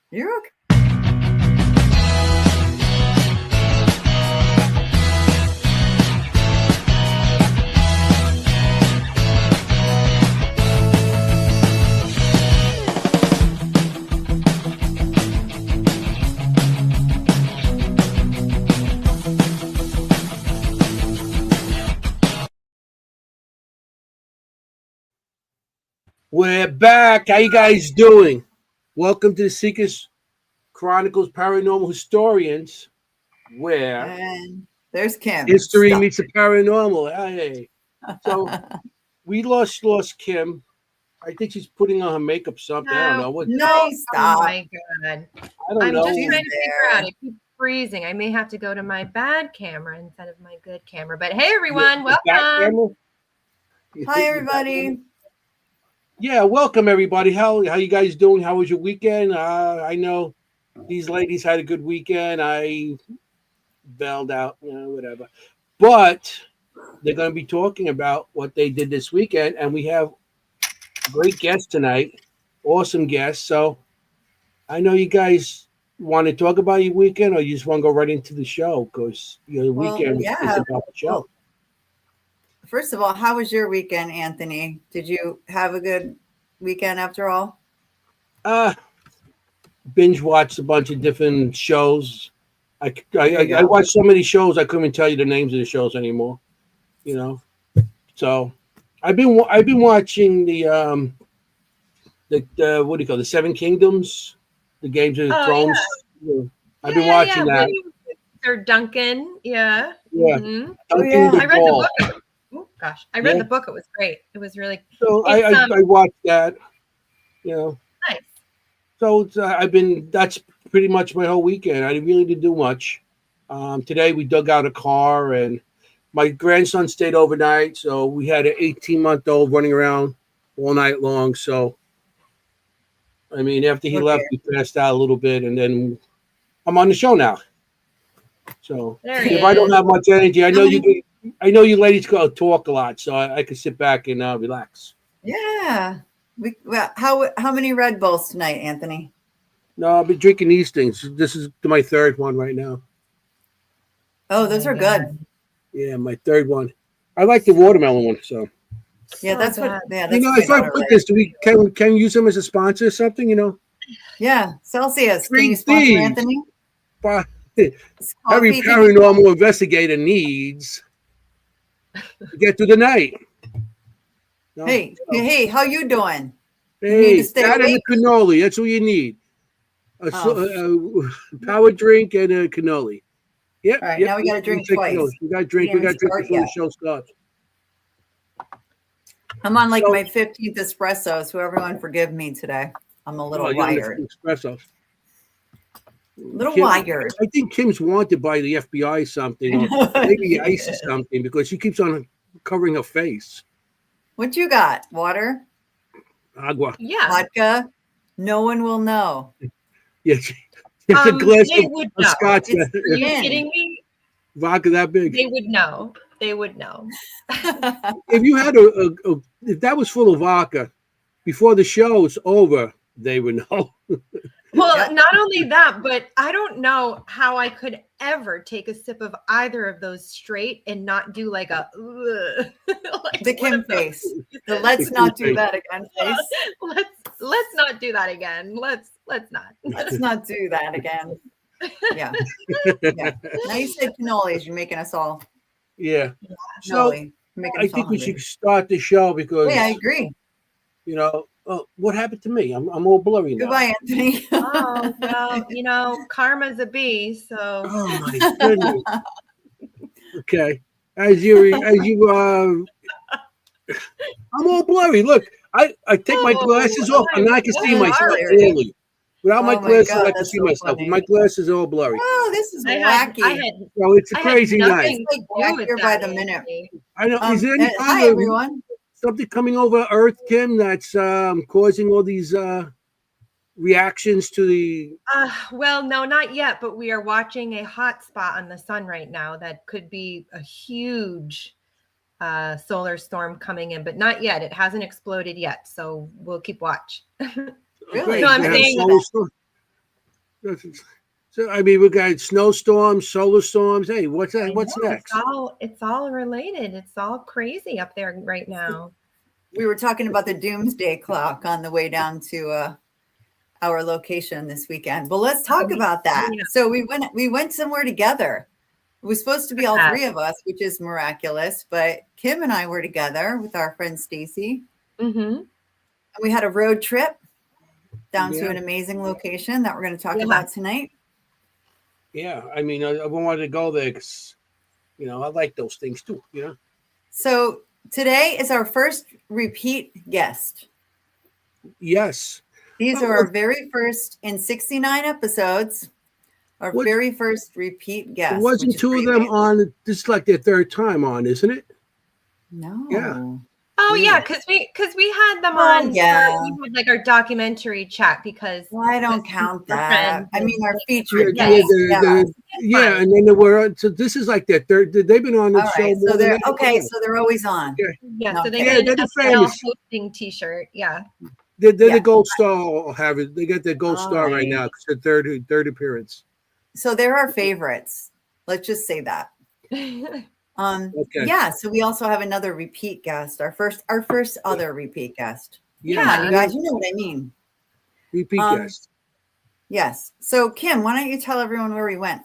You're okay. We're back. How you guys doing? Welcome to the Seekers Chronicles Paranormal Historians, where And there's Kimm. history Stop. meets the paranormal. Hey. So we lost Kimm. I think she's putting on her makeup something. I don't know what. No, stop. Oh my god. I don't I'm know. just She's trying to figure there. out. It keeps freezing. I may have to go to my bad camera instead of my good camera. But hey everyone, welcome. Hi, everybody. Yeah, welcome everybody. How you guys doing? How was your weekend? I know these ladies had a good weekend. I bailed out, whatever. But they're going to be talking about what they did this weekend, and we have great guests tonight, awesome guests. So I know you guys want to talk about your weekend, or you just want to go right into the show because your weekend is about the show. Well, first of all, how was your weekend, Anthony? Did you have a good weekend after all? Binge watched a bunch of different shows. I go. watched so many shows I couldn't tell you the names of the shows anymore. So I've been watching the what do you call it, the Seven Kingdoms, the Games of the Thrones. Yeah. I've been watching that. Sir Duncan, yeah. Yeah. Mm-hmm. Duncan I read Ball. the book. Oh gosh, I read the book. It was great. It was really. So I watched that. Nice. So that's pretty much my whole weekend. I really didn't do much. Today we dug out a car and my grandson stayed overnight. So we had an 18-month-old running around all night long. So, I mean, after he left, we passed out a little bit and then I'm on the show now. So if I don't have much energy, I know you ladies go talk a lot. So I can sit back and relax. Yeah. How many Red Bulls tonight, Anthony? No, I've been drinking these things. This is my third one right now. Oh, those are good. Yeah, my third one. I like the watermelon one. So yeah, that's what. Yeah, that's if I put this, can we use them as a sponsor or something? Yeah, Celsius. Can you sponsor Anthony? Every paranormal investigator needs to get through the night. No? Hey, how you doing? Hey, that and a cannoli. That's what you need. A power drink and a cannoli. Yep. All right, now we got to drink twice. We got to drink. We got to drink before the show starts. I'm on my 15th espresso, so everyone forgive me today. I'm a little wired. Espresso. Wired. I think Kim's wanted by the FBI something, or maybe ICE something, because she keeps on covering her face. What you got? Water? Agua. Yeah. Vodka? No one will know. Yes. It's a glass of scotch. Are you kidding me? Vodka that big. They would know. They would know. If you had if that was full of vodka before the show's over, they would know. Well, not only that, but I don't know how I could ever take a sip of either of those straight and not do like a like the Kimm face. The let's not do that again face. Let's not do that again. Let's not. Let's not do that again. Yeah. Now you said cannolis. You're making us all. Yeah. So I think we should start the show because. Yeah, I agree. What happened to me? I'm all blurry now. Goodbye, Anthony. Oh, well, karma's a beast, so. Oh my goodness. Okay. As you I'm all blurry. Look, I take my glasses off and I can see myself clearly. Without my glasses, I can see myself. My glasses are all blurry. Oh, this is wacky. It's a crazy night. Here by the minute. I know. Is there any hi, everyone. Something coming over Earth, Kimm, that's causing all these reactions to the. Well, no, not yet. But we are watching a hot spot on the sun right now that could be a huge solar storm coming in, but not yet. It hasn't exploded yet, so we'll keep watch. Really? No, I'm saying So I mean, we got snowstorms, solar storms. Hey, what's that? I What's know next? it's all related. It's all crazy up there right now. We were talking about the doomsday clock on the way down to our location this weekend. But let's talk about that. Yeah. So we went somewhere together. It was supposed to be all three of us, which is miraculous. But Kimm and I were together with our friend Stacy. Mm-hmm. And we had a road trip down to Yeah. an amazing location that we're going to talk Yeah. about tonight. Yeah, I mean, I wanted to go there because, I like those things too. So today is our first repeat guest. Yes. These are our very first in 69 episodes. Our very first repeat guest. Wasn't two of them on? This is like their third time on, isn't it? No. Yeah. Oh yeah, because we had them on. Yeah. We had like our documentary chat because. Well, I don't count that. friends I mean, our and- featured Yeah, guest. yeah, and then there were. So this is like their third. They've been on the All show. right. more So than they're that. okay. So they're always on. Yeah. Yeah, so they Okay. get an they're SNL famous. hosting T-shirt. Yeah. They're Yeah. the gold star. Have it? They got their gold All star right right. now. It's their third appearance. So they're our favorites. Let's just say that. Okay. Yeah. So we also have another repeat guest. Our first other repeat guest. Yeah. Come on, you guys. You know what I mean. Repeat guest. Yes. So Kimm, why don't you tell everyone where we went?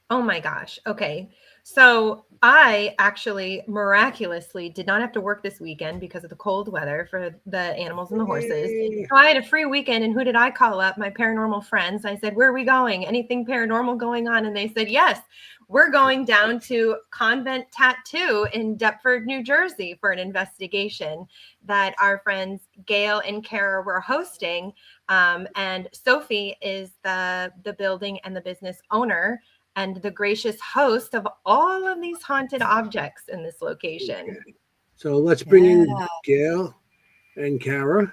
Oh my gosh. Okay. So I actually miraculously did not have to work this weekend because of the cold weather for the animals and the horses. Yay. So I had a free weekend, and who did I call up? My paranormal friends. I said, "Where are we going? Anything paranormal going on?" And they said, "Yes, we're going down to Convent Tattoo in Deptford, New Jersey for an investigation that our friends Gail and Kara were hosting. And Sophie is the building and the business owner and the gracious host of all of these haunted objects in this location." Okay. So let's bring in Yeah. Gail and Kara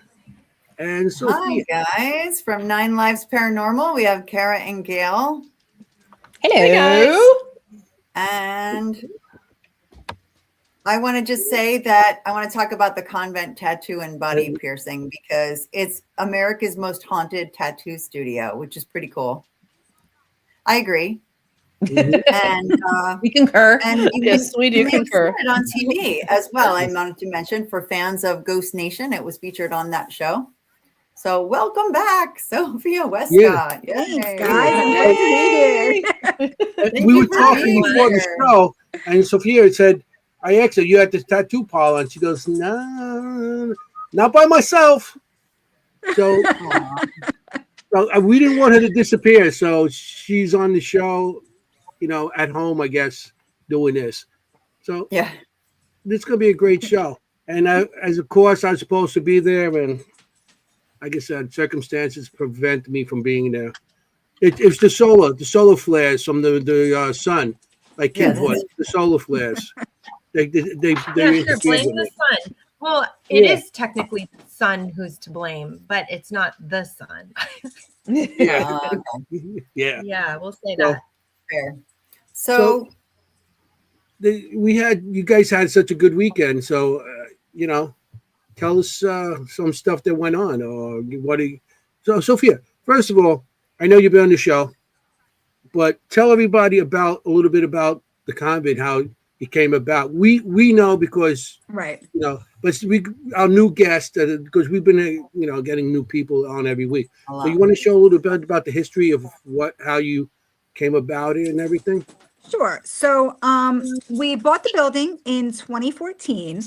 and Sophia. Hi guys, from 9 Lives Paranormal, we have Kara and Gail. Hello. And I want to just say that I want to talk about the Convent Tattoo and Body Piercing because it's America's most haunted tattoo studio, which is pretty cool. I agree. And We concur. and Yes, we do they concur. put it on TV as well. I wanted to mention for fans of Ghost Nation, it was featured on that show. So welcome back, Sophia Westcott. Yeah. Thanks, Yay. guys. I'm glad to be here. Thank We you were for talking being before the here. show, and Sophia said, I asked her, "You at this tattoo parlor?" And she goes, "No, not by myself." So, we didn't want her to disappear. So she's on the show, at home, I guess, doing this. So Yeah. this is going to be a great show. And as of course, I'm supposed to be there, and like I said, circumstances prevent me from being there. It's the solar flares from the sun, like Kimm Yeah, put the solar flares. They Yeah, sure. interfered Blame with the it. sun. Well, it Yeah. is technically the sun who's to blame, but it's not the sun. Yeah, Okay, yeah. Yeah, we'll say So- that. fair. So You guys had such a good weekend. So tell us some stuff that went on, or what? So Sophia, first of all, I know you've been on the show, but tell everybody a little bit about the convent, how it came about. We know because Right. but our new guest, because we've been getting new people on every week. a So you lot. want to show a little bit about the history of how you came about it and everything? Sure. So we bought the building in 2014.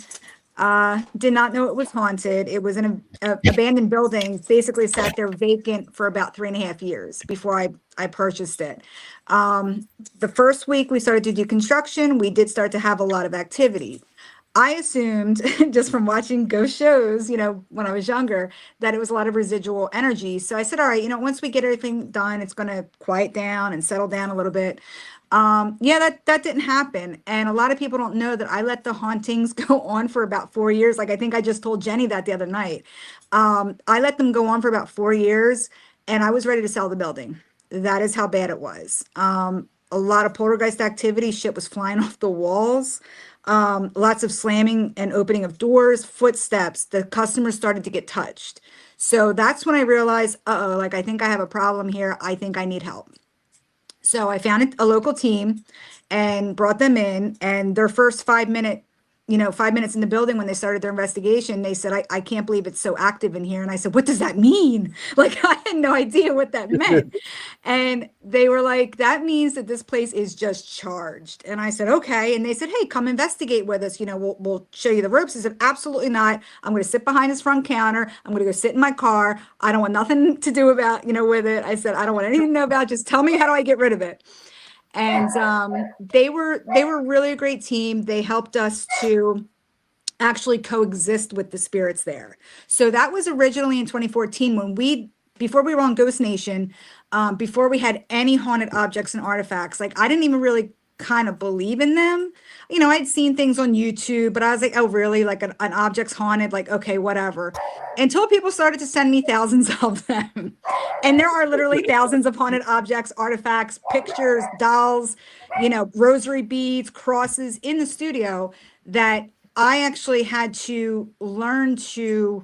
Did not know it was haunted. It was an abandoned building, basically sat there vacant for about 3.5 years before I purchased it. The first week we started to do construction, we did start to have a lot of activity. I assumed just from watching ghost shows, when I was younger, that it was a lot of residual energy. So I said, all right, once we get everything done, it's going to quiet down and settle down a little bit. That didn't happen. And a lot of people don't know that I let the hauntings go on for about 4 years. Like I think I just told Jennie that the other night. I let them go on for about 4 years and I was ready to sell the building. That is how bad it was. A lot of poltergeist activity, shit was flying off the walls. Lots of slamming and opening of doors, footsteps. The customers started to get touched. So that's when I realized, like, I think I have a problem here. I think I need help. So I found a local team and brought them in, and their first 5 minute, 5 minutes in the building when they started their investigation, they said, I can't believe it's so active in here. And I said, what does that mean? Like, I had no idea what that meant. And they were like, that means that this place is just charged. And I said, okay. And they said, hey, come investigate with us. We'll show you the ropes. I said, absolutely not. I'm going to sit behind this front counter. I'm going to go sit in my car. I don't want nothing to do about, with it. I said, I don't want anything to know about. Just tell me, how do I get rid of it? And they were really a great team. They helped us to actually coexist with the spirits there. So that was originally in 2014 before we were on Ghost Nation, before we had any haunted objects and artifacts. Like, I didn't even really kind of believe in them. I'd seen things on YouTube, but I was like, oh, really? Like an object's haunted? Like, okay, whatever. Until people started to send me thousands of them. And there are literally thousands of haunted objects, artifacts, pictures, dolls, rosary beads, crosses in the studio that I actually had to learn to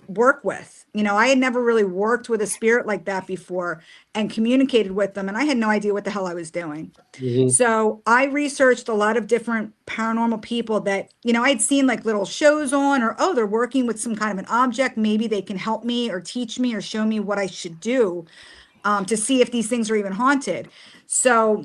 work with. I had never really worked with a spirit like that before and communicated with them, and I had no idea what the hell I was doing. Mhm. So I researched a lot of different paranormal people that, I'd seen like little shows on, or, oh, they're working with some kind of an object. Maybe they can help me or teach me or show me what I should do to see if these things are even haunted. So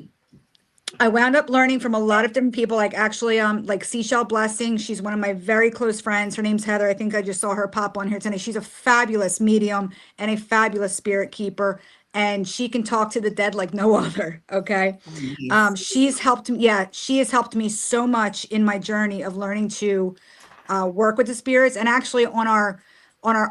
I wound up learning from a lot of different people, like actually, like Seashell Blessing. She's one of my very close friends. Her name's Heather. I think I just saw her pop on here tonight. She's a fabulous medium and a fabulous spirit keeper, and she can talk to the dead like no other. Okay. She's helped me. Yeah. She has helped me so much in my journey of learning to work with the spirits. And actually on our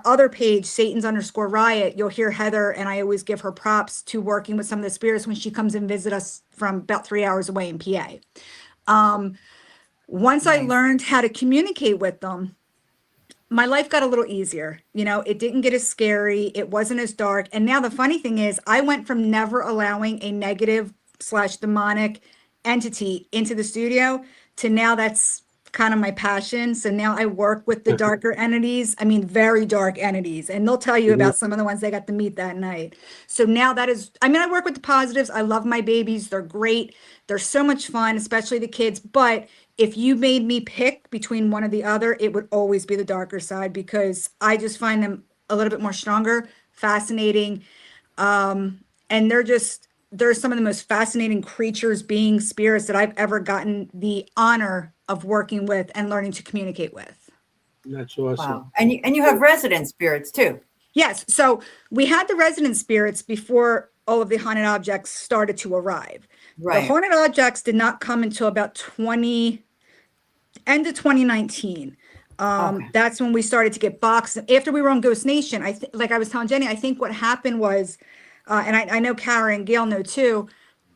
other page, Satan's_Riot, you'll hear Heather, and I always give her props to working with some of the spirits when she comes and visit us from about 3 hours away in PA. Once I learned how to communicate with them, my life got a little easier. It didn't get as scary. It wasn't as dark. And now the funny thing is, I went from never allowing a negative/demonic entity into the studio to now that's kind of my passion. So now I work with the darker entities. I mean, very dark entities. And they'll tell you about some of the ones they got to meet that night. So now I work with the positives. I love my babies. They're great. They're so much fun, especially the kids. But if you made me pick between one or the other, it would always be the darker side, because I just find them a little bit more stronger, fascinating. And they're some of the most fascinating creatures, beings, spirits that I've ever gotten the honor of working with and learning to communicate with. That's awesome. Wow. And you have resident spirits too. Yes. So we had the resident spirits before all of the haunted objects started to arrive. Right. The haunted objects did not come until about end of 2019. Okay. That's when we started to get boxed. After we were on Ghost Nation, like I was telling Jenny, I think what happened was, and I know Kara and Gail know too,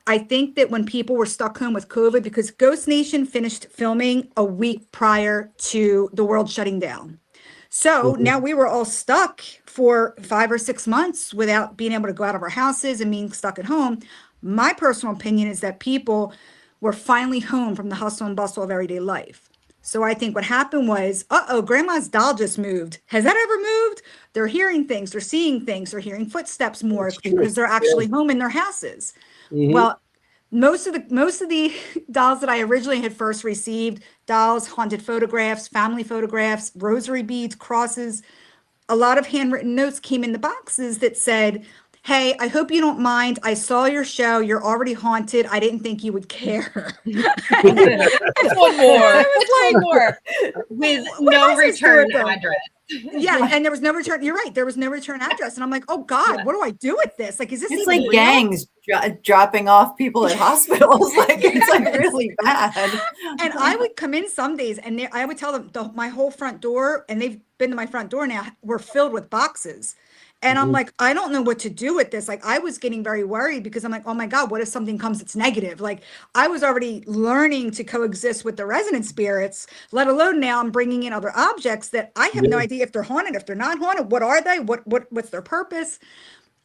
I think that when people were stuck home with COVID, because Ghost Nation finished filming a week prior to the world shutting down. So now we were all stuck for 5 or 6 months without being able to go out of our houses and being stuck at home. My personal opinion is that people were finally home from the hustle and bustle of everyday life. So I think what happened was, grandma's doll just moved. Has that ever moved? They're hearing things, they're seeing things, they're hearing footsteps more because they're actually home in their houses. Well, most of the dolls that I originally had first received, dolls, haunted photographs, family photographs, rosary beads, crosses, a lot of handwritten notes came in the boxes that said, hey, I hope you don't mind. I saw your show. You're already haunted. I didn't think you would care. One more. One more. With no return address. Yeah, and there was no return. You're right. There was no return address. And I'm like, oh God, what do I do with this? Like, is this It's even like real? gangs dropping off people at hospitals. Like, it's like really bad. And I would come in some days and I would tell them my whole front door, and they've been to my front door now, were filled with boxes. And I'm like, I don't know what to do with this. Like, I was getting very worried because I'm like, oh my God, what if something comes that's negative? Like, I was already learning to coexist with the resident spirits, let alone now I'm bringing in other objects that I have no idea if they're haunted, if they're not haunted. What are they? What's their purpose?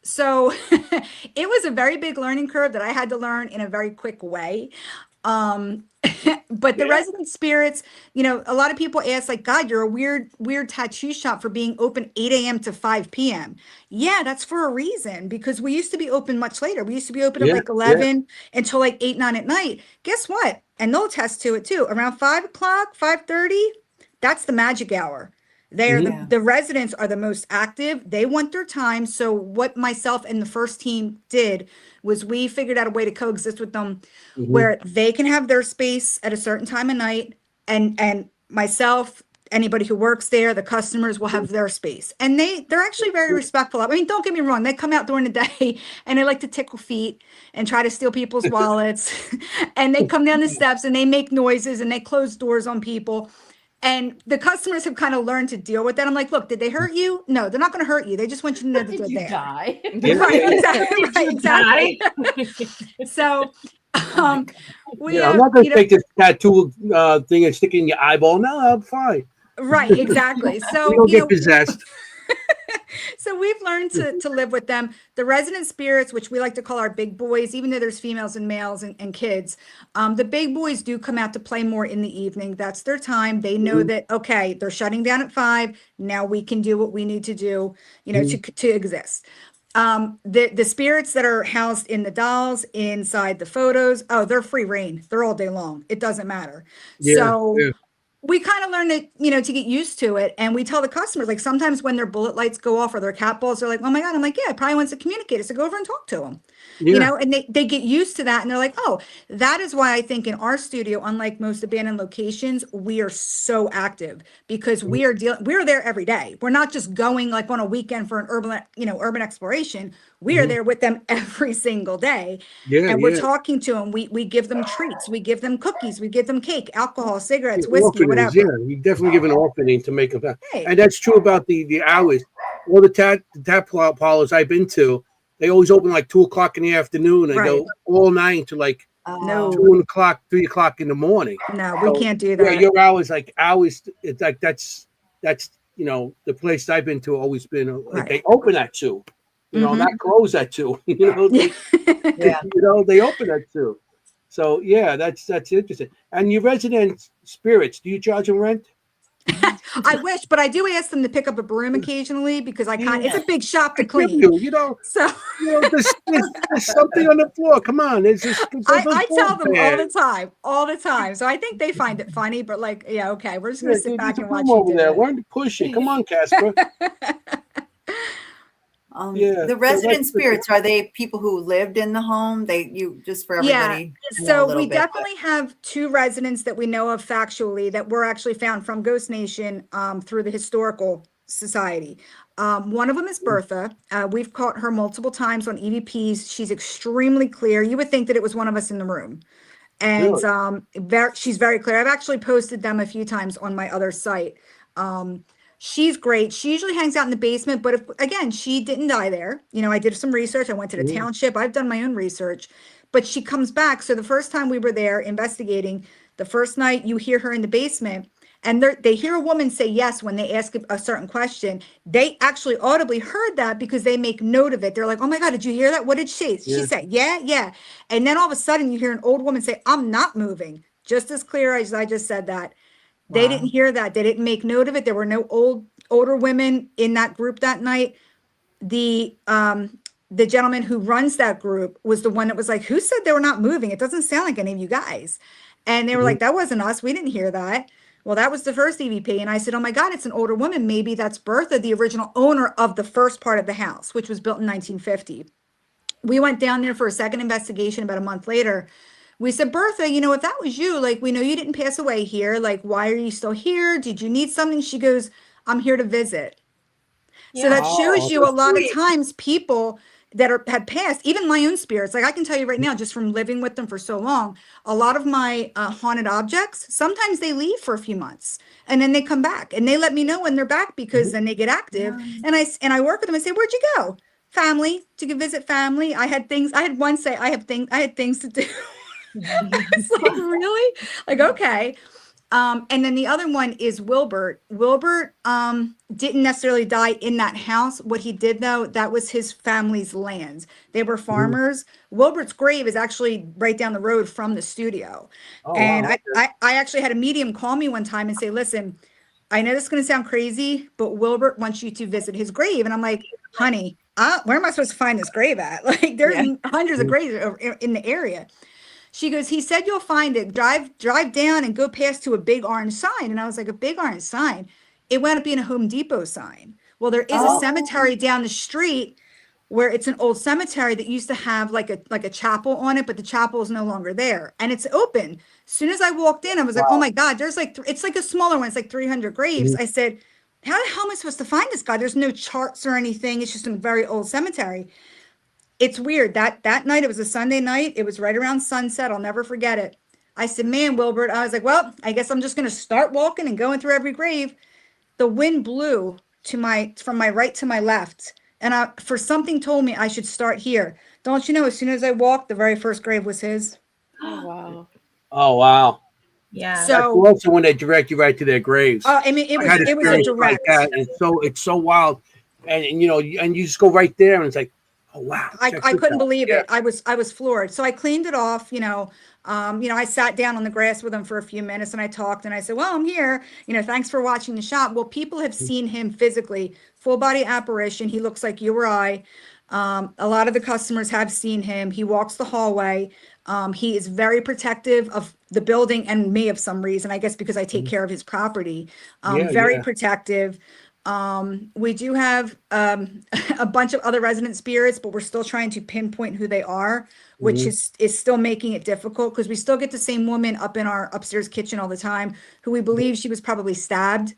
So it was a very big learning curve that I had to learn in a very quick way. But the resident spirits, you know, a lot of people ask, like, God, you're a weird tattoo shop for being open 8 a.m. to 5 p.m. Yeah, that's for a reason, because we used to be open much later. We used to be open at like 11 until like 8, 9 at night. Guess what? And they'll attest to it too. Around 5 o'clock, 5:30, that's the magic hour. They're the residents are the most active. They want their time. So what myself and the first team did was we figured out a way to coexist with them where they can have their space at a certain time of night, and myself, anybody who works there, the customers will have their space. And they're actually very respectful. I mean, don't get me wrong, they come out during the day and they like to tickle feet and try to steal people's wallets. And they come down the steps and they make noises and they close doors on people. And the customers have kind of learned to deal with that. I'm like, look, did they hurt you? No, they're not going to hurt you. They just want you to know that they're there. Die? Right, exactly. Right, exactly. So, I'm not going to take this tattoo thing and stick it in your eyeball. No, I'm fine. Right, exactly. So you don't get possessed. So we've learned to live with them. The resident spirits, which we like to call our big boys, even though there's females and males and kids, the big boys do come out to play more in the evening. That's their time. They know that, okay, they're shutting down at 5. Now we can do what we need to do, you know, to exist. The spirits that are housed in the dolls, inside the photos, they're free reign. They're all day long. It doesn't matter. We kind of learn to, you know, to get used to it. And we tell the customers, like, sometimes when their bullet lights go off or their cat balls, they're like, oh my God. I'm like, yeah, it probably wants to communicate. So go over and talk to them, you know, and they get used to that. And they're like, oh, that is why I think in our studio, unlike most abandoned locations, we are so active, because we're there every day. We're not just going like on a weekend for an urban exploration. We are there with them every single day. And we're talking to them. We give them treats. We give them cookies. We give them cake, alcohol, cigarettes, whiskey, whatever. Yeah, you definitely give an opening to make them. And that's true about the hours. All the tap parlors I've been to, they always open like 2 o'clock in the afternoon and go all night to like 2 o'clock, 3 o'clock in the morning. No, we can't do that. Yeah, your hours, it's like that's you know, the place I've been to always been like they open at 2. You know, not close at 2. You know, you know, they open at 2. So yeah, that's interesting. And your resident spirits, do you charge them rent? I wish, but I do ask them to pick up a broom occasionally, because I can't. It's a big shop to clean. You know, so you know, there's something on the floor. Come on, I tell them all the time. So I think they find it funny, but like, yeah, okay, we're just gonna sit back and watch you do it. Learn to push it. Come on, Casper. The resident spirits, are they people who lived in the home? Just for everybody. Yeah. So we definitely have 2 residents that we know of factually that were actually found from Ghost Nation through the Historical Society. One of them is Bertha. We've caught her multiple times on EVPs. She's extremely clear. You would think that it was one of us in the room. And she's very clear. I've actually posted them a few times on my other site. She's great. She usually hangs out in the basement, but again, she didn't die there. You know, I did some research. I went to the township. I've done my own research, but she comes back. So the first time we were there investigating, the first night you hear her in the basement, and they hear a woman say yes when they ask a certain question. They actually audibly heard that because they make note of it. They're like, oh my God, did you hear that? What did she say? Yeah. And then all of a sudden you hear an old woman say, I'm not moving. Just as clear as I just said that. They didn't hear that. They didn't make note of it. There were no older women in that group that night. The gentleman who runs that group was the one that was like, who said they were not moving? It doesn't sound like any of you guys. And they were like, that wasn't us. We didn't hear that. Well, that was the first EVP. And I said, oh my God, it's an older woman. Maybe that's Bertha, the original owner of the first part of the house, which was built in 1950. We went down there for a second investigation about a month later. We said, Bertha, you know, if that was you, like, we know you didn't pass away here. Like, why are you still here? Did you need something? She goes, I'm here to visit. So that shows you a lot of times people that had passed, even my own spirits. Like I can tell you right now, just from living with them for so long, a lot of my haunted objects, sometimes they leave for a few months and then they come back and they let me know when they're back, because then they get active. And I work with them and say, where'd you go? Family, to go visit family. I had one say, I had things to do. It's like, really? Like, okay. And then the other one is Wilbert. Wilbert didn't necessarily die in that house. What he did, though, that was his family's lands. They were farmers. Wilbert's grave is actually right down the road from the studio. Oh, And wow. I actually had a medium call me one time and say, listen, I know this is going to sound crazy, but Wilbert wants you to visit his grave. And I'm like, honey, where am I supposed to find this grave at? Like, there's hundreds of graves in the area. She goes, he said you'll find it. Drive down and go past to a big orange sign. And I was like, a big orange sign? It wound up being a Home Depot sign. Well, there is a cemetery down the street where it's an old cemetery that used to have like a chapel on it, but the chapel is no longer there. And it's open. As soon as I walked in, I was like, oh my God, there's like, it's like a smaller one. It's like 300 graves. I said, how the hell am I supposed to find this guy? There's no charts or anything. It's just a very old cemetery. It's weird that night, it was a Sunday night. It was right around sunset. I'll never forget it. I said, man, Wilbert, I was like, well, I guess I'm just going to start walking and going through every grave. The wind blew from my right to my left. And for something told me I should start here. Don't you know, as soon as I walked, the very first grave was his. Oh, wow. Oh, wow. Yeah. That's So, also when they direct you right to their graves. I mean, it was a experience direct. Like that. It's so wild. And you just go right there and it's like, oh wow! I couldn't believe it. I was floored. So I cleaned it off. I sat down on the grass with him for a few minutes and I talked and I said, "Well, I'm here. Thanks for watching the shop." Well, people have seen him physically, full body apparition. He looks like you or I. A lot of the customers have seen him. He walks the hallway. He is very protective of the building and me of some reason. I guess because I take care of his property. Very protective. We do have a bunch of other resident spirits, but we're still trying to pinpoint who they are, which is still making it difficult because we still get the same woman up in our upstairs kitchen all the time who we believe she was probably stabbed.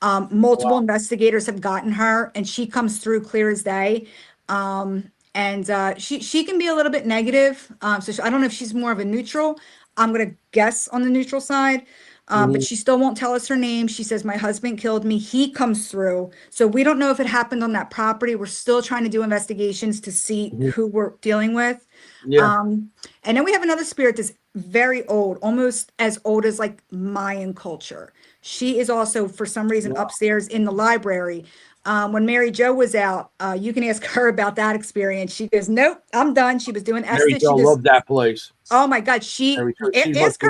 Multiple investigators have gotten her and she comes through clear as day. She can be a little bit negative. I don't know if she's more of a neutral. I'm going to guess on the neutral side. But she still won't tell us her name. She says, my husband killed me. He comes through. So we don't know if it happened on that property. We're still trying to do investigations to see who we're dealing with. Yeah. And then we have another spirit that's very old, almost as old as like Mayan culture. She is also, for some reason, upstairs in the library. When Mary Jo was out, you can ask her about that experience. She goes, nope, I'm done. She was doing Estes. Mary Jo loved that place. Oh my God. Ask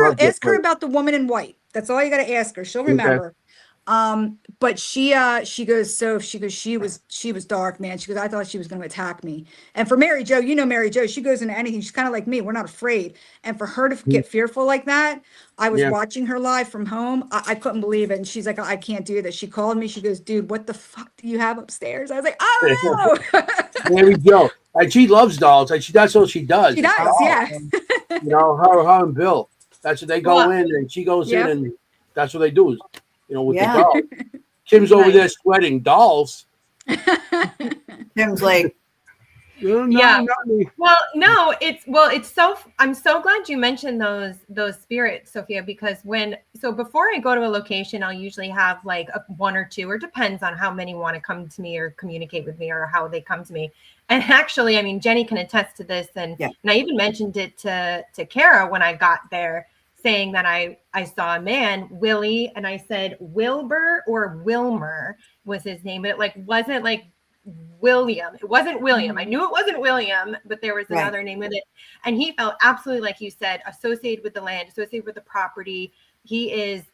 her about the woman in white. That's all you got to ask her. She'll remember. But she was dark, man. She goes, I thought she was going to attack me. And for Mary Jo, Mary Jo, she goes into anything. She's kind of like me. We're not afraid. And for her to get fearful like that, I was watching her live from home. I couldn't believe it. And she's like, I can't do this. She called me. She goes, dude, what the fuck do you have upstairs? I was like, I don't know. Mary Jo. And she loves dolls. And that's all she does. She does, yeah. Her and Bill. That's what they go in and she goes in and that's what they do is, with the doll. Kimm's over there sweating dolls. Kimm's like, Well, no, I'm so glad you mentioned those spirits, Sophia, because before I go to a location, I'll usually have like one or two, or depends on how many want to come to me or communicate with me or how they come to me. And actually, I mean, Jennie can attest to this. And I even mentioned it to Kara when I got there, saying that I saw a man, Willie, and I said Wilbur or Wilmer was his name, but it wasn't like William. It wasn't William. I knew it wasn't William, but there was another name with it. And he felt absolutely, like you said, associated with the land, associated with the property. He is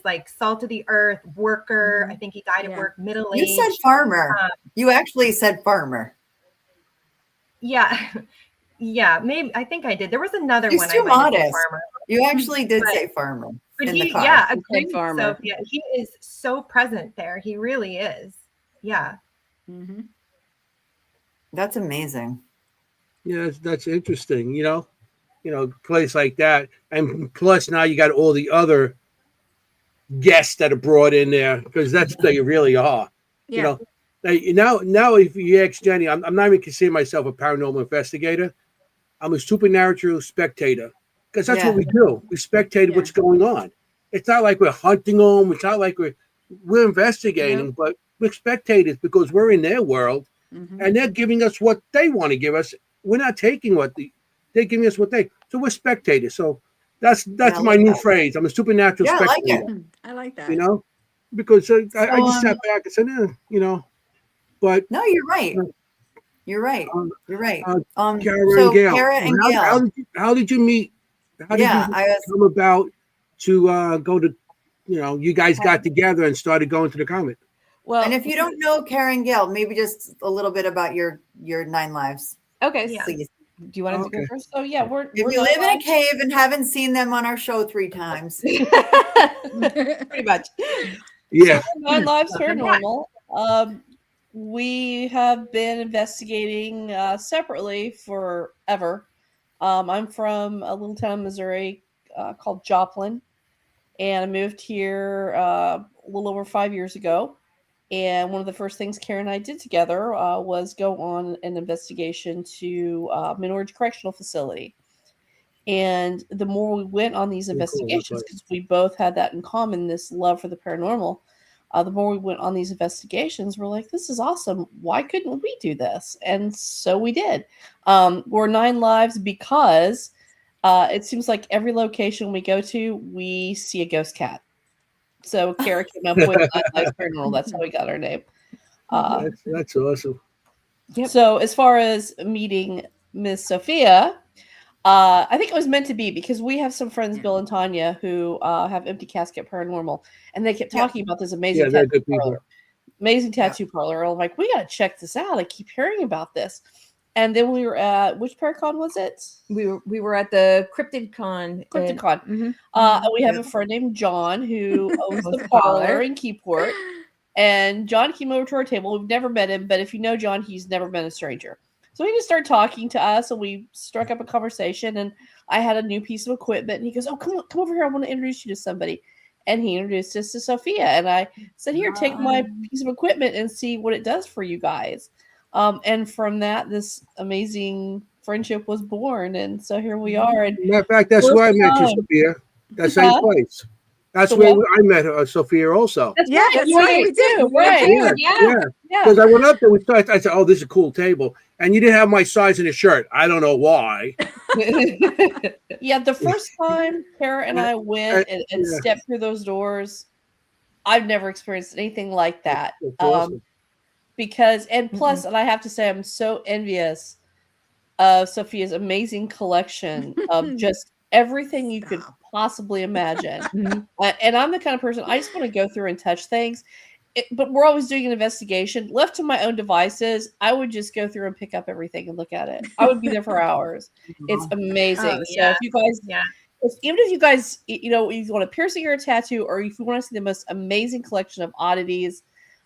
like salt of the earth, worker. I think he died of work, middle age. You said farmer. You actually said farmer. Yeah. Yeah, maybe I think I did. There was another one. He's too modest. You actually did say farmer. But agreed, farmer. Sophia. He is so present there. He really is. Yeah. Mm-hmm. That's amazing. Yeah, that's interesting. Place like that, and plus now you got all the other guests that are brought in there because that's what they really are. Yeah. Now if you ask Jennie, I'm not even considering myself a paranormal investigator. I'm a supernatural spectator because that's what we do. We spectate what's going on. It's not like we're hunting them. It's not like we're investigating, but we're spectators because we're in their world and they're giving us what they want to give us. We're not taking they're giving us what so we're spectators. So That's I my like new that. phrase. I'm a supernatural Yeah, I like spectator. it. I like that. You know, because I just So, sat back and said, you know, but no, you're right. You're right. um, You're right. Kara and So Gail, Kara and how Gail. how did you meet? How did Yeah, you I was. come about to go to? You know, you guys got together and started going to the convent. Well, And if you don't know Karen Gill, maybe just a little bit about your 9 lives, okay. Yeah. please. Do you want to go Okay. first? So yeah, we're If you live in a cave and haven't seen them on our show 3 times, pretty much. Yeah. So we're Nine Lives Welcome back. Paranormal. We have been investigating separately forever. I'm from a little town in Missouri called Joplin, and I moved here a little over 5 years ago. And one of the first things Karen and I did together was go on an investigation to Minority Correctional Facility. And the more we went on these Cool, investigations, right. because we both had that in common, this love for the paranormal, the more we went on these investigations, we're like, this is awesome. Why couldn't we do this? And so we did. We're 9 Lives because it seems like every location we go to, we see a ghost cat. So Kara came up with 9 Lives Paranormal. That's how we got our name. That's awesome. Yep. So as far as meeting Miss Sophia, I think it was meant to be because we have some friends, Bill and Tanya, who have Empty Casket Paranormal, and they kept talking about this amazing Yeah, they're tattoo good people. parlor. Amazing tattoo parlor. I'm like, we got to check this out. I keep hearing about this. And then we were at, which Paracon was it? We were at the CryptidCon. CryptidCon. Mhm. And we have a friend named John who owns the the parlor parlor. in Keyport. And John came over to our table. We've never met him, but if you know John, he's never been a stranger. So he just started talking to us, and we struck up a conversation. And I had a new piece of equipment, and he goes, "Oh, come over here! I want to introduce you to somebody." And he introduced us to Sophia, and I said, "Here, take my piece of equipment and see what it does for you guys." And from that, this amazing friendship was born, and so here we are. And Matter of fact, that's where I met you, Sophia. That same place. That's where I met Sophia also. That's Yeah, right. that's You right, did we did. too, right? Yeah. Because I went up there, I said, "Oh, this is a cool table," and you didn't have my size in the shirt. I don't know why. Yeah, the first time Kara and I went and stepped through those doors, I've never experienced anything like that. That's awesome. Because, and plus, and I have to say, I'm so envious of Sophia's amazing collection of just everything you could possibly imagine. And I'm the kind of person, I just want to go through and touch things. But we're always doing an investigation. Left to my own devices, I would just go through and pick up everything and look at it. I would be there for hours. It's amazing. Oh, So if you guys, Yeah. even if you guys, you want a piercing or a tattoo, or if you want to see the most amazing collection of oddities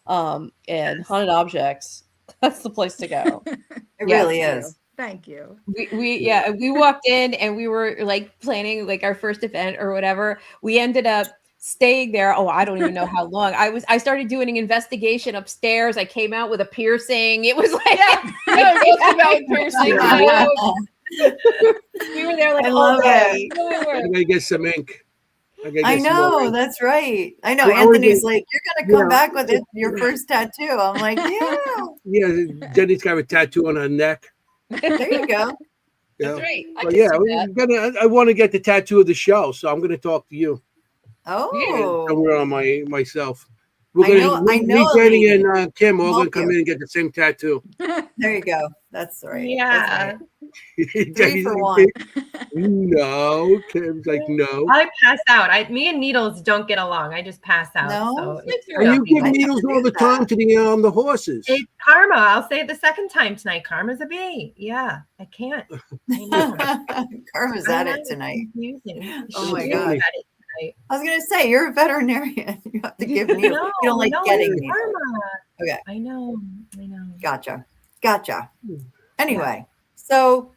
and haunted objects, that's the place to go. it really is. Thank you. We walked in and we were like planning like our first event or whatever. We ended up staying there. Oh, I don't even know how long. I started doing an investigation upstairs. I came out with a piercing. It was like piercing. We were there like I all love day. it. I gotta get some ink. I know, that's right. I know. Well, Anthony's like, you're gonna come yeah. back with your first tattoo. I'm like, yeah. Yeah, Jenny's got a tattoo on her neck. There you go. That's right. But yeah, I want to get the tattoo of the show, so I'm gonna talk to you. Oh, Somewhere on myself. I know Me, Jenny, and Kimm all gonna come in and get the same tattoo. There you go. That's right. Yeah. That's right. 3 for 1. No, Kim's like, no. I pass out. Me and needles don't get along. I just pass out. No? So And you give needles all the time to the horses. it's karma. I'll say it the second time tonight. Karma's a bee. Yeah, I can't. Karma's at it tonight. Confusing. Oh my She's God. at it tonight. I was gonna say, you're a veterinarian. You have to give needles. You don't like getting needles. Karma. Okay. I know. Gotcha. Anyway, so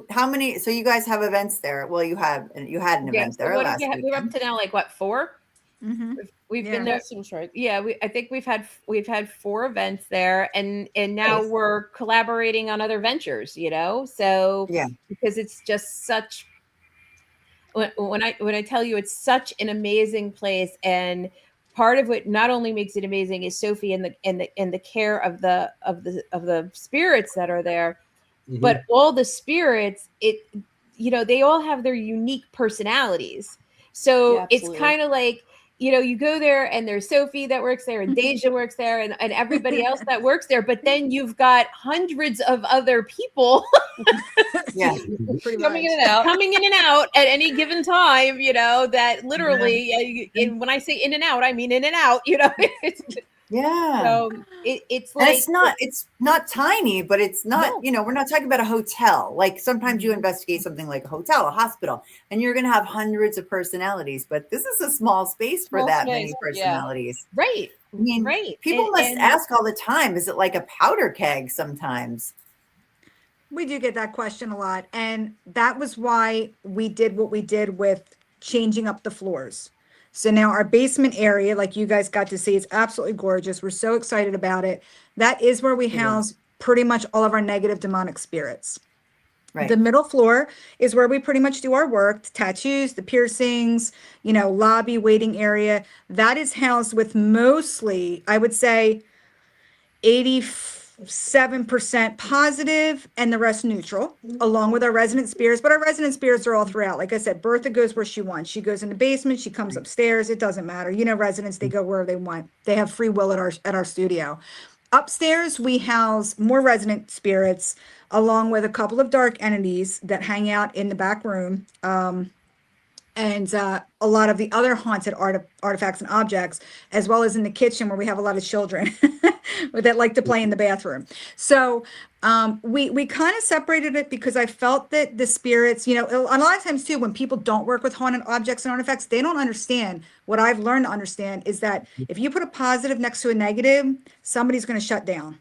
how many? So you guys have events there? Well, you had an event there last week. We're up to now like what, 4? Mm-hmm. We've been there. That seems right. Yeah, I think we've had 4 events there, and now we're collaborating on other ventures. So Yeah, because it's just such. When I tell you it's such an amazing place, and part of what not only makes it amazing is Sophie and the care of the spirits that are there, but all the spirits they all have their unique personalities. So Yeah, it's absolutely. kind of like, you go there and there's Sophie that works there and Deja works there and everybody else that works there. But then you've got hundreds of other people Yeah. Pretty Coming much. in and out. coming in and out at any given time, that literally, and when I say in and out, I mean in and out, it's, Yeah. so it's And like, it's not tiny, but it's not, No. we're not talking about a hotel. Like sometimes you Mhm. investigate something like a hotel, a hospital, and you're going to have hundreds of personalities, but this is a small space for Small that space, many yeah. personalities. right. I mean, Right. people And- must and- ask all the time, is it like a powder keg sometimes? We do get that question a lot. And that was why we did what we did with changing up the floors. So now our basement area, like you guys got to see, is absolutely gorgeous. We're so excited about it. That is where we house pretty much all of our negative demonic spirits. Right. The middle floor is where we pretty much do our work, the tattoos, the piercings, lobby, waiting area. That is housed with mostly, I would say, 87% positive and the rest neutral, along with our resident spirits. But our resident spirits are all throughout. Like I said, Bertha goes where she wants. She goes in the basement, she comes upstairs. It doesn't matter. Residents, they go wherever they want. They have free will at our studio. Upstairs, we house more resident spirits, along with a couple of dark entities that hang out in the back room. And a lot of the other haunted artifacts and objects, as well as in the kitchen where we have a lot of children that like to play in the bathroom. So we kind of separated it because I felt that the spirits, a lot of times too, when people don't work with haunted objects and artifacts, they don't understand. What I've learned to understand is that if you put a positive next to a negative, somebody's going to shut down.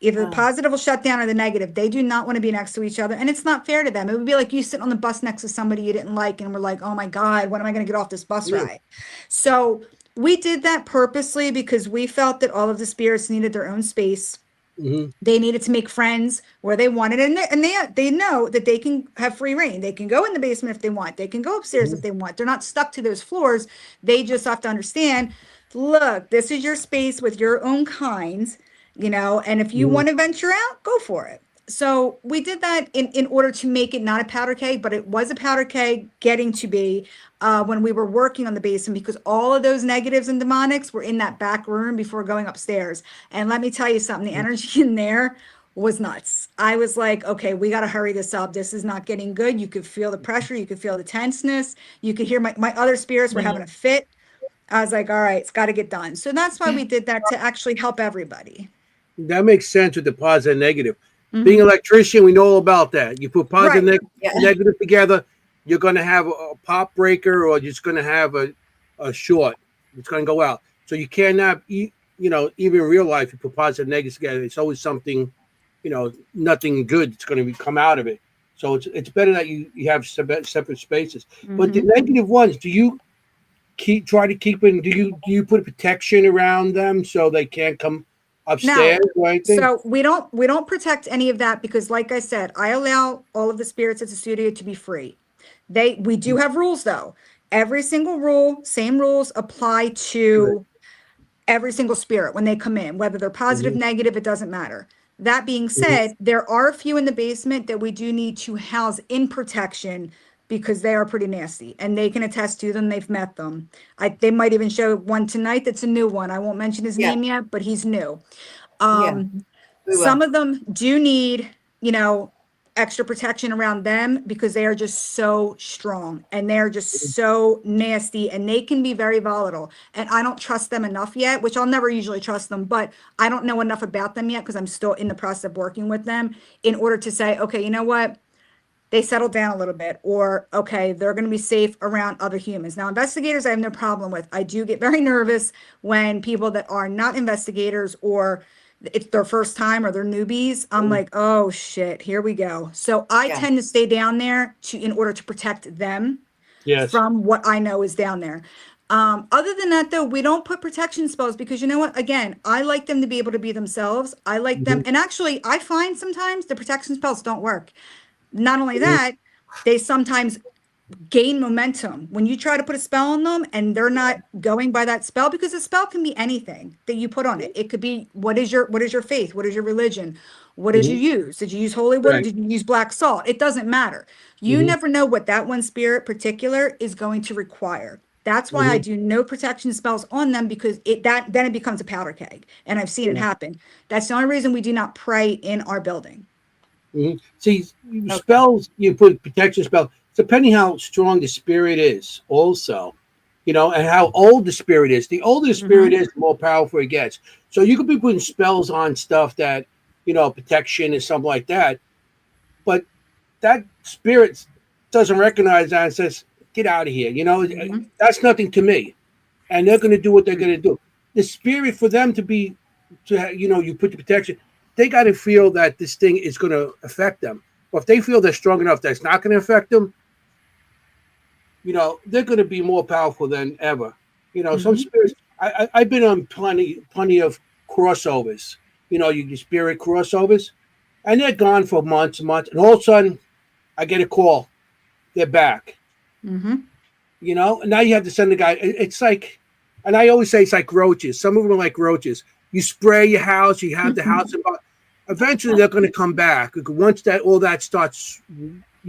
Either the positive will shut down or the negative. They do not want to be next to each other. And it's not fair to them. It would be like you sitting on the bus next to somebody you didn't like and we're like, oh my God, when am I going to get off this bus ride? So we did that purposely because we felt that all of the spirits needed their own space. Mm-hmm. They needed to make friends where they wanted. And they know that they can have free reign. They can go in the basement if they want. They can go upstairs if they want. They're not stuck to those floors. They just have to understand, look, this is your space with your own kinds. And if you want to venture out, go for it. So we did that in order to make it not a powder keg, but it was a powder keg getting to be when we were working on the basement, because all of those negatives and demonics were in that back room before going upstairs. And let me tell you something, the energy in there was nuts. I was like, okay, we got to hurry this up. This is not getting good. You could feel the pressure. You could feel the tenseness. You could hear my other spirits were having a fit. I was like, all right, it's got to get done. So that's why we did that, to actually help everybody. That makes sense with the positive and negative. Mhm. Being an electrician, we know all about that. You put positive Right. and negative together, you're going to have a pop breaker, or you're just going to have a short. It's going to go out. So you cannot, even in real life, you put positive and negatives together. It's always something, nothing good that's going to come out of it. So it's better that you have separate spaces. But the negative ones, do you try to keep it? Do you put protection around them so they can't come upstairs or anything? So we don't protect any of that because, like I said, I allow all of the spirits at the studio to be free. We do have rules though. Every single rule, same rules apply to every single spirit when they come in, whether they're positive, negative, it doesn't matter. That being said, there are a few in the basement that we do need to house in protection because they are pretty nasty and they can attest to them. They've met them. They might even show one tonight. That's a new one. I won't mention his name yet, but he's new. Some of them do need, extra protection around them because they are just so strong and they're just so nasty and they can be very volatile. And I don't trust them enough yet, which I'll never usually trust them, but I don't know enough about them yet because I'm still in the process of working with them in order to say, okay, you know what? They settled down a little bit, or okay, they're going to be safe around other humans. Now, investigators, I have no problem with. I do get very nervous when people that are not investigators or it's their first time or they're newbies. I'm like, oh shit, here we go. So I tend to stay down there in order to protect them from what I know is down there. Other than that, though, we don't put protection spells because you know what? Again, I like them to be able to be themselves. I like them. And actually, I find sometimes the protection spells don't work. Not only that, they sometimes gain momentum when you try to put a spell on them and they're not going by that spell, because a spell can be anything that you put on it. It could be what is your faith, what is your religion, What did you use? Did you use holy water? Right. Did you use black salt? It doesn't matter. You never know what that one spirit particular is going to require. That's why I do no protection spells on them, because then it becomes a powder keg. And I've seen it happen. That's the only reason we do not pray in our building. See, spells, you put protection spell, depending how strong the spirit is also, and how old the spirit is. The older the spirit is, the more powerful it gets. So you could be putting spells on stuff that, protection and something like that. But that spirit doesn't recognize that and says, get out of here. That's nothing to me. And they're going to do what they're going to do. The spirit for them you put the protection, they got to feel that this thing is going to affect them. Or if they feel they're strong enough that it's not going to affect them, they're going to be more powerful than ever. Some spirits, I've been on plenty of crossovers, your spirit crossovers, and they're gone for months and months. And all of a sudden, I get a call. They're back. And now you have to send the guy. It's like, and I always say it's like roaches. Some of them are like roaches. You spray your house, you have the house, and eventually they're going to come back. Once all that starts,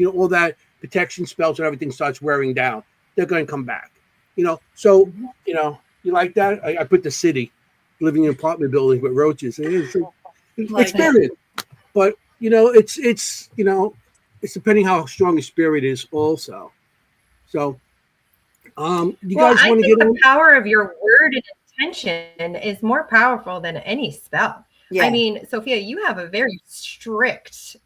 all that protection spells and everything starts wearing down, they're going to come back. So, you like that? I put the city, living in apartment buildings with roaches. It's experience. But, it's depending how strong the spirit is also. So, you guys want to get the power of your word and intention is more powerful than any spell. Yeah. I mean, Sophia, you have a very strict,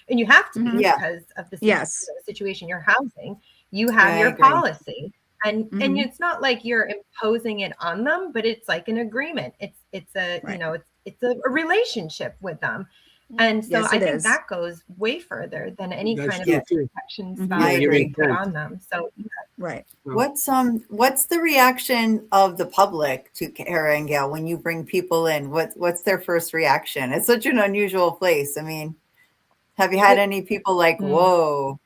and you have to be because of the situation you're housing. You have your policy, and it's not like you're imposing it on them, but it's like an agreement. It's a it's a relationship with them. And so I think that goes way further than any kind of protection spell you put on them. So what's the reaction of the public to Kara and Gail when you bring people in? What's their first reaction? It's such an unusual place. I mean, have you had any people like, whoa?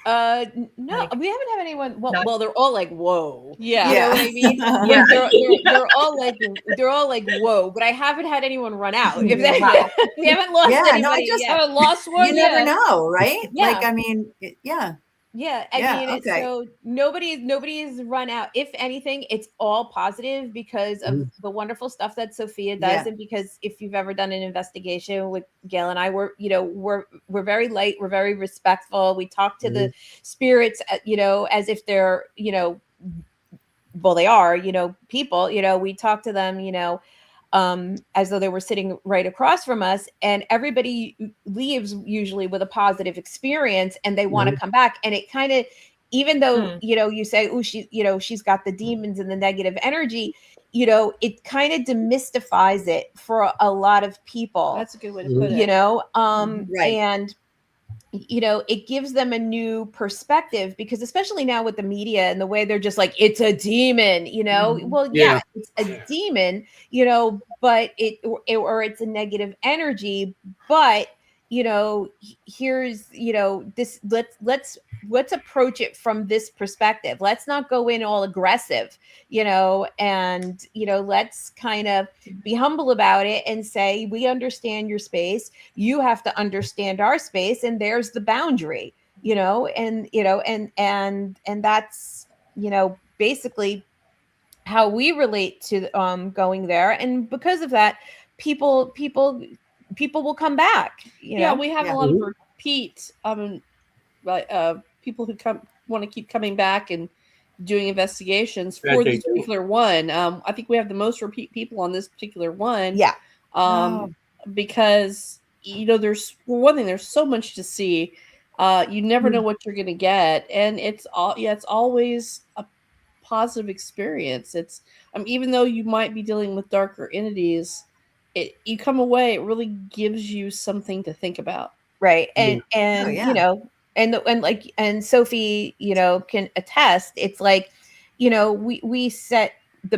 No, we haven't had anyone. Well, they're all like, whoa. Yeah. You know what I mean? They're all like, whoa. But I haven't had anyone run out. If that, we haven't lost anybody. No, I just haven't lost one. You never know, right? Yeah. Like, I mean, yeah. Yeah, I mean, so nobody's run out. If anything, it's all positive because of the wonderful stuff that Sophia does, and because if you've ever done an investigation with Gail and I, we're very light, we're very respectful. We talk to the spirits, as if they're, well, they are, people. We talk to them, as though they were sitting right across from us, and everybody leaves usually with a positive experience and they want to come back. And it kind of, even though, you say, oh, she's got the demons and the negative energy, it kind of demystifies it for a lot of people. That's a good way to put it. And, it gives them a new perspective, because especially now with the media and the way they're just like, it's a demon, well, it's a demon, but it's a negative energy, but, here's, this, let's approach it from this perspective. Let's not go in all aggressive, and, let's kind of be humble about it and say, we understand your space. You have to understand our space. And there's the boundary, and that's, basically how we relate to, going there. And because of that, people will come back. We have a lot of repeat, people who want to keep coming back and doing investigations for this particular one. I think we have the most repeat people on this particular one. Yeah. Because there's there's so much to see. You never know what you're going to get, and it's always a positive experience. It's even though you might be dealing with darker entities, you come away, it really gives you something to think about. Right. And and Sophie, can attest. It's like, we set the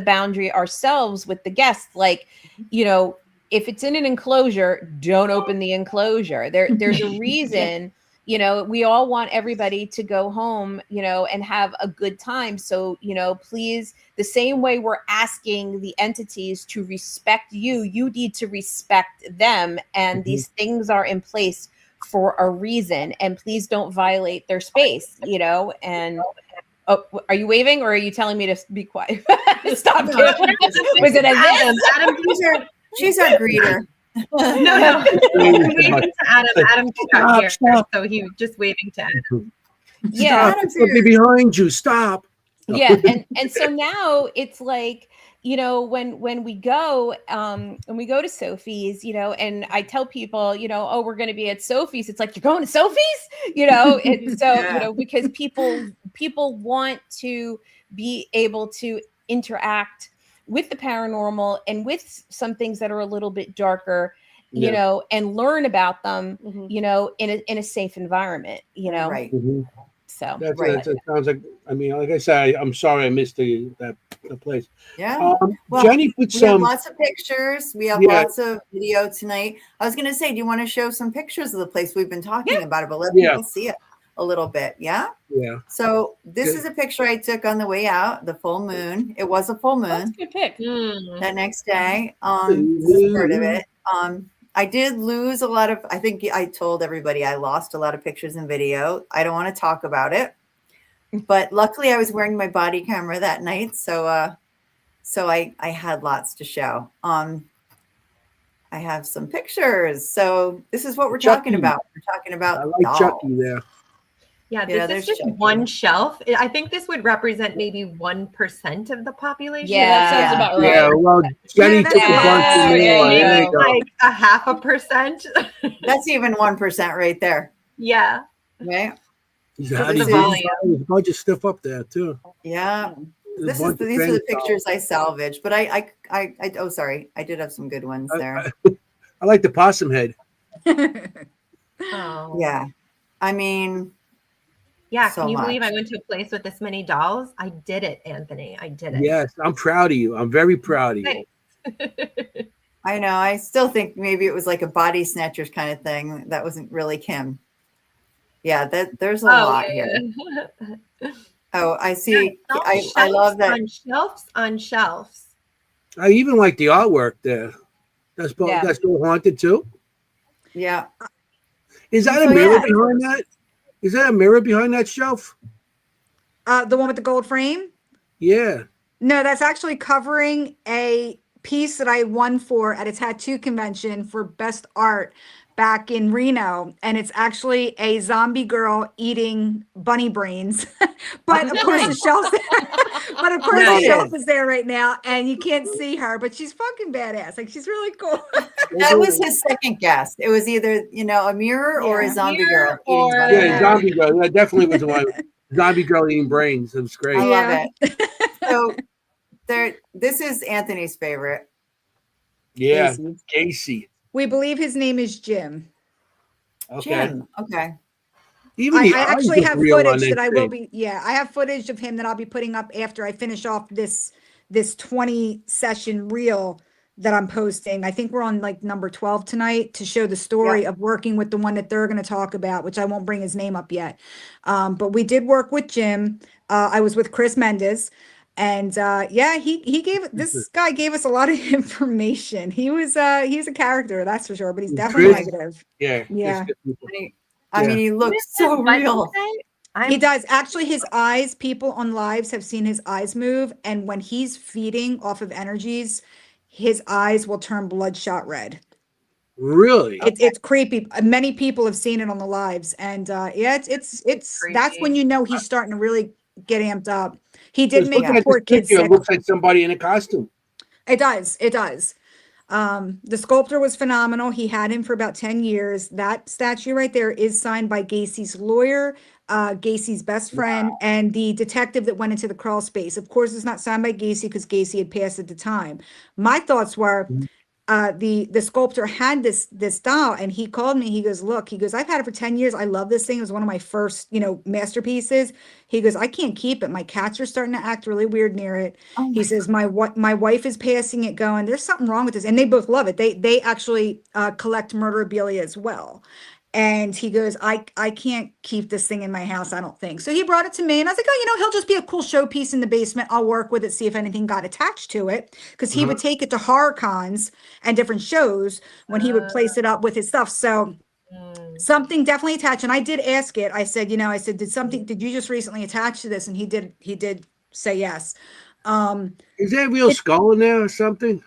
boundary ourselves with the guests. Like, if it's in an enclosure, don't open the enclosure. There's a reason you know, we all want everybody to go home, you know, and have a good time. So, you know, please, the same way we're asking the entities to respect you, you need to respect them. And these things are in place for a reason. And please don't violate their space, you know. And oh, are you waving, or are you telling me to be quiet? Stop. No, Was it a Adam, this? Adam, she's our greeter. no. Waving to Adam. Adam got here, Stop. so he was just waving to Adam. Yeah. Stop. Something behind you. Stop. Yeah. And so now it's like, you know, when we go to Sophie's, you know, and I tell people, you know, oh, we're going to be at Sophie's. It's like, you're going to Sophie's, you know. And so, you know, because people want to be able to interact with the paranormal and with some things that are a little bit darker, you know, and learn about them, you know, in a safe environment, you know. Right. So That sounds like, I mean, like I said, I'm sorry I missed the place. Yeah. Well, Jennie put we have some. lots of pictures. We have Yeah. lots of video tonight. I was going to say, do you want to show some pictures of the place? We've been talking about it, but let people see it a little bit. Yeah. Yeah. So this is a picture I took on the way out, the full moon. It was a full moon. That's a good pick. That next day. This is part of it. I did lose a lot of, I think I told everybody I lost a lot of pictures and video. I don't want to talk about it, but luckily I was wearing my body camera that night. So I had lots to show. I have some pictures. So this is what we're talking about. We're talking about I like dolls. Chucky there. Yeah, Yeah, this is there's just Chucky. one shelf. I think this would represent maybe 1% of the population. Yeah, that sounds about right. Yeah, well, Jennie took a bunch of more. There you go. Like 0.5%. That's even 1% right there. Yeah. Right? How This do is you- volume. There's a bunch of stuff up there too. Yeah. There's a bunch of These are the things. pictures I salvaged, but I oh sorry, I did have some good ones there. I like the possum head. Oh. Yeah. I mean, Yeah. So Can you believe much. I went to a place with this many dolls? I did it, Anthony. I did it. Yes, I'm proud of you. I'm very proud of you. Thanks. I know. I still think maybe it was like a body snatchers kind of thing. That wasn't really Kimm. Yeah, there's a lot here. Oh, I see. I love that. On shelves. I even like the artwork there. That's all haunted too. Yeah. Is that So, a mirror yeah. behind that? Is that a mirror behind that shelf? The one with the gold frame? Yeah. No, that's actually covering a piece that I won for at a tattoo convention for best art back in Reno. And it's actually a zombie girl eating bunny brains. But of course the shelf the shelf is there right now and you can't see her, but she's fucking badass. Like she's really cool. That was his second guess. It was either, a mirror or a zombie girl eating or- bunny Yeah, brains. zombie girl. That definitely was the one. Zombie girl eating brains. It was great. I Yeah. love it. So this is Anthony's favorite. Yeah, Casey. Casey. We believe his name is Jim. Okay. Jim. Okay. Even I the eyes actually look have real on footage that that I will thing. be, I have footage of him that I'll be putting up after I finish off this 20 session reel that I'm posting. I think we're on like number 12 tonight to show the story of working with the one that they're going to talk about, which I won't bring his name up yet. But we did work with Jim. I was with Chris Mendez. And this guy gave us a lot of information. He's a character, that's for sure, but he's definitely Chris? negative. Yeah. Yeah. I mean, he looks so real. He does. Actually, his eyes, people on lives have seen his eyes move. And when he's feeding off of energies, his eyes will turn bloodshot red. Really? It's creepy. Many people have seen it on the lives. And it's that's when you know he's starting to really get amped up. He did make Looking the at poor this kid picture, sick. it looks like somebody in a costume. It does. The sculptor was phenomenal. He had him for about 10 years. That statue right there is signed by Gacy's lawyer, Gacy's best friend, and the detective that went into the crawl space. Of course, it's not signed by Gacy because Gacy had passed at the time. My thoughts were, the sculptor had this doll and he called me. He goes, look, I've had it for 10 years. I love this thing. It was one of my first, masterpieces. He goes, I can't keep it. My cats are starting to act really weird near it. He says, my wife is passing it going, there's something wrong with this. And they both love it. They actually collect murderabilia as well. And he goes, I can't keep this thing in my house, I don't think. So he brought it to me and I was like, oh, he'll just be a cool showpiece in the basement. I'll work with it, see if anything got attached to it. Because he would take it to horror cons and different shows when he would place it up with his stuff. So something definitely attached. And I did ask it. I said, did you just recently attach to this? And he did say yes. Is there a real skull in there or something?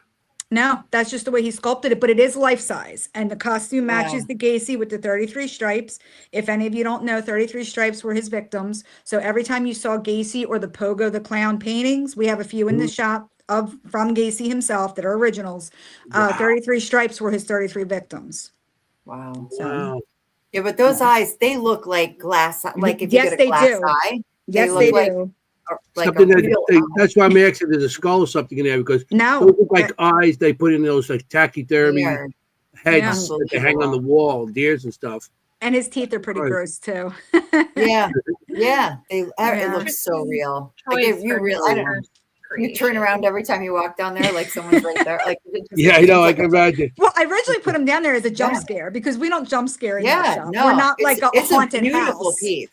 No, that's just the way he sculpted it, but it is life size. And the costume matches Wow. the Gacy with the 33 stripes. If any of you don't know, 33 stripes were his victims. So every time you saw Gacy or the Pogo the Clown paintings, we have a few in the shop from Gacy himself that are originals. 33 stripes were his 33 victims. Wow. Wow. Yeah, but those eyes, they look like glass. Like if Yes, you get they a glass do. eye, Yes, look they like, do. like Something a real eye. that's why I'm asking. There's a skull or something in there because No, those look like eyes they put in those like taxidermy They are heads that they hang on the wall, deers and stuff. and his teeth are pretty gross too. Yeah, yeah. It Yeah. looks so real. Like Choice if you for real, I don't know. You turn creation. around every time you walk down there, like someone's right there. Like it just Yeah, I seems know. I like can a- imagine. Well, I originally put him down there as a jump Yeah. scare because we don't jump scare in Yeah, that shop. no, We're not like a it's haunted beautiful house. piece.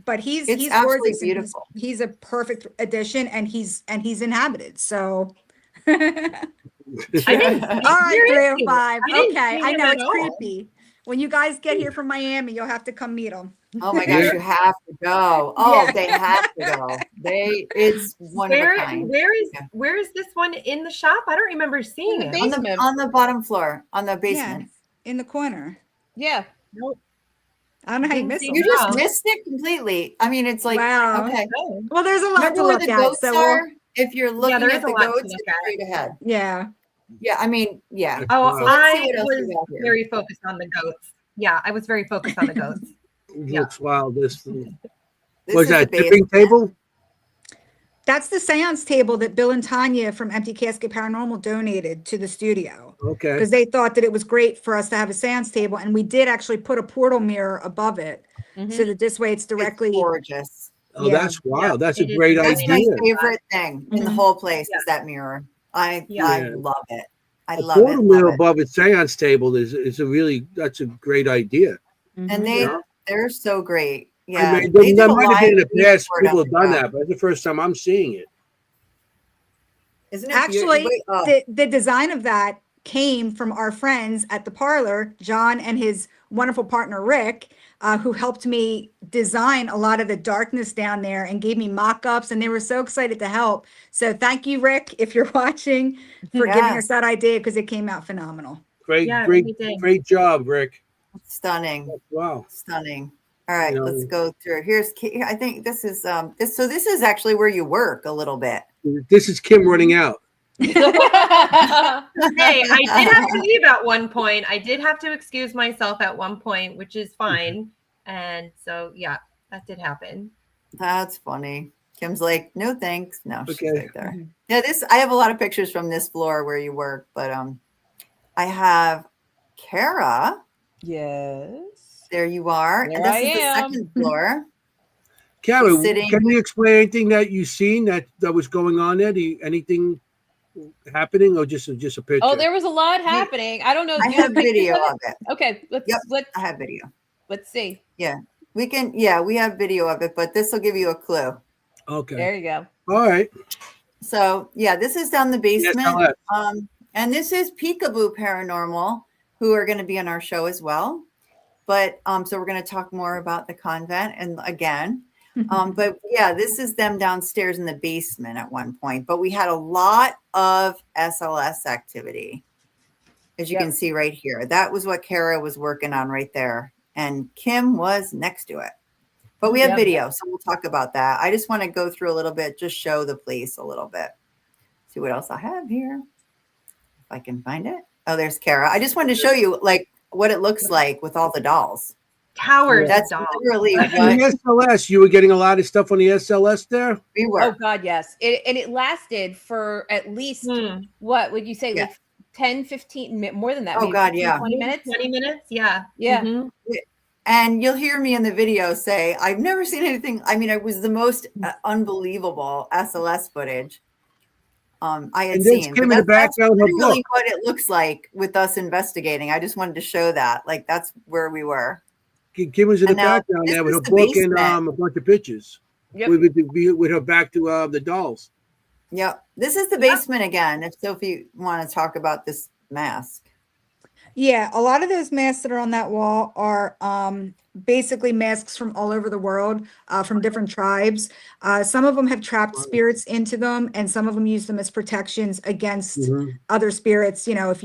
But he's It's he's absolutely gorgeous. And beautiful. he's a perfect addition, and he's inhabited. So, all right, I didn't. Where 3 is he? 5. I didn't Okay, see I him know at it's all. creepy. When you guys get here from Miami, you'll have to come meet him. Oh my gosh, Yeah. you have to go. Oh, Yeah. they have to go. It's one of a kind. Yeah. Where is this one in the shop? I don't remember seeing In the it. basement. On the bottom floor, on the Yeah, basement. in the corner. Yeah. I don't know how you Didn't missed see him. You just Wow. missed it completely. I mean, it's like Wow. okay. Oh. Well, there's a lot Remember to where look the at. goats So are? If you're looking there at is a the lot to goats, look it's at. straight ahead. yeah. Yeah, I mean, yeah. Oh, Wow. let's see I what else we was got here. very focused on the goats. Yeah, I was very focused on the goats. It Yeah. looks wild. This This was is that the tipping basement. table. That's the seance table that Bill and Tanya from Empty Casket Paranormal donated to the studio Okay. because they thought that it was great for us to have a seance table. And we did actually put a portal mirror above it so that this way it's It's directly. gorgeous. Oh, Yeah. that's wild. That's a it is. great That's my idea. favorite thing in the Mhm. whole place Yeah. is that mirror. I Yeah. love it. I A love it. portal mirror Love it. above a seance table is a really that's a great idea. And Mhm. they're so great. I Yeah, mean, they that do a might have been in live the past. report People on have done the that, but it's the first time I'm seeing it. Isn't it Actually, beautiful? Oh, the design of that came from our friends at the parlor, John and his wonderful partner, Rick, who helped me design a lot of the darkness down there and gave me mock-ups, and they were so excited to help. So thank you, Rick, if you're watching, for giving us Yes. that idea because it came out phenomenal. Great, Yeah, it great, really did. great job, Rick. stunning, Wow. stunning. All right, You know- let's go through. I think this is this. So this is actually where you work a little bit. This is Kimm running out. Hey, I did have to leave at one point. I did have to excuse myself at one point, which is fine. And so, yeah, that did happen. That's funny. Kim's like, no thanks. No, she's Okay. right there. Yeah, I have a lot of pictures from this floor where you work, but I have Kara. Yes. There you are. There And this I is am. the second floor. Karen, sitting- can you explain anything that you seen that was going on there? Anything happening, or just a picture? Oh, there was a lot happening. I don't know. I do you have pictures video of it? of it. Okay, Yep. I have video. let's see. We have video of it, but this will give you a clue. Okay. There you go. All right. So yeah, this is down the basement. SLS. And this is Peekaboo Paranormal, who are going to be on our show as well. But so we're going to talk more about the convent and again. But yeah, this is them downstairs in the basement at one point. But we had a lot of SLS activity, as you Yep. can see right here. That was what Kara was working on right there. And Kimm was next to it. But we have Yep. video, so we'll talk about that. I just want to go through a little bit, just show the place a little bit. See what else I have here. If I can find it. Oh, there's Kara. I just wanted to show you like what it looks like with all the dolls. Towers That's of dolls. literally On what the SLS, you were getting a lot of stuff on the SLS there. we Oh were. God, yes. It lasted for at least what would you say, Yeah. like 10, 15 minutes, more than that. Oh, maybe God, 15, yeah. 20 minutes. 20 minutes? Yeah. Yeah. Mhm. And you'll hear me in the video say, I've never seen anything. I mean, it was the most unbelievable SLS footage. I had And there's seen. Kimm But in the that's background, her really book. what it looks like with us investigating. I just wanted to show that. Like, that's where we were. Kimm was in the And now background this there with is her the book and basement. a bunch of pictures. Yep. With her back to the dolls. Yep. This is the basement again. If Sophie want to talk about this mask. Yeah, a lot of those masks that are on that wall are basically masks from all over the world, from different tribes. Some of them have trapped spirits into them, and some of them use them as protections against other spirits. You know, if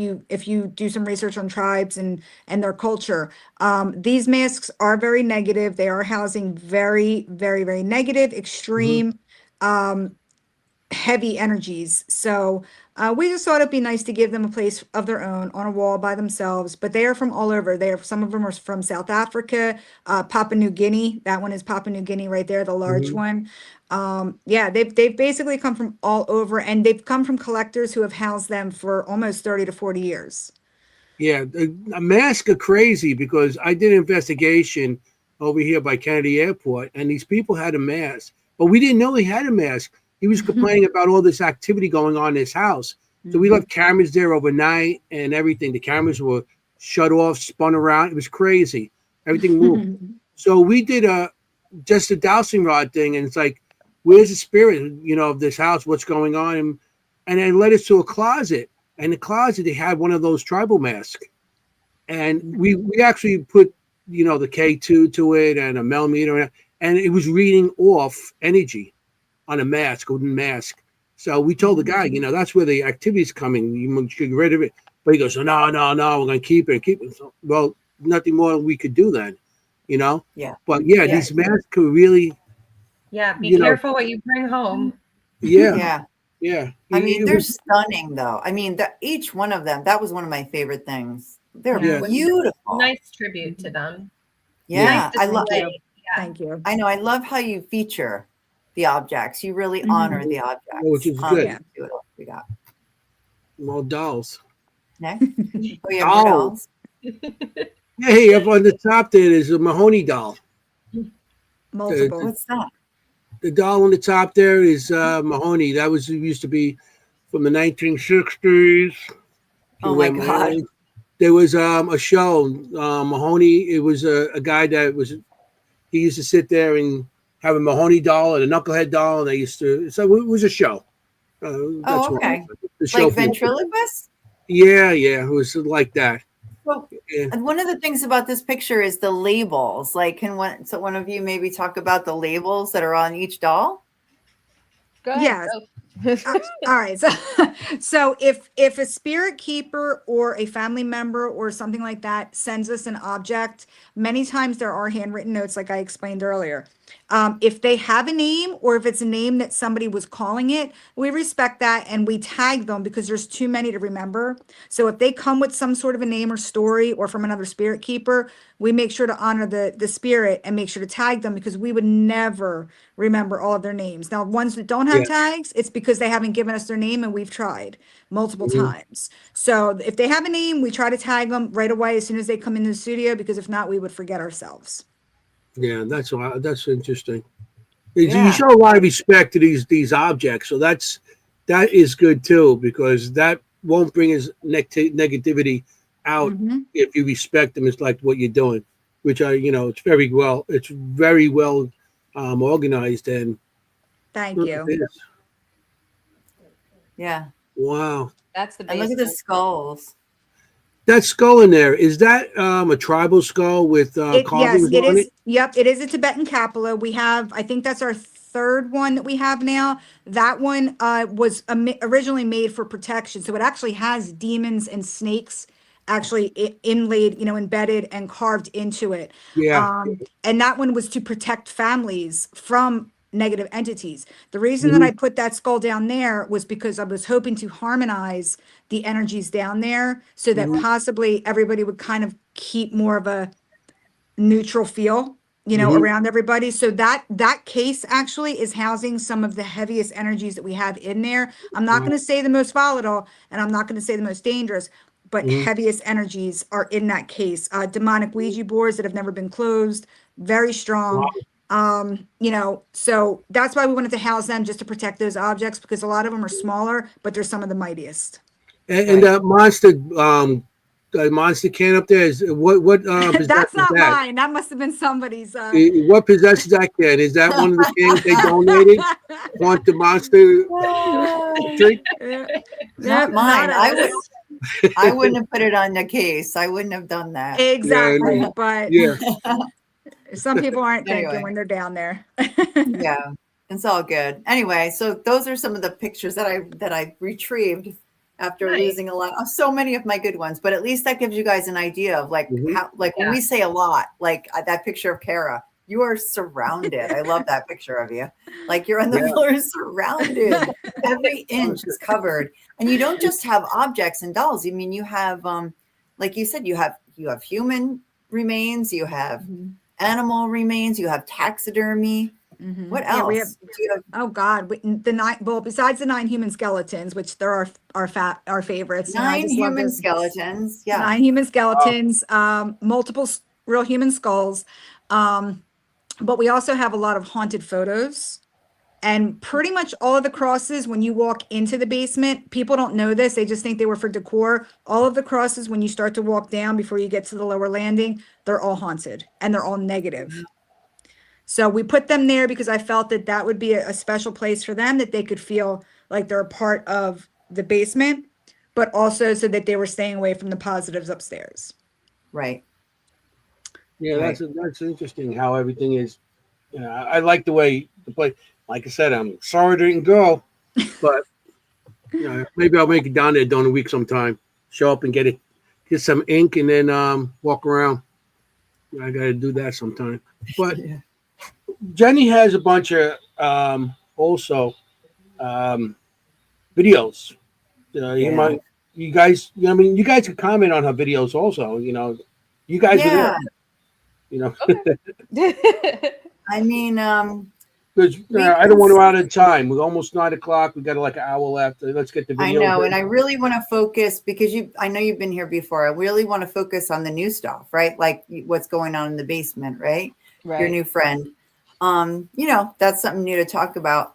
you do some research on tribes and their culture, these masks are very negative. They are housing very, very, very negative, extreme, heavy energies. So we just thought it'd be nice to give them a place of their own on a wall by themselves. But they are from all over. Some of them are from South Africa, Papua New Guinea. That one is Papua New Guinea right there, the large one. Yeah, they've basically come from all over, and they've come from collectors who have housed them for almost 30 to 40 years. Yeah, a mask are crazy because I did an investigation over here by Kennedy Airport, and these people had a mask, but we didn't know he had a mask. He was complaining about all this activity going on in his house. So we left cameras there overnight and everything. The cameras were shut off, spun around. It was crazy. Everything moved. So we did just a dowsing rod thing, and it's like, where's the spirit, of this house? What's going on? And it led us to a closet. And in the closet, they had one of those tribal masks. And we actually put, the K2 to it and a millimeter, and it was reading off energy on a mask, wooden mask. So we told the guy, that's where the activity's coming. You should get rid of it. But he goes, no, we're going to keep it. So, well, nothing more we could do then, Yeah. But these masks could really. Yeah, be careful what you bring home. Yeah. I mean, they're stunning, though. I mean, each one of them, that was one of my favorite things. They're beautiful. Nice tribute to them. Yeah, Nice I love it. Yeah. Thank you. I know. I love how you feature the objects. You really honor the objects. Which is good. Yeah. We got More dolls. next. Oh, yeah, more dolls. Hey, up on the top there is a Mahoney doll. Multiple. What's that? The doll on the top there is Mahoney. That used to be from the 1960s. Oh my God. There was a show, Mahoney. It was a guy he used to sit there and have a Mahoney doll and a knucklehead doll. And so it was a show. Oh, okay. Like ventriloquist? Yeah, it was like that. Well, and one of the things about this picture is the labels. Like, so one of you maybe talk about the labels that are on each doll? Go ahead. Yes. All right. So if a spirit keeper or a family member or something like that sends us an object, many times there are handwritten notes, like I explained earlier. If they have a name or if it's a name that somebody was calling it, we respect that and we tag them because there's too many to remember. So if they come with some sort of a name or story or from another spirit keeper, we make sure to honor the spirit and make sure to tag them because we would never remember all of their names. Now, ones that don't have tags, it's because they haven't given us their name and we've tried multiple times. So if they have a name, we try to tag them right away as soon as they come into the studio because if not, we would forget ourselves. Yeah, that's interesting. You show a lot of respect to these objects, so that is good too because that won't bring his negativity out if you respect them. It's like what you're doing, which it's very well organized and. Thank you. Yeah. Wow. That's the And look at the skulls. That skull in there, is that a tribal skull with carvings yes, it on is. it? Yep, it is a Tibetan Kapala. We have, I think that's our third one that we have now. That one was originally made for protection. So it actually has demons and snakes actually inlaid, embedded and carved into it. Yeah. And that one was to protect families from negative entities. The reason that I put that skull down there was because I was hoping to harmonize the energies down there so that possibly everybody would kind of keep more of a neutral feel, around everybody. So that case actually is housing some of the heaviest energies that we have in there. I'm not going to say the most volatile and I'm not going to say the most dangerous, but heaviest energies are in that case. Demonic Ouija boards that have never been closed, very strong. You know, so that's why we wanted to house them, just to protect those objects, because a lot of them are smaller, but they're some of the mightiest. And that monster can up there is what That's not that? mine. That must have been somebody's. What possesses that can? Is that one of the cans they donated? Want the monster drink? Not mine. I wouldn't have put it on the case. I wouldn't have done that. Exactly, but Yeah. some people aren't thinking Anyway. when they're down there. Yeah, it's all good. Anyway, so those are some of the pictures that I retrieved after Nice. losing a lot. Oh, so many of my good ones, but at least that gives you guys an idea of like how, like when we say a lot, like that picture of Kara, you are surrounded. I love that picture of you. Like you're on the floor surrounded. Every inch is covered. And you don't just have objects and dolls. I mean, you have, like you said, you have human remains, you have animal remains, you have taxidermy. What else? Yeah, we have, oh God, well, besides the 9 human skeletons, which they're our favorites. 9 human skeletons. Yeah. 9 human skeletons, multiple real human skulls. But we also have a lot of haunted photos. And pretty much all of the crosses, when you walk into the basement, people don't know this. They just think they were for decor. All of the crosses, when you start to walk down before you get to the lower landing, they're all haunted and they're all negative. So we put them there because I felt that that would be a special place for them, that they could feel like they're a part of the basement, but also so that they were staying away from the positives upstairs. Right. Yeah, that's interesting how everything is. You know, I like the way the play. Like I said, I'm sorry I didn't go, but you know, maybe I'll make it down there during the week sometime. Show up and get some ink, and then walk around. You know, I got to do that sometime. But Jennie has a bunch of also videos. You guys, I mean, you guys can comment on her videos also. You know, you guys are there. You know, I mean, because I don't want to run out of time. We're almost 9 o'clock. We got like an hour left. Let's get the video. I know, and I really want to focus because I know you've been here before. I really want to focus on the new stuff, right? Like what's going on in the basement, right? Your new friend. You know, that's something new to talk about,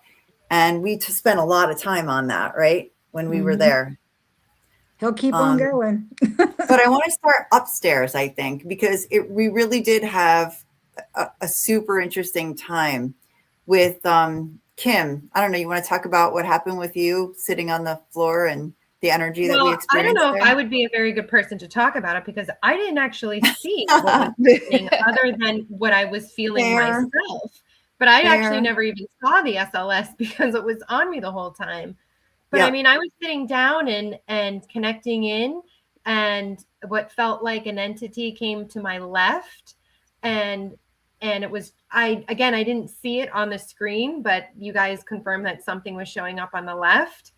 and we spent a lot of time on that, right? When we were there. He'll keep on going. But I want to start upstairs, I think, because we really did have a super interesting time with Kimm. I don't know. You want to talk about what happened with you sitting on the floor and the energy that we experienced? I don't know if I would be a very good person to talk about it because I didn't actually see what was happening other than what I was feeling myself. But I actually never even saw the SLS because it was on me the whole time. But I mean, I was sitting down and connecting in, and what felt like an entity came to my left, and it was I didn't see it on the screen, but you guys confirmed that something was showing up on the left,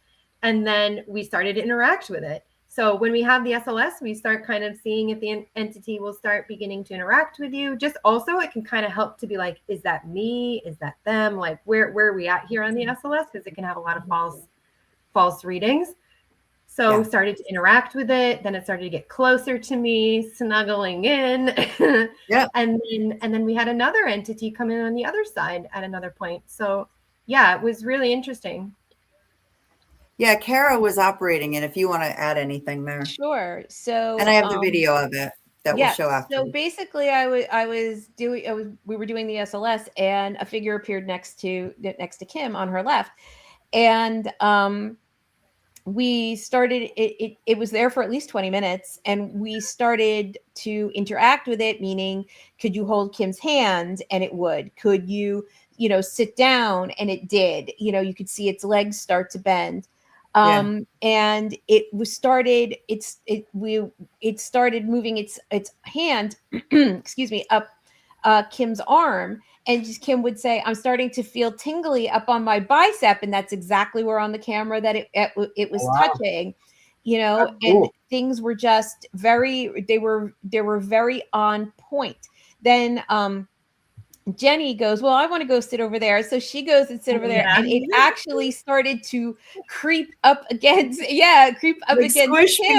and then we started to interact with it. So when we have the SLS, we start kind of seeing if the entity will start beginning to interact with you. Just also, it can kind of help to be like, is that me? Is that them? Like, where are we at here on the SLS? Because it can have a lot of false readings. So started to interact with it. Then it started to get closer to me, snuggling in. And then we had another entity come in on the other side at another point. So yeah, it was really interesting. Yeah, Kara was operating, and if you want to add anything there. Sure. So and I have the video of it that will show after. So basically we were doing the SLS, and a figure appeared next to Kimm on her left. And we started it was there for at least 20 minutes, and we started to interact with it, meaning, could you hold Kimm's hand? And it would. Could you sit down? And it did. You could see its legs start to bend. And it started moving its hand, excuse me, up Kimm's arm. And just Kimm would say, I'm starting to feel tingly up on my bicep. And that's exactly where on the camera that it was touching, and things were just they were very on point. Then Jennie goes, well, I want to go sit over there. So she goes and sit over there, and it actually started to creep up against against Kimm.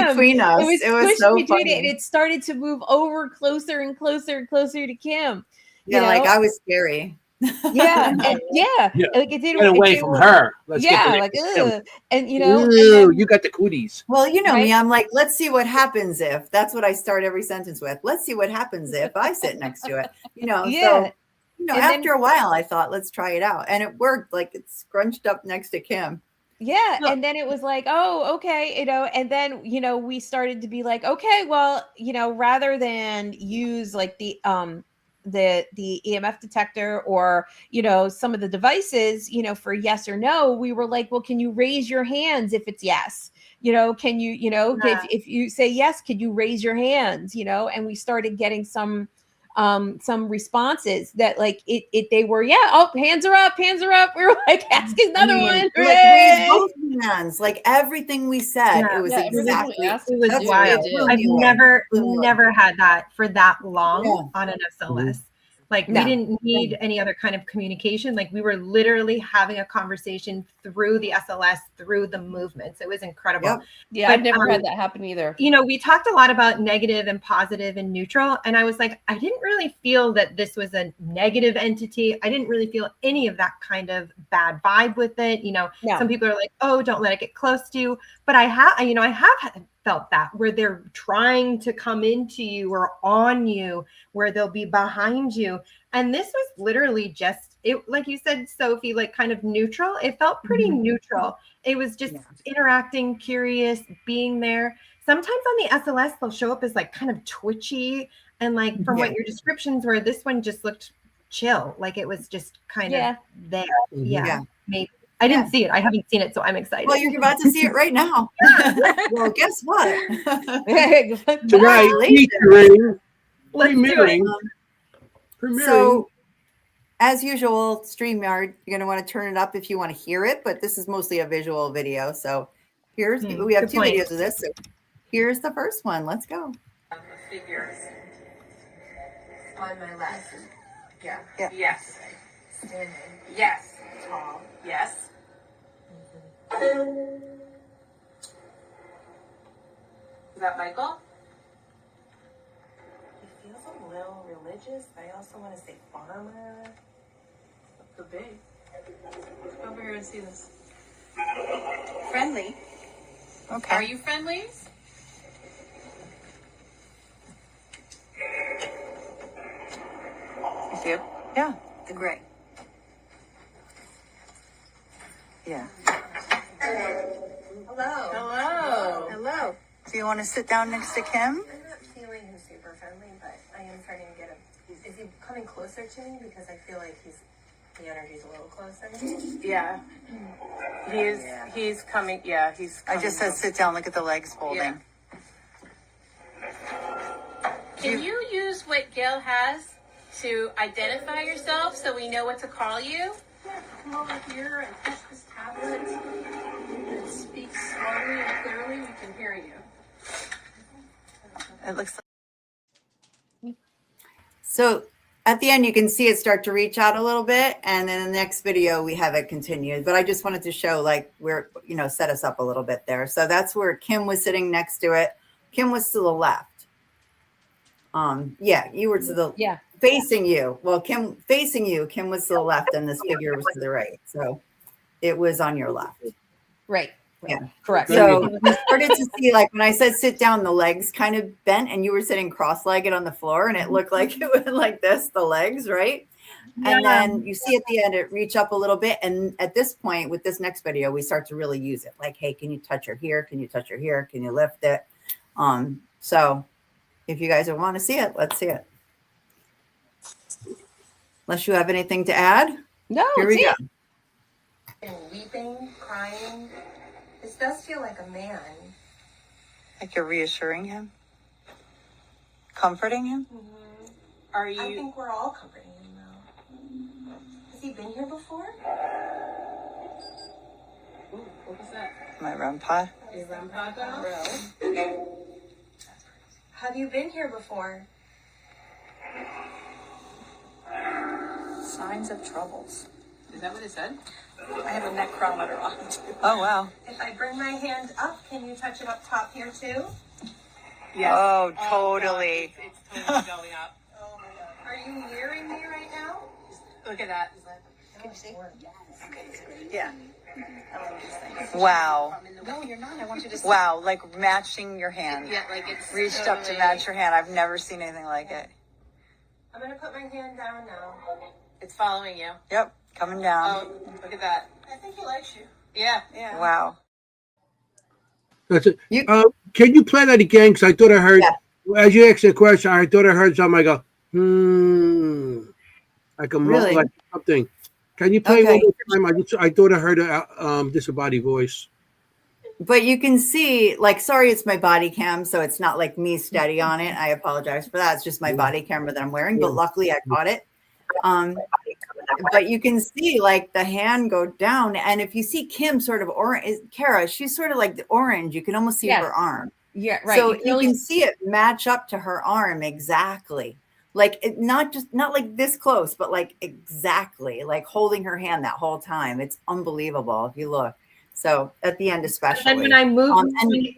Between us. It was so funny. And it started to move over closer and closer and closer to Kimm. Yeah, like I was scary. Yeah, and yeah, Yeah. like it didn't. Get away they from were- her. Let's get Yeah, the like next Kimm. and you know, and Ooh, then, you got the cooties. Well, you know me, Right? I'm like, let's see what happens if. That's what I start every sentence with. Let's see what happens if I sit next to it. yeah, So and after then a while, I thought, let's try it out, and it worked. Like it's scrunched up next to Kimm. yeah, Well- and then it was like, oh, okay, and then we started to be like, okay, well, rather than use like the EMF detector or some of the devices for yes or no, we were like, well, can you raise your hands if it's yes? Can you if you say yes, could you raise your hands? And we started getting some responses that like they were, yeah, oh, hands are up. We were like, ask another one. Like raise both hands, like everything we said. Yeah. It was Yeah, everything we exactly. asked It was That's wild. it blew I've me away. never had that for that long on an SLS. Like No. we didn't need any other kind of communication. Like we were literally having a conversation through the SLS, through the movements. It was incredible. Yep. Yeah, But, I've never had that happen either. We talked a lot about negative and positive and neutral. And I was like, I didn't really feel that this was a negative entity. I didn't really feel any of that kind of bad vibe with it. No. Some people are like, oh, don't let it get close to you. But I have felt that where they're trying to come into you or on you, where they'll be behind you. And this was literally just it, like you said, Sophie, like kind of neutral. It felt pretty neutral. It was just interacting, curious, being there. Sometimes on the SLS, they'll show up as like kind of twitchy. And like from what your descriptions were, this one just looked chill. Like it was just kind of there. Yeah. Maybe. I didn't see it. I haven't seen it, so I'm excited. Well, you're about to see it right now. Well, guess what? Tonight, featuring premiering. So, as usual, StreamYard, you're going to want to turn it up if you want to hear it, but this is mostly a visual video. So, we have good two point. videos of this. So, here's the first one. Let's go. Figures on my left. Yeah. Yes. Standing. Yes. Tall. Yes. Is that Michael? He feels a little religious. I also want to say farmer. Could be. Come over here and see this. Friendly. Okay. Are you friendlies? You see it? Yeah. The gray. Yeah. Hello. Hello. Hello. Do you want to sit down next to Kimm? I'm not feeling him super friendly, but I am starting to get him. Is he coming closer to me? Because I feel like the energy's a little closer. Yeah. He's coming. Yeah, he's coming. I just said sit down. Look at the legs folding. Can you use what Gail has to identify yourself so we know what to call you? Yeah, come over here and touch this tablet. And speak slowly and clearly. We can hear you. It looks like. So at the end, you can see it start to reach out a little bit. And then in the next video, we have it continued. But I just wanted to show like where, set us up a little bit there. So that's where Kimm was sitting next to it. Kimm was to the left. You were to the facing you. Well, Kimm facing you. Kimm was to the left, and this figure was to the right. So it was on your left. Right. Yeah. Correct. So we started to see, like when I said sit down, the legs kind of bent, and you were sitting cross-legged on the floor, and it looked like it went like this, the legs, right? And then you see at the end it reach up a little bit, and at this point with this next video, we start to really use it. Like, hey, can you touch her here? Can you touch her here? Can you lift it? So if you guys want to see it, let's see it. Unless you have anything to add. No, Here we go. And weeping, crying. This does feel like a man. Like you're reassuring him, comforting him. Are you? I think we're all comforting him though. Has he been here before? Ooh, what was that? My REM pod. Your grandpa doll? Have you been here before? Signs of troubles. Is that what it said? I have a necrometer on too. Oh wow. If I bring my hand up, can you touch it up top here too? Yes. Oh, God, totally. it's totally going up. Oh my god. Are you hearing me right now? Look at that. Can you see? Yeah. Wow. No, you're not. I want you to see. Wow. Like matching your hand. Yeah, like it's Reached up to match your hand. I've never seen anything like it. I'm gonna put my hand down now. It's following you. Yep. Coming down. Oh, look at that. I think he likes you. Yeah. Yeah. Wow. That's it. You- Can you play that again? Because I thought I heard, Yeah. as you asked the question, I thought I heard something. I go, like a Really? like something. Can you play Okay. one more time? I thought I heard a disembodied voice. But you can see, like, sorry, it's my body cam, so it's not like me steady on it. I apologize for that. It's just my body camera that I'm wearing, but luckily I caught it. But you can see like the hand go down, and if you see Kimm sort of orange, Kara, she's sort of like the orange. You can almost see Yes. her arm. Yeah, right. So You you can really- can see it match up to her arm exactly. Like it, not like this close, but like exactly, like holding her hand that whole time. It's unbelievable if you look. So at the end, especially. And when I moved, and-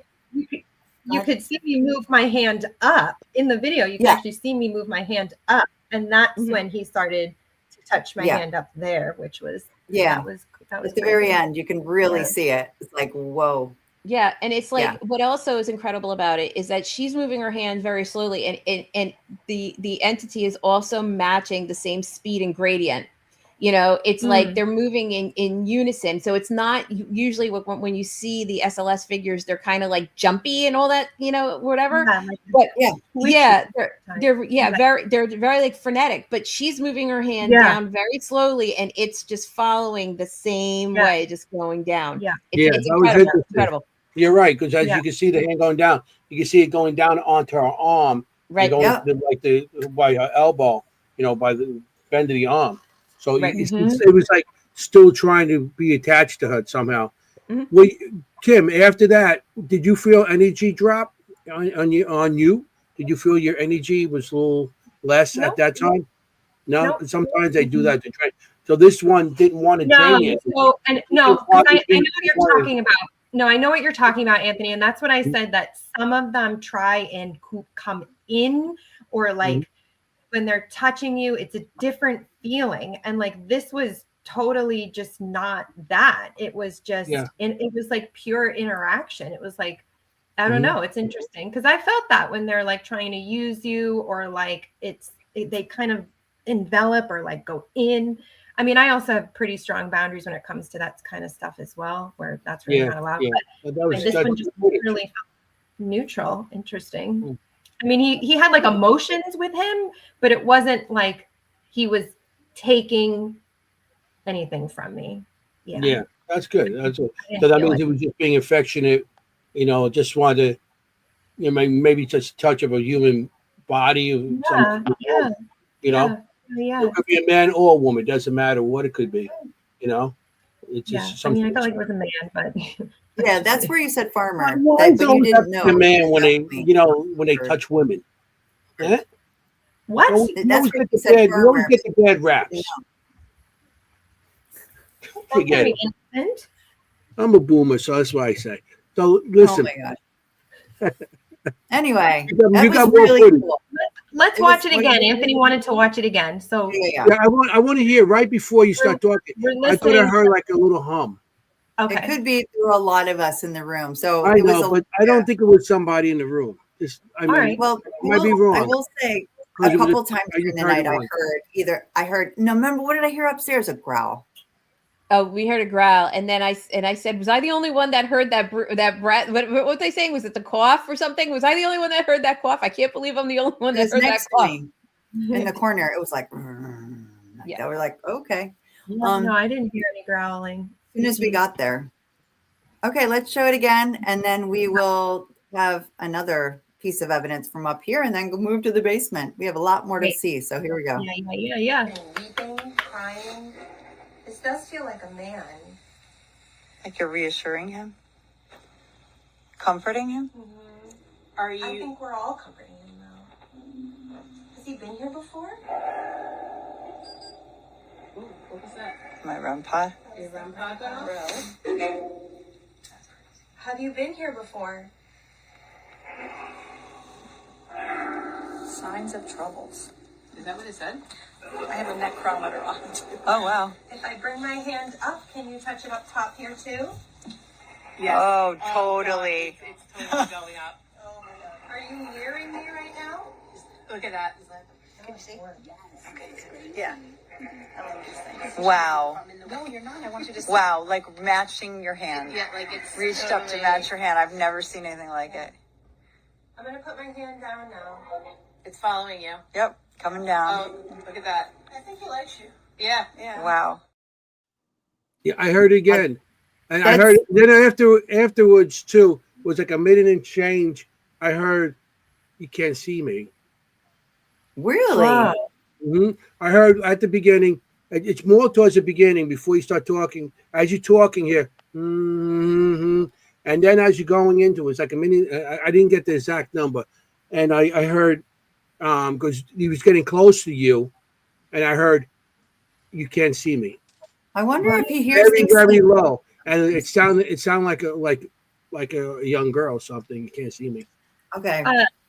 you could see me move my hand up in the video. You can Yeah. actually see me move my hand up, and that's when he started to touch my Yeah. hand up there, which was Yeah. that was at the very crazy. end, you can really Yeah. see it. It's like, whoa. Yeah, and it's like Yeah. what also is incredible about it is that she's moving her hand very slowly, and the entity is also matching the same speed and gradient. You know, it's like they're moving in unison. So it's not usually when you see the SLS figures, they're kind of like jumpy and all that, you know, whatever. Yeah, like- But Yeah. they're very like frenetic. But she's moving her hand Yeah. down very slowly, and it's just following the same Yeah. way, just going down. Yeah. It's, Yeah, it's that was incredible. interesting. Incredible. You're right, because as Yeah. you can see the hand going down, you can see it going down onto her arm, Right. going Yeah. by her elbow, you know, by the bend of the arm. So Right. it was like still trying to be attached to her somehow. Mhm. Well, Kimm, after that, did you feel energy drop on you? Did you feel your energy was a little less No. at that time? No, No. 'Cause sometimes they do that to train. So this one didn't want to No, train you. so and no, It's 'cause I know probably what you're talking about. No, I know what you're talking about, Anthony, and that's what I said. That some of them try and come in, or like when they're touching you, it's a different feeling, and like this was totally just not that. It was just, Yeah. and it was like pure interaction. It was like, I don't know. It's interesting because I felt that when they're like trying to use you, or like they kind of envelop or like go in. I mean, I also have pretty strong boundaries when it comes to that kind of stuff as well, where that's really not allowed. Yeah. But That was, this that one was just footage. really felt neutral. Interesting. Mm. I mean, he had like emotions with him, but it wasn't like he was taking anything from me. Yeah, that's good. That's good. I didn't So that feel means it. it was just being affectionate, you know, just wanted to, you know, maybe just touch of a human body, or Yeah, yeah, you know, yeah. it could be a man or a woman, doesn't matter what it could be, you know. It's Yeah. just I mean, I something. felt like it was a man, but Yeah, that's where you said farmer. Why But you didn't know. the man when they, Exactly. you know, when they touch women. Eh? what? You always That's get what the you said, bad- you always farmer. get the bad raps. Yeah. That's Forget very it. innocent. I'm a boomer, so that's why I say. So Oh listen, my god. Anyway, You got- that you was got more really footage. cool. Let's It watch was it again. funny. Anthony wanted to watch it again. So Yeah. yeah, I want to hear right before you start talking. we're I thought I listening. heard like a little hum. Okay. It could be there were a lot of us in the room. So I it was know, but I don't think it was somebody in the room. I mean, right. well, might be I wrong. will say 'Cause a it was couple times I during the heard it night I heard no, remember what did I hear upstairs? A growl. Oh, we heard a growl, and then I said, "Was I the only one that heard that breath? What they saying? Was it the cough or something? Was I the only one that heard that cough? I can't believe I'm the only one It that was heard that next to cough." me in the corner. It was like, Yeah. they were like, okay. No, I didn't hear any growling. As soon as we got there. Okay, let's show it again, and then we will have another piece of evidence from up here, and then go move to the basement. We have a lot more to Great. see, so here we go. Yeah. Weeping, crying. This does feel like a man. Like you're reassuring him, comforting him. Are I you? think we're all comforting him though. Has he been here before? Ooh, what was that? My REM pod. Your REM pod got off? Have you been here before? Signs of troubles. Is that what it said? I have a neck chronometer on too. Oh, wow. If I bring my hand up, can you touch it up top here too? Yes. Oh, God, totally. it's totally going up. Oh my God. Are you nearing me right now? Look at that. Can you see? Yeah. Wow. No, you're not. I want you to see. Wow, like matching your hand. Yeah, like it's Reached up to match your hand. I've never seen anything like it. I'm gonna put my hand down now. It's following you. Yep, coming down. Oh, look at that. I think he likes you. Yeah. Yeah. Wow. Yeah, I heard it again, and I That's- heard then afterwards too was like a minute and change. I heard, "You can't see me." Really? Wow. I heard at the beginning. It's more towards the beginning before you start talking. As you're talking here, and then as you're going into it, it's like a minute. I didn't get the exact number, and I heard because he was getting close to you, and I heard, "You can't see me." I wonder if he hears Very things. very low, and it sounded like a young girl or something. You can't see me. Okay.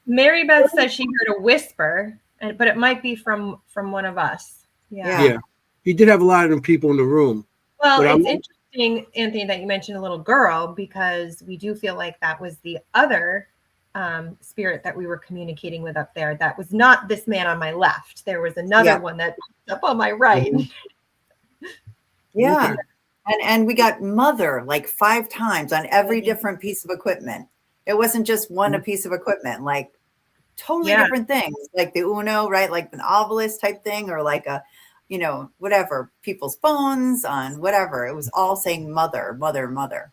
Mary Beth says she heard a whisper, but it might be from one of us. Yeah. Yeah, he did have a lot of people in the room. Well, But it's I'm- interesting, Anthony, that you mentioned a little girl, because we do feel like that was the other spirit that we were communicating with up there. That was not this man on my left. There was another Yeah. one that was up on my right. Yeah. Okay. And we got mother like 5 times on every different piece of equipment. It wasn't just one a piece of equipment, like totally Yeah. different things, like the Uno, right? Like an obelisk type thing, or like a, whatever, people's phones on whatever. It was all saying mother, mother, mother.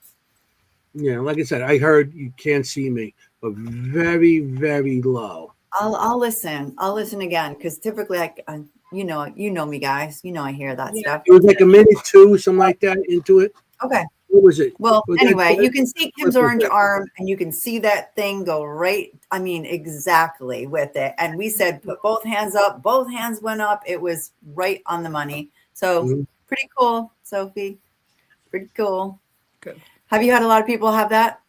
Yeah, like I said, I heard "You can't see me," but very very low. I'll listen. I'll listen again, because typically you know me, guys. I hear that Yeah. stuff. It was like a minute two, something like that into it. Okay. What was it? Well, Was that anyway, good? you can see Kim's What was orange it? arm, and you can see that thing go right. I mean, exactly with it. And we said, put both hands up. Both hands went up. It was right on the money. So Mhm. pretty cool, Sophie. Pretty cool. Good. Have you had a lot of people have that?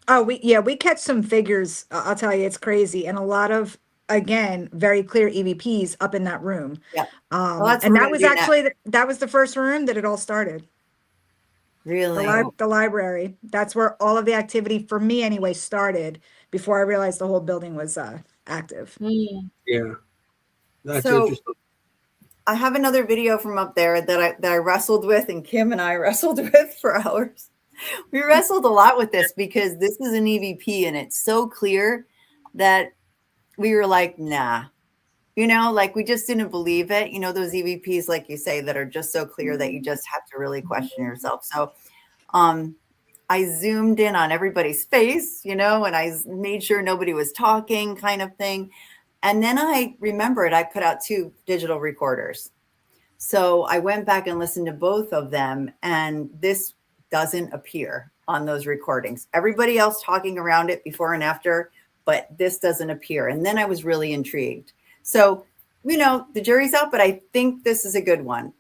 Oh, we catch some figures. I'll tell you, it's crazy, and a lot of, again, very clear EVPs up in that room. Yeah. Well, that's And what that we're was gonna do actually that was the first room that it all started. Really? The library. That's where all of the activity for me anyway started before I realized the whole building was active. Yeah, that's So- interesting. I have another video from up there that I wrestled with, and Kim and I wrestled with for hours. We wrestled a lot with this because this is an EVP, and it's so clear that we were like, nah, like we just didn't believe it. Those EVPs, like you say, that are just so clear that you just have to really question yourself. So I zoomed in on everybody's face, and I made sure nobody was talking, kind of thing. And then I remembered I put out 2 digital recorders. So I went back and listened to both of them, and this doesn't appear on those recordings. Everybody else talking around it before and after, but this doesn't appear. And then I was really intrigued. So, the jury's out, but I think this is a good one.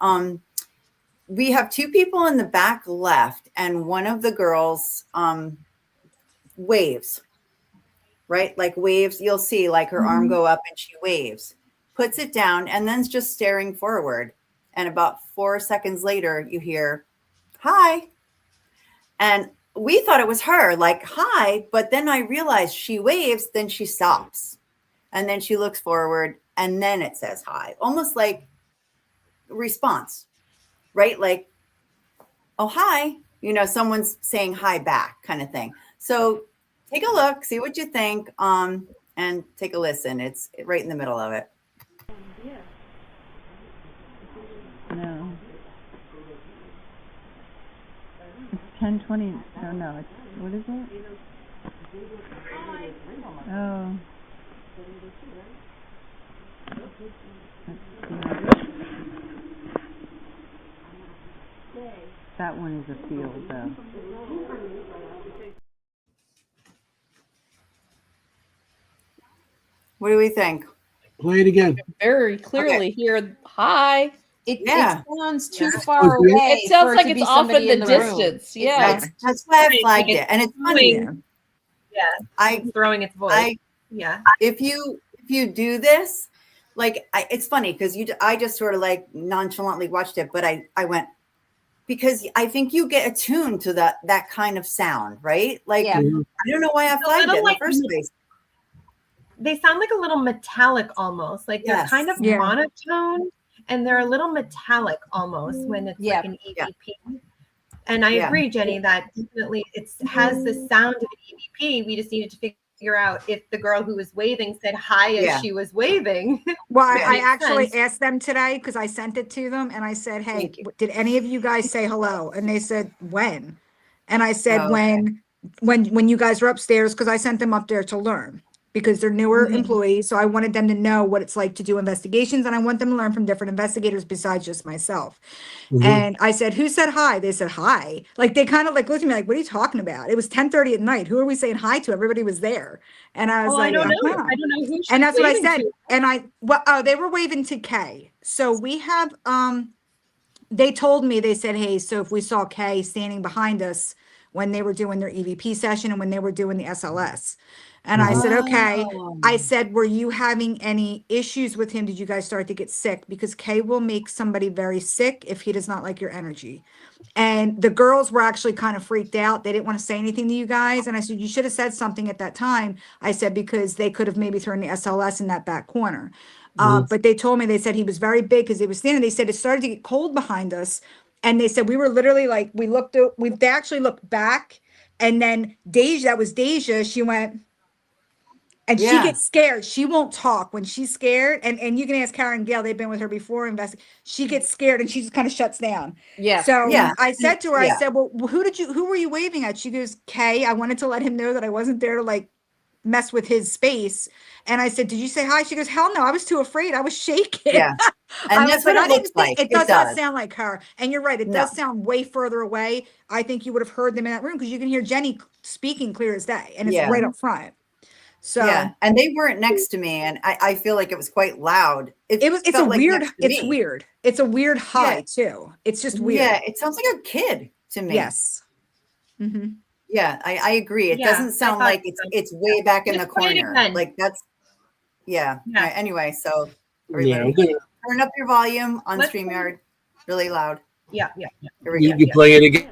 We have 2 people in the back left, and one of the girls waves. Right? Like waves, you'll see like her arm go up and she waves, puts it down, and then's just staring forward. And about 4 seconds later, you hear, hi. And we thought it was her, like, hi. But then I realized she waves, then she stops. And then she looks forward, and then it says hi. Almost like response, right? Like, oh, hi. Someone's saying hi back, kind of thing. So take a look, see what you think, and take a listen. It's right in the middle of it. No. It's 10:20. Oh no, it's what is it? Oh. That one is a field though. What do we think? Play it again. Very clearly hear hi. It Yeah. sounds too Yeah. far away. It sounds for it like to it's be off in somebody the room. distance. Yeah. That's why I flagged it. And it's funny. Yeah. I Throwing its voice. I yeah. if you do this, like it's funny because I just sort of like nonchalantly watched it, but I went, because I think you get attuned to that kind of sound, right? Like Yeah. I don't know why I flagged it in the first place. They sound like a little metallic almost, like they're kind of Yeah. monotone, and they're a little metallic almost when it's like an EVP. And I agree, Jenny, that definitely it has the sound of an EVP. We just needed to figure out if the girl who was waving said hi as she was waving. Well, I actually asked them today because I sent it to them and I said, hey, did any of you guys say hello? And they said, when? And I said, when you guys were upstairs, because I sent them up there to learn because they're newer employees. So I wanted them to know what it's like to do investigations, and I want them to learn from different investigators besides just myself. And I said, who said hi? They said hi. Like they kind of like looked at me like, what are you talking about? It was 10:30 at night. Who are we saying hi to? Everybody was there. And I was like, I don't know. I don't know who. And that's what I said. And they were waving to Kay. So we have they told me, they said, hey, so if we saw Kay standing behind us when they were doing their EVP session and when they were doing the SLS. And I said, okay. I said, were you having any issues with him? Did you guys start to get sick? Because Kay will make somebody very sick if he does not like your energy. And the girls were actually kind of freaked out. They didn't want to say anything to you guys. And I said, you should have said something at that time. I said, because they could have maybe thrown the SLS in that back corner. But they told me, they said he was very big because they were standing. They said it started to get cold behind us. And they said, we were literally like, they actually looked back. And then that was Deja, she went, and she gets scared. She won't talk when she's scared. And you can ask Karen Gale, they've been with her before. She gets scared and she just kind of shuts down. Yeah. So I said to her, I said, well, who were you waving at? She goes, Kay. I wanted to let him know that I wasn't there to like mess with his space. And I said, did you say hi? She goes, hell no, I was too afraid. I was shaking. Yeah. And that's what it looks like. It does not sound like her. And you're right. It does sound way further away. I think you would have heard them in that room because you can hear Jenny speaking clear as day. And it's right up front. So and they weren't next to me, and I feel like it was quite loud. It's a weird. It's weird. It's a weird high too. It's just weird. Yeah, it sounds like a kid to me. Yes. Yeah, I agree. It doesn't sound like it's way back in the corner. Like that's Right, anyway, so everybody, turn up your volume on StreamYard really loud. Yeah. Here we go. You play it again.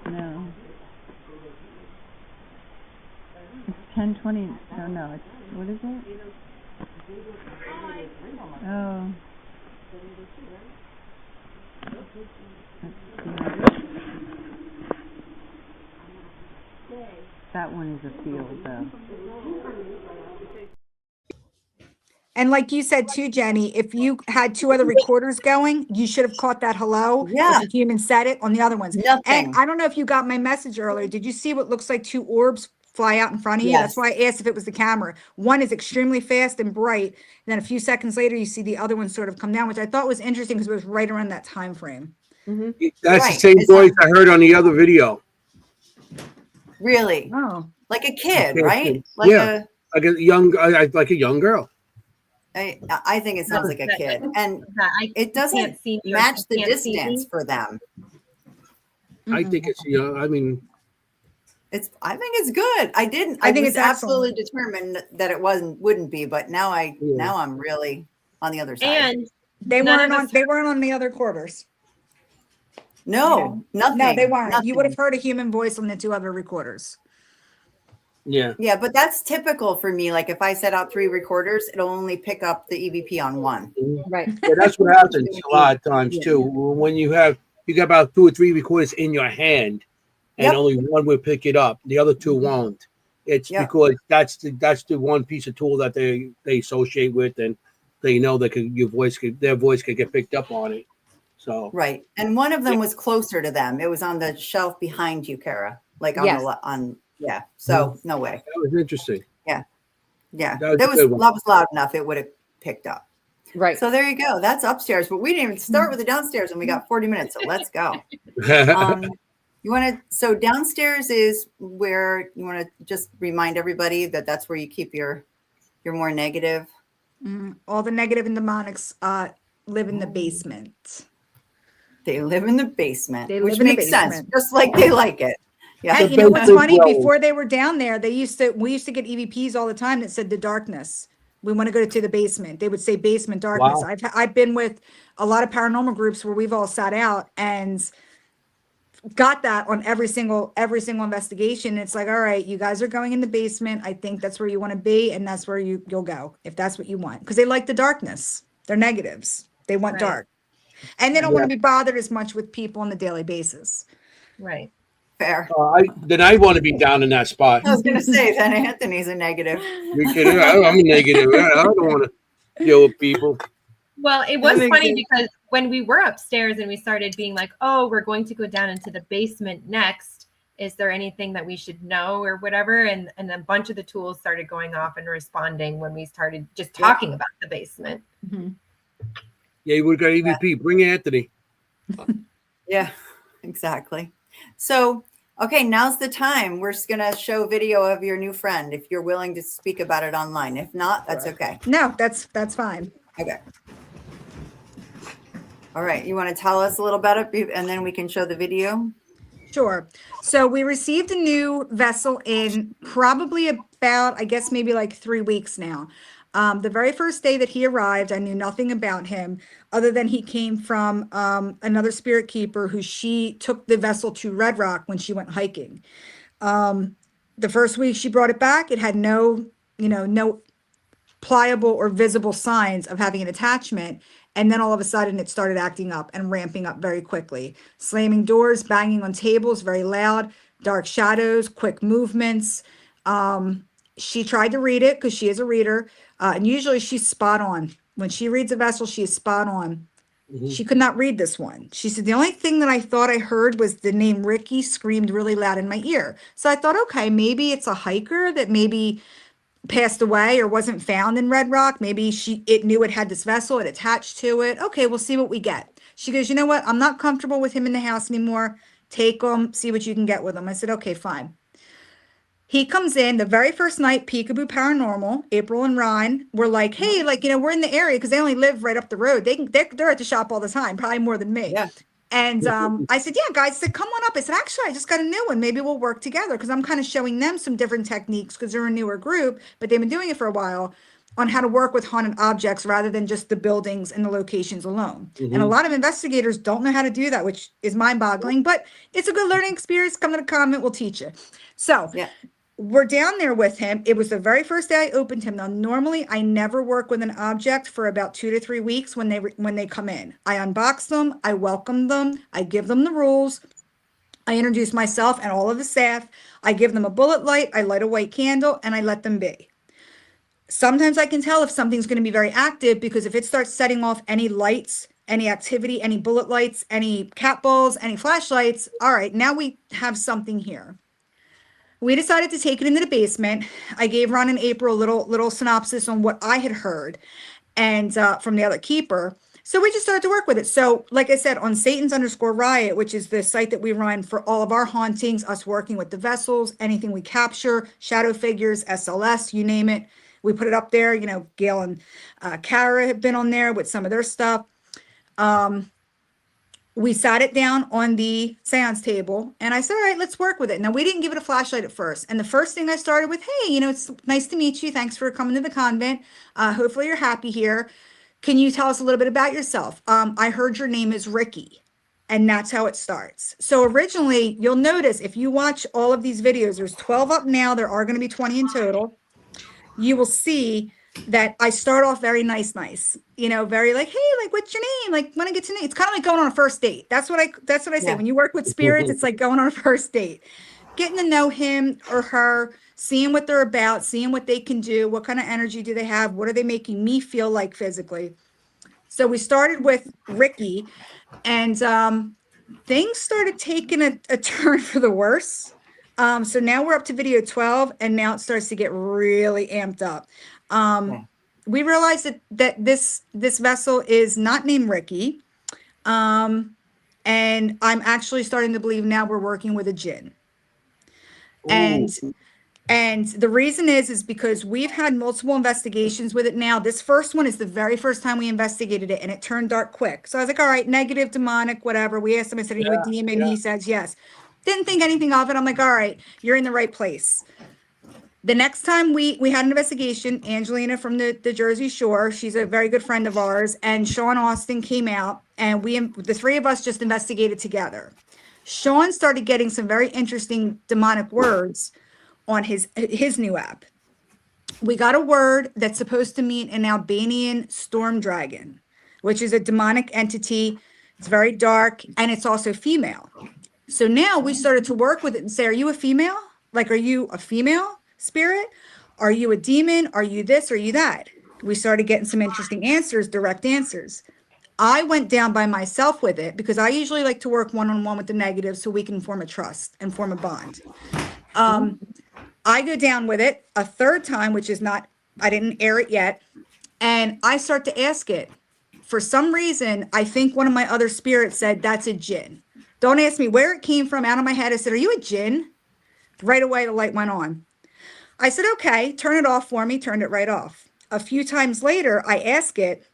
No. It's 10:20. Oh no, it's what is it? Oh. That one is a field though. And like you said too, Jenny, if you had two other recorders going, you should have caught that hello. Yeah. If the human said it on the other ones. Nothing. And I don't know if you got my message earlier. Did you see what looks like two orbs fly out in front of you? That's why I asked if it was the camera. One is extremely fast and bright. And then a few seconds later, you see the other one sort of come down, which I thought was interesting because it was right around that time frame. That's the same voice I heard on the other video. Really? Oh. Like a kid, right? Like a young girl. I think it sounds like a kid, and it doesn't match the distance for them. I think it's I think it's good. I think it's absolutely determined that it wouldn't be, but now I'm really on the other side. And they weren't on the other quarters. No, nothing. No, they weren't. Nothing. You would have heard a human voice on the two other recorders. Yeah, but that's typical for me. Like if I set out 3 recorders, it'll only pick up the EVP on one. Right. Yeah, that's what happens a lot of times too. When you got about 2 or 3 recorders in your hand, and only one will pick it up, the other 2 won't. It's because that's the one piece of tool that they associate with, and they know that their voice could get picked up on it. So right, and one of them was closer to them. It was on the shelf behind you, Kara. Like on So no way. That was interesting. Yeah. That was loud enough. It would have picked up. Right. So there you go. That's upstairs, but we didn't even start with the downstairs, and we got 40 minutes. So let's go. So downstairs is where you want to just remind everybody that that's where you keep your more negative. All the negative and demonics live in the basement. They live in the basement, which live in the makes sense, basement. just like they like it. Yeah. And you know what's funny? Before they were down there, we used to get EVPs all the time that said the darkness. We want to go to the basement. They would say basement darkness. Wow. I've been with a lot of paranormal groups where we've all sat out and got that on every single investigation. It's like, all right, you guys are going in the basement. I think that's where you want to be, and that's where you'll go if that's what you want. Because they like the darkness. They're negatives. They want Right. dark. And they don't Yeah. want to be bothered as much with people on a daily basis. Right. Fair. Then I want to be down in that spot. I was going to say that Anthony's a negative. You're kidding? I'm a negative. I don't want to deal with people. Well, it was makes funny sense. because when we were upstairs and we started being like, oh, we're going to go down into the basement next. Is there anything that we should know or whatever? And a bunch of the tools started going off and responding when we started just talking about the basement. Yeah, you would have got EVP. Bring Anthony. Yeah, exactly. So, okay, now's the time. We're just going to show video of your new friend if you're willing to speak about it online. If not, that's okay. No, that's fine. Okay. All right. You want to tell us a little about it and then we can show the video? Sure. So we received a new vessel in probably about, I guess, maybe like 3 weeks now. The very first day that he arrived, I knew nothing about him other than he came from another spirit keeper who she took the vessel to Red Rock when she went hiking. The first week she brought it back, it had no pliable or visible signs of having an attachment. And then all of a sudden it started acting up and ramping up very quickly. Slamming doors, banging on tables, very loud, dark shadows, quick movements. She tried to read it because she is a reader. And usually she's spot on. When she reads a vessel, she is spot on. She could not read this one. She said, the only thing that I thought I heard was the name Ricky screamed really loud in my ear. So I thought, okay, maybe it's a hiker that maybe passed away or wasn't found in Red Rock. Maybe it knew it had this vessel, it attached to it. Okay, we'll see what we get. She goes, you know what? I'm not comfortable with him in the house anymore. Take him, see what you can get with him. I said, okay, fine. He comes in the very first night, Peekaboo Paranormal, April and Ryan were like, hey, we're in the area because they only live right up the road. They're at the shop all the time, probably more than me. Yeah. And I said, yeah, guys, I said, come on up. I said, actually, I just got a new one. Maybe we'll work together because I'm kind of showing them some different techniques because they're a newer group, but they've been doing it for a while on how to work with haunted objects rather than just the buildings and the locations alone. And a lot of investigators don't know how to do that, which is mind boggling, but it's a good learning experience. Come to the convent, we'll teach you. So Yeah. we're down there with him. It was the very first day I opened him. Now, normally I never work with an object for about 2 to 3 weeks when they come in. I unbox them, I welcome them, I give them the rules, I introduce myself and all of the staff, I give them a bullet light, I light a white candle, and I let them be. Sometimes I can tell if something's going to be very active because if it starts setting off any lights, any activity, any bullet lights, any cat balls, any flashlights, all right, now we have something here. We decided to take it into the basement. I gave Ron and April a little synopsis on what I had heard and from the other keeper. So we just started to work with it. So like I said, on Satans_Riot, which is the site that we run for all of our hauntings, us working with the vessels, anything we capture, shadow figures, SLS, you name it. We put it up there. Gail and Kara have been on there with some of their stuff. We sat it down on the seance table and I said, all right, let's work with it. Now, we didn't give it a flashlight at first. And the first thing I started with, hey, it's nice to meet you. Thanks for coming to the convent. Hopefully you're happy here. Can you tell us a little bit about yourself? I heard your name is Ricky. And that's how it starts. So originally, you'll notice if you watch all of these videos, there's 12 up now. There are going to be 20 in total. You will see that I start off very nice, very like, hey, like, what's your name? Like, want to get to know. It's kind of like going on a first date. That's what I say. Yeah. When you work with spirits, it's like going on a first date, getting to know him or her, seeing what they're about, seeing what they can do, what kind of energy do they have, what are they making me feel like physically. So we started with Ricky, and things started taking a turn for the worse. So now we're up to video 12, and now it starts to get really amped up. We realized that this vessel is not named Ricky. And I'm actually starting to believe now we're working with a jinn. And the reason is because we've had multiple investigations with it now. This first one is the very first time we investigated it, and it turned dark quick. So I was like, all right, negative, demonic, whatever. We asked him, I said, are you a demon? He says yes. Didn't think anything of it. I'm like, all right, you're in the right place. The next time we had an investigation, Angelina from the Jersey Shore, she's a very good friend of ours, and Sean Austin came out, and the three of us just investigated together. Sean started getting some very interesting demonic words on his new app. We got a word that's supposed to mean an Albanian storm dragon, which is a demonic entity. It's very dark, and it's also female. So now we started to work with it and say, are you a female? Like, are you a female spirit? Are you a demon? Are you this? Are you that? We started getting some interesting answers, direct answers. I went down by myself with it because I usually like to work one-on-one with the negative so we can form a trust and form a bond. I go down with it a third time, which is not, I didn't air it yet. And I start to ask it. For some reason, I think one of my other spirits said, that's a jinn. Don't ask me where it came from. Out of my head, I said, are you a jinn? Right away, the light went on. I said, okay, turn it off for me. Turned it right off. A few times later, I ask it,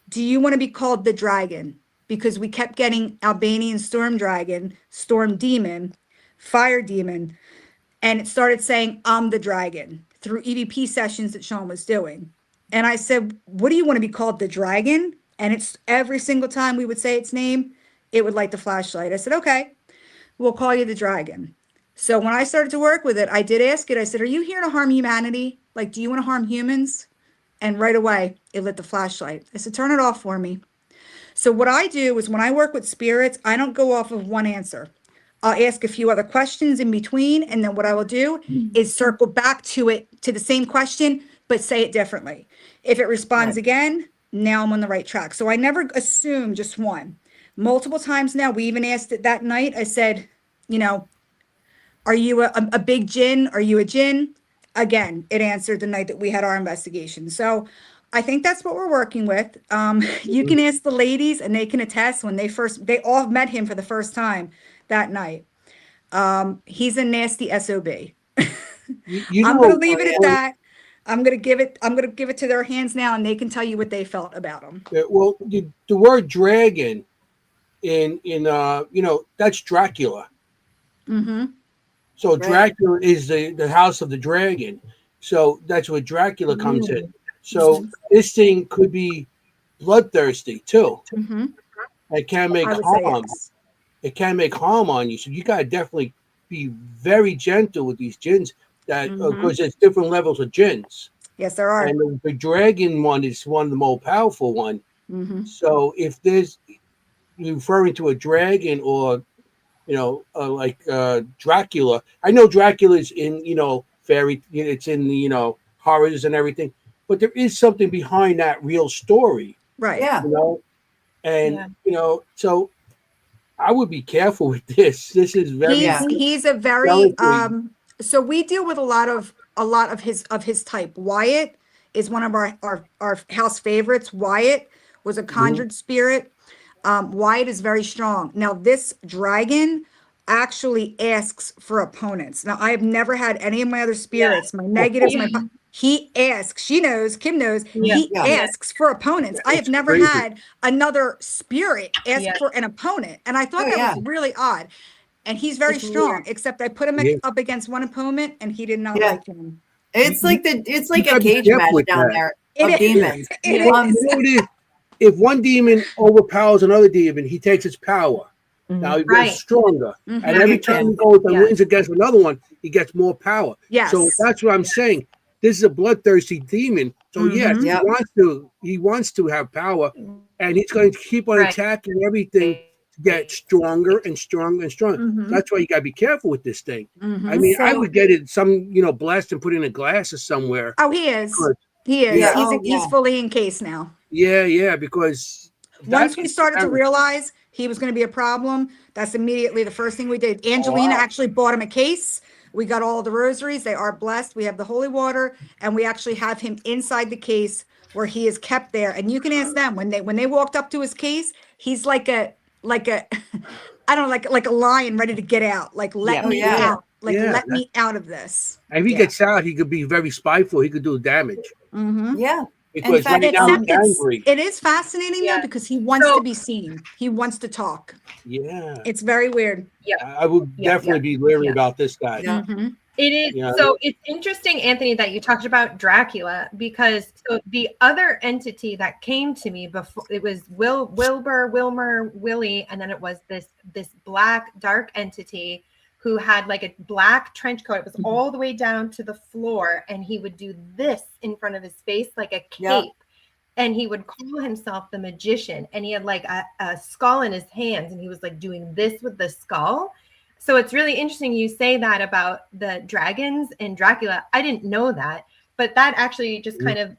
do you want to be called the dragon? Because we kept getting Albanian storm dragon, storm demon, fire demon. And it started saying, I'm the dragon through EVP sessions that Sean was doing. And I said, what do you want to be called, the dragon? And it's every single time we would say its name, it would light the flashlight. I said, okay, we'll call you the dragon. So when I started to work with it, I did ask it, I said, are you here to harm humanity? Like, do you want to harm humans? And right away, it lit the flashlight. I said, turn it off for me. So what I do is when I work with spirits, I don't go off of one answer. I'll ask a few other questions in between. And then what I will do is circle back to it, to the same question, but say it differently. If it responds again, now I'm on the right track. So I never assume just one. Multiple times now, we even asked it that night. I said, you know, are you a big jinn? Are you a jinn? Again, it answered the night that we had our investigation. So I think that's what we're working with. You can ask the ladies and they can attest when they all met him for the first time that night. He's a nasty SOB. I'm going to leave it at that. I'm going to give it to their hands now, and they can tell you what they felt about him. Well, the word dragon in that's Dracula. Mm-hmm. So Dracula is the house of the dragon. So that's where Dracula comes in. So this thing could be bloodthirsty too. Mm-hmm. It can make harm. Yes. It can make harm on you. So you gotta definitely be very gentle with these jinns. That because there's different levels of jinns. Yes, there are. And the dragon one is one of the more powerful one. Mm-hmm. So if there's referring to a dragon or like Dracula, I know Dracula's in fairy, it's in the horrors and everything, but there is something behind that real story, Right? Yeah. So I would be careful with this. This is very. He's a very So we deal with a lot of his type. Wyatt is one of our house favorites. Wyatt was a conjured spirit. Wyatt is very strong. Now this dragon actually asks for opponents. Now I have never had any of my other spirits, my negatives, he asks, she knows, Kimm knows, he asks for opponents. I have never had another spirit ask for an opponent. And I thought that was really odd. And he's very strong, except I put him up against one opponent and he did not like him. It's like a cage match down there of demons. If one demon overpowers another demon, he takes its power. Now he gets stronger. And every time he goes and wins against another one, he gets more power. Yes. So that's what I'm saying. This is a bloodthirsty demon. So yes, he wants to have power, and he's going to keep on attacking everything to get stronger and stronger and stronger. That's why you gotta be careful with this thing. I mean, I would get it blast and put in a glass or somewhere. Oh, he is. He is. Yeah. He's fully encased now. Yeah, because once we started to realize he was going to be a problem, that's immediately the first thing we did. Angelina actually bought him a case. We got all the rosaries. They are blessed. We have the holy water, and we actually have him inside the case where he is kept there. And you can ask them when they walked up to his case, he's like a I don't know, like a lion ready to get out. Like let me out. Like let me out of this. And if he gets out, he could be very spiteful. He could do damage. Yeah. Because it is fascinating though, because he wants to be seen. He wants to talk. Yeah. It's very weird. I would definitely be leery about this guy. It is. Yeah. So it's interesting, Anthony, that you talked about Dracula, because so the other entity that came to me before, it was Wilmer, Willie, and then it was this black dark entity who had like a black trench coat. It was all the way down to the floor, and he would do this in front of his face like a cape. Yep. And he would call himself the magician, and he had like a skull in his hands, and he was like doing this with the skull. So it's really interesting you say that about the dragons and Dracula. I didn't know that, but that actually just kind of,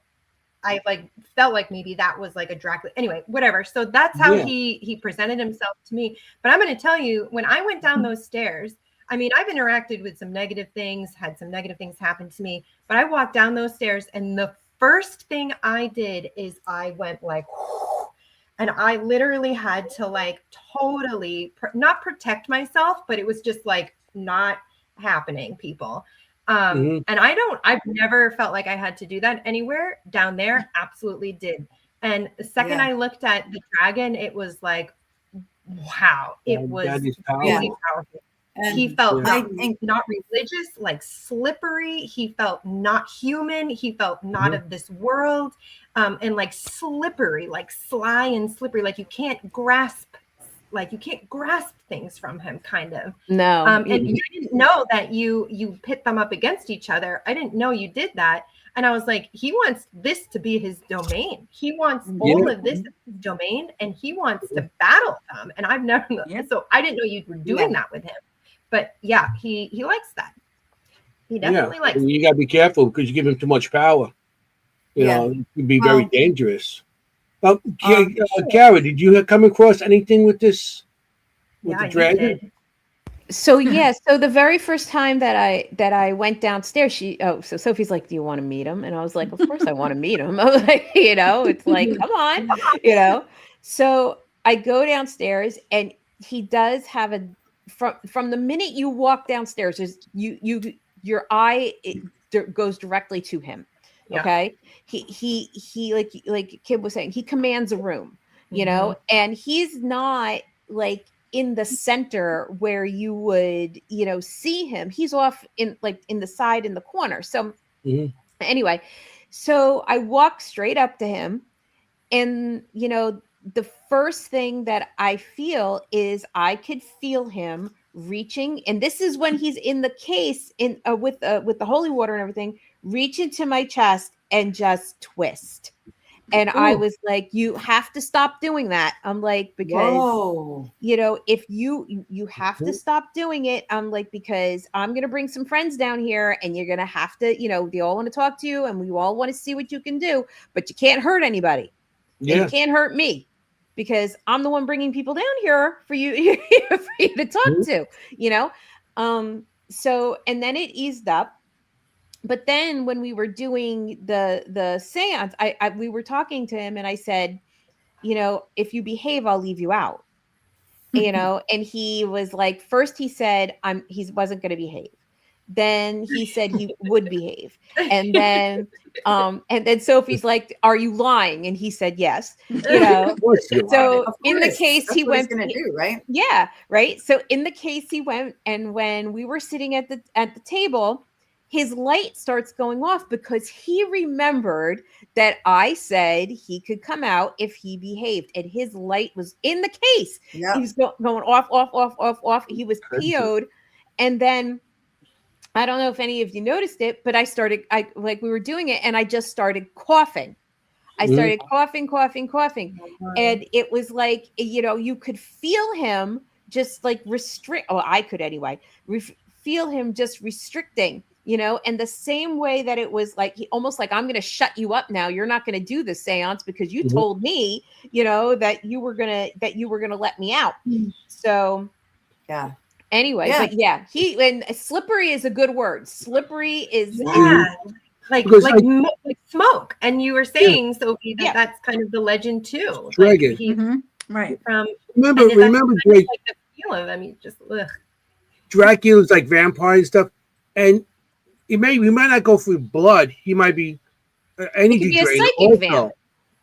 I like felt like maybe that was like a Dracula. Anyway, whatever. So that's how he presented himself to me. But I'm going to tell you, when I went down those stairs, I mean, I've interacted with some negative things, had some negative things happen to me, but I walked down those stairs, and the first thing I did is I went like, and I literally had to like totally not protect myself, but it was just like not happening, people. And I've never felt like I had to do that anywhere. Down there, absolutely did. And the second I looked at the dragon, it was like, wow, it was really powerful. And he felt not religious, like slippery. He felt not human. He felt not of this world, and like slippery, like sly and slippery. Like you can't grasp things from him, kind of. No. And I didn't know that you pit them up against each other. I didn't know you did that. And I was like, he wants this to be his domain. He wants all of this his domain, and he wants to battle them. And I've never, so I didn't know you were doing that with him. But yeah, he likes that. He definitely likes it. You got to be careful because you give him too much power. You know, it can be very dangerous. Kara, did you come across anything with this? With the dragon? So so the very first time that I went downstairs, so Sophie's like, "Do you want to meet him?" And I was like, "Of course I want to meet him." I was like, it's like, come on, So I go downstairs, and he does have a from the minute you walk downstairs, your eye goes directly to him. Okay, he like Kimm was saying, he commands a room, and he's not like in the center where you would see him. He's off in the side in the corner. So anyway, so I walk straight up to him, and the first thing that I feel is I could feel him reaching, and this is when he's in the case with the holy water and everything, reach into my chest and just twist. And I was like, you have to stop doing that. I'm like, because if you have to stop doing it. I'm like, because I'm gonna bring some friends down here, and you're gonna have to, they all want to talk to you, and we all want to see what you can do, but you can't hurt anybody. And you can't hurt me, because I'm the one bringing people down here for you to talk to, So, and then it eased up. But then when we were doing the seance, we were talking to him, and I said, if you behave, I'll leave you out, and he was like, first he said, he wasn't going to behave. Then he said he would behave. And then Sophie's like, are you lying? And he said, yes, so in the case he went, going to do, right? Yeah. Right. So in the case he went, and when we were sitting at the table, his light starts going off, because he remembered that I said he could come out if he behaved, and his light was in the case. Yep. He was going off. He was PO'd. And then, I don't know if any of you noticed it, but we were doing it, and I just started coughing. I started coughing. And it was like, you could feel him just like restrict. Oh, I could anyway. Feel him just restricting, and the same way that it was like, almost like, I'm going to shut you up now. You're not going to do this seance because you told me, that you were going to let me out. So yeah. Anyway, but and slippery is a good word. Slippery is like smoke. And you were saying, Sophie, that's kind of the legend too. Dragon. Right. Remember, Drake, like the feel of him. Dracula's like vampire and stuff, and we might not go for blood. He might be an energy drainer. Also,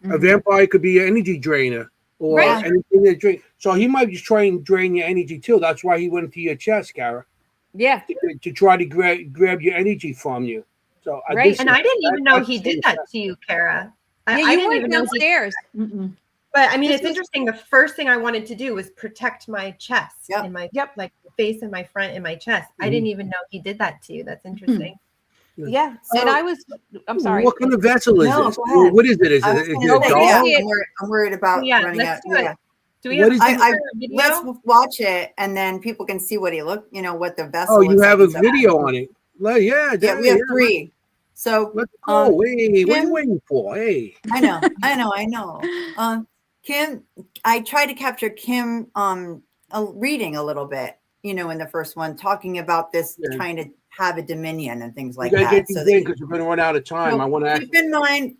a vampire could be an energy drainer. Or anything that drain. So he might just try and drain your energy too. That's why he went into your chest, Kara. Yeah. to try to grab your energy from you. So Right. And I didn't even know that's he the did same that effect. to you, Kara. Yeah, I you didn't weren't even know he. downstairs. But I mean, This it's was- interesting. The first thing I wanted to do was protect my chest Yep. and my Yep. like face and my front and my chest. I didn't even know he did that to you. That's interesting. Yeah. So- And I was, I'm sorry. What kind of vessel is No, this? go ahead. What is it? Is I it, was is gonna it a say, doll? yeah, doll? I'm worried about Yeah, running out. let's do it. Yeah. Do we What have, is is it? there a video? Let's watch it, and then people can see what he looked. You know what the vessel. Oh, you looks have like a and stuff. video on it. Yeah, Yeah, we have 3. So Let's go. Hey, what are you Kimm- waiting for? Hey. I know. Kimm, I tried to capture Kimm reading a little bit, you know, in the first one, talking about this, Yeah. trying to have a dominion and things like You gotta that. get these in because we're going to run out of time. So I want to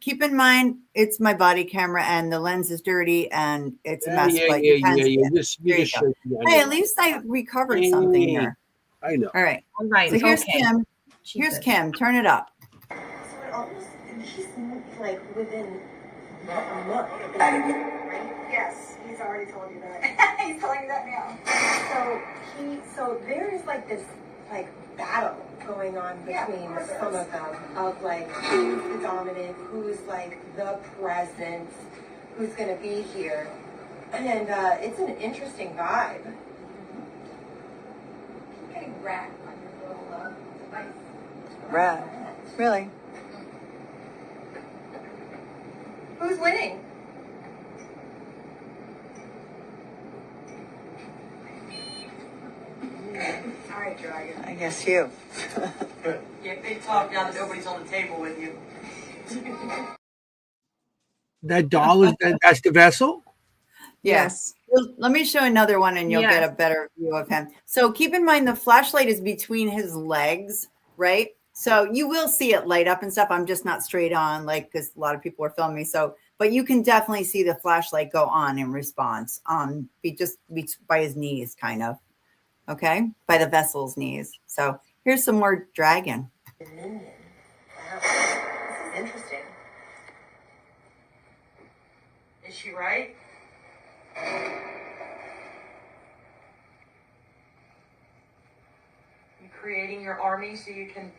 keep in mind, it's my body camera and the lens is dirty and it's a mess. But you can see it. You There just you go. shake the Hey, at onion. least I recovered something Hey. here. I know. All right. All right. So here's okay. Kimm. Here's Jesus. Kimm. Turn it up. So it almost, he's like within a month. Right? Yes, he's already told you that. He's telling you that now. So there is like this like battle going on between some of them of like who's the dominant, who's like the presence, who's gonna be here, and it's an interesting vibe. Keep getting rat on your little device. Rat. Really? Who's winning? All right, Dragon. I guess you. Get big talk now that nobody's on the table with you. That doll that's the vessel? Yes. Well, let me show another one and you'll Yes. get a better view of him. So keep in mind the flashlight is between his legs, right? So you will see it light up and stuff. I'm just not straight on, like, because a lot of people are filming me. So, but you can definitely see the flashlight go on in response. By his knees, kind of. Okay, by the vessel's knees. So here's some more dragon. Dominion. Wow. This is interesting. Is she right? You creating your army so you can.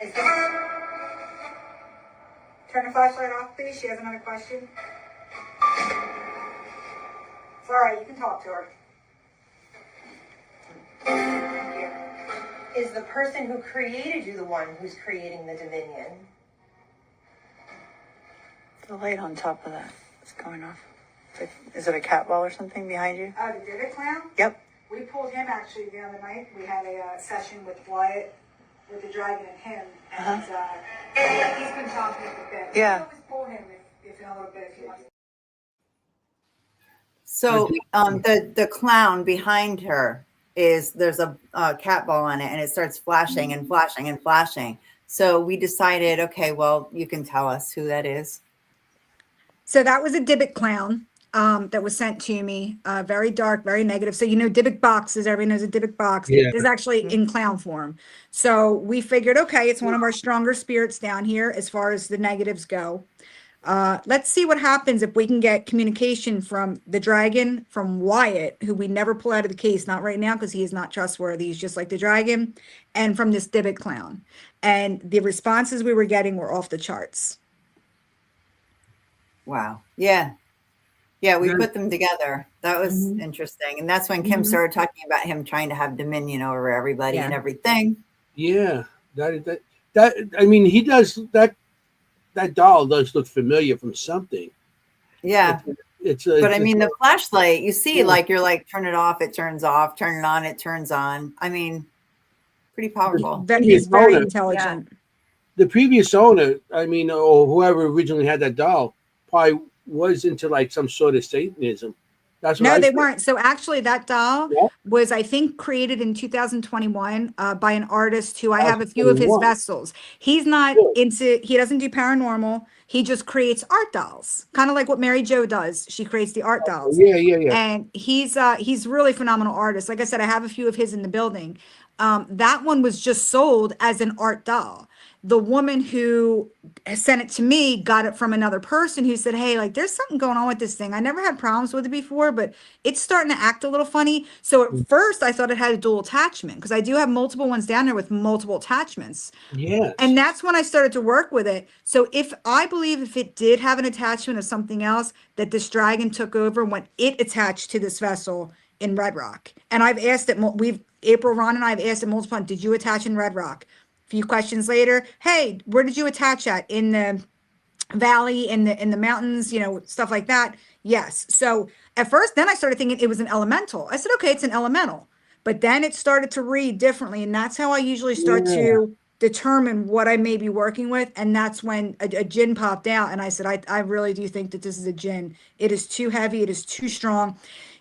Is this... Turn the flashlight off, please. She has another question. It's all right. You can talk to her. Thank you. Is the person who created you the one who's creating the dominion? The light on top of that is going off. Is it a cat ball or something behind you? Oh, the Divot Clown? Yep. We pulled him actually the other night. We had a session with Wyatt, with the dragon and him. And he's been talking a bit. Yeah. We can always pull him if in a little bit if he wants. So the clown behind her there's a cat ball on it and it starts flashing and flashing and flashing. So we decided, okay, well, you can tell us who that is. So that was a Dybbuk clown that was sent to me. Very dark, very negative. So, you know, Dybbuk boxes, everybody knows a Dybbuk box. Yeah. This is actually in clown form. So we figured, okay, it's one of our stronger spirits down here as far as the negatives go. Let's see what happens if we can get communication from the dragon, from Wyatt, who we never pull out of the case, not right now because he is not trustworthy. He's just like the dragon, and from this Dybbuk clown. And the responses we were getting were off the charts. Wow. Yeah. Yeah, we Yeah. put them together. That was interesting. And that's when Kimm started talking about him trying to have dominion over everybody and everything. Yeah. That I mean, he does that doll does look familiar from something. Yeah. But I mean, the flashlight, you see, like, you're like, turn it off, it turns off, turn it on, it turns on. I mean, pretty powerful. He's very owner. intelligent. The previous owner, I mean, or whoever originally had that doll, probably was into like some sort of Satanism. That's what No, I they think. weren't. So actually that doll was, I think, created in 2021 by an artist who I have a few of his 2021. vessels. He's not he doesn't do paranormal. He just creates art dolls, kind of like what Mary Jo does. She creates the art dolls. Yeah. And he's really phenomenal artist. Like I said, I have a few of his in the building. That one was just sold as an art doll. the woman who sent it to me got it from another person who said, hey, like there's something going on with this thing. I never had problems with it before, but it's starting to act a little funny. So at first I thought it had a dual attachment because I do have multiple ones down there with multiple attachments. Yes. And that's when I started to work with it. So I believe if it did have an attachment of something else, that this dragon took over when it attached to this vessel in Red Rock. And I've asked it, April, Ron and I have asked it multiple times, did you attach in Red Rock? A few questions later, hey, where did you attach at? In the valley, in the mountains, stuff like that. Yes. So at first, then I started thinking it was an elemental. I said, okay, it's an elemental. But then it started to read differently. And that's how I usually start to determine what I may be working with. And that's when a djinn popped out. And I said, I really do think that this is a djinn. It is too heavy. It is too strong.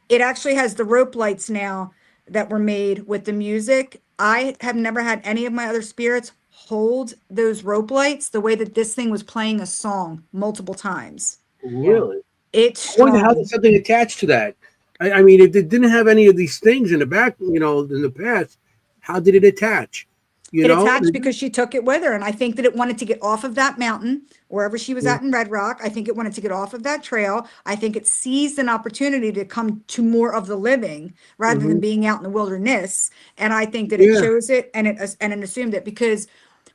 It actually has the rope lights now that were made with the music. I have never had any of my other spirits hold those rope lights the way that this thing was playing a song multiple times. Really? It's I wonder how strong. there's something attached to that. I mean, if it didn't have any of these things in the back, in the past, how did it attach? It attached because she took it with her. And I think that it wanted to get off of that mountain, wherever she was at in Red Rock. I think it wanted to get off of that trail. I think it seized an opportunity to come to more of the living rather than being out in the wilderness. And I think that it chose it and it assumed it, because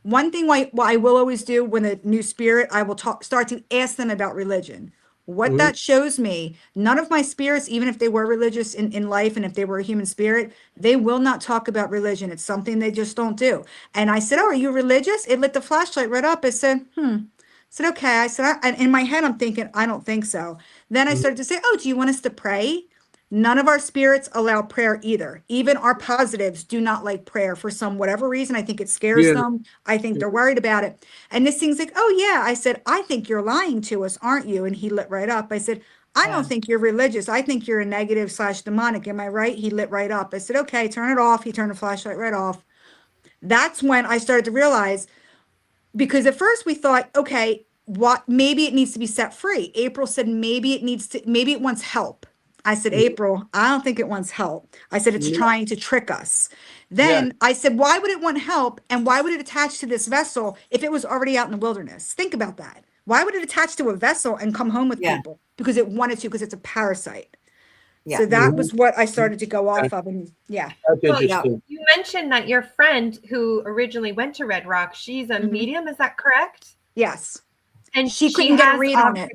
one thing why I will always do when a new spirit, I will start to ask them about religion. What that shows me, none of my spirits, even if they were religious in life and if they were a human spirit, they will not talk about religion. It's something they just don't do. And I said, oh, are you religious? It lit the flashlight right up. I said, I said, okay. I said, and in my head, I'm thinking, I don't think so. Then I started to say, oh, do you want us to pray? None of our spirits allow prayer either. Even our positives do not like prayer for whatever reason. I think it scares them. I think they're worried about it. And this thing's like, oh yeah. I said, I think you're lying to us, aren't you? And he lit right up. I said, I don't think you're religious. I think you're a negative / demonic. Am I right? He lit right up. I said, okay, turn it off. He turned the flashlight right off. That's when I started to realize, because at first we thought, okay, maybe it needs to be set free. April said, maybe it wants help. I said, April, I don't think it wants help. I said, it's trying to trick us. Then I said, why would it want help? And why would it attach to this vessel if it was already out in the wilderness? Think about that. Why would it attach to a vessel and come home with people? Because it wanted to, because it's a parasite. So that was what I started to go off of. And Well, you mentioned that your friend who originally went to Red Rock, she's a medium. Is that correct? Yes. And she couldn't get a read on it.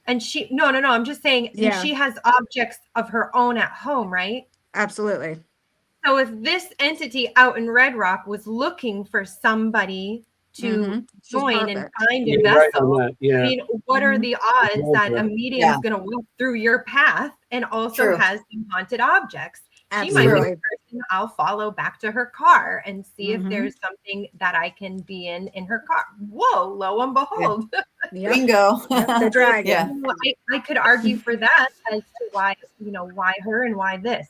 And no, I'm just saying she has objects of her own at home, right? Absolutely. So if this entity out in Red Rock was looking for somebody to join and find a vessel, I mean, what are the odds that a medium is going to walk through your path and also has some haunted objects? Absolutely. She might be the person I'll follow back to her car and see if there's something that I can be in her car. Whoa, lo and behold. Bingo. The dragon. I could argue for that as to why her and why this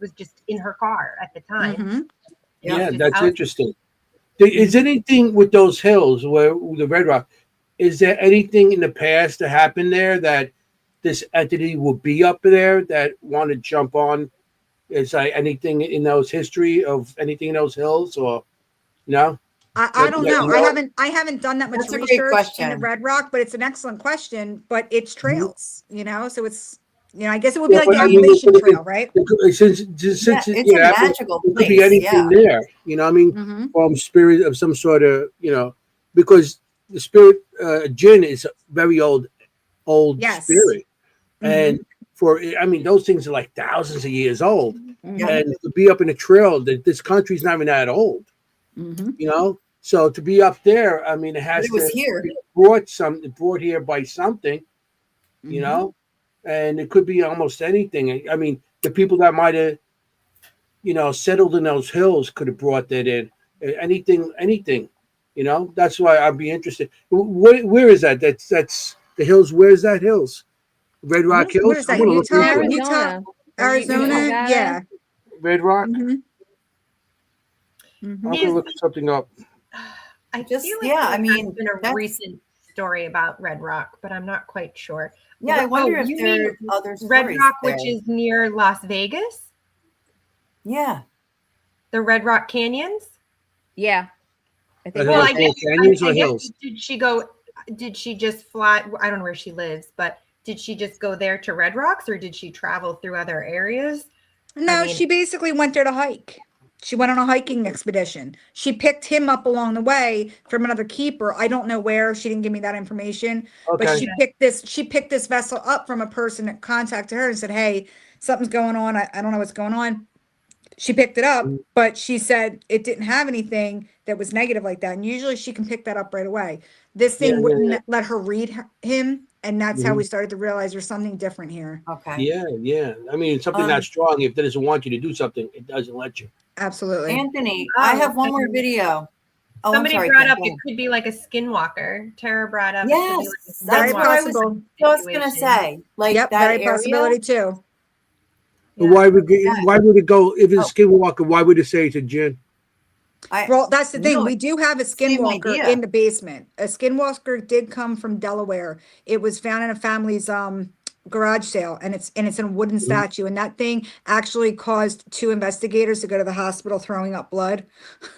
was just in her car at the time. Yeah, that's interesting. Is anything with those hills where the Red Rock, is there anything in the past that happened there that this entity will be up there that want to jump on? Is like anything in those history of anything in those hills, or no? I don't know. I haven't done that much research in the Red Rock, but it's an excellent question. But it's trails, so it's I guess it would be like the Appalachian Trail, right? Since it's a magical place. It could be anything there, from spirit of some sort of, because the spirit jinn is a very old spirit, and those things are like thousands of years old, and to be up in a trail, that this country's not even that old, So to be up there, it has to be brought here by something, and it could be almost anything. The people that might have, settled in those hills could have brought that in. Anything. That's why I'd be interested. Where is that? That's the hills. Where is that hills? Red Rock Hills. What is that? Utah, Arizona. Yeah. Red Rock. I'm gonna look something up. I feel like there's been a recent story about Red Rock, but I'm not quite sure. Yeah, I wonder if there are other stories. Red Rock, which is near Las Vegas. Yeah. The Red Rock Canyons. Yeah. I Are think. they Well, like little canyons or hills? did she go? Did she just fly? I don't know where she lives, but did she just go there to Red Rocks, or did she travel through other areas? No, mean- she basically went there to hike. She went on a hiking expedition. She picked him up along the way from another keeper. I don't know where. She didn't give me that information. But Okay. she picked this vessel up from a person that contacted her and said, "Hey, something's going on. I don't know what's going on." She picked it up, but she said it didn't have anything that was negative like that. And usually she can pick that up right away. This thing Yeah, wouldn't let her read him. And that's how Mhm. we started to realize there's something different here. Okay. Yeah. I mean, something that strong, if it doesn't want you to do something, it doesn't let you. Absolutely. Anthoiny, I have one more video. Oh, Somebody I'm sorry, brought Kim, up go it ahead. could be like a skinwalker. Tara brought up Yes, it could be like a that's what I was possible. just gonna say. Like Yep, that very area. possibility too. But why would it go if it's a skinwalker? Why would it say it's a gin? Well, that's the thing. No, We do have a same skinwalker idea. in the basement. A skinwalker did come from Delaware. It was found in a family's garage sale, and it's in a wooden statue. And that thing actually caused 2 investigators to go to the hospital throwing up blood.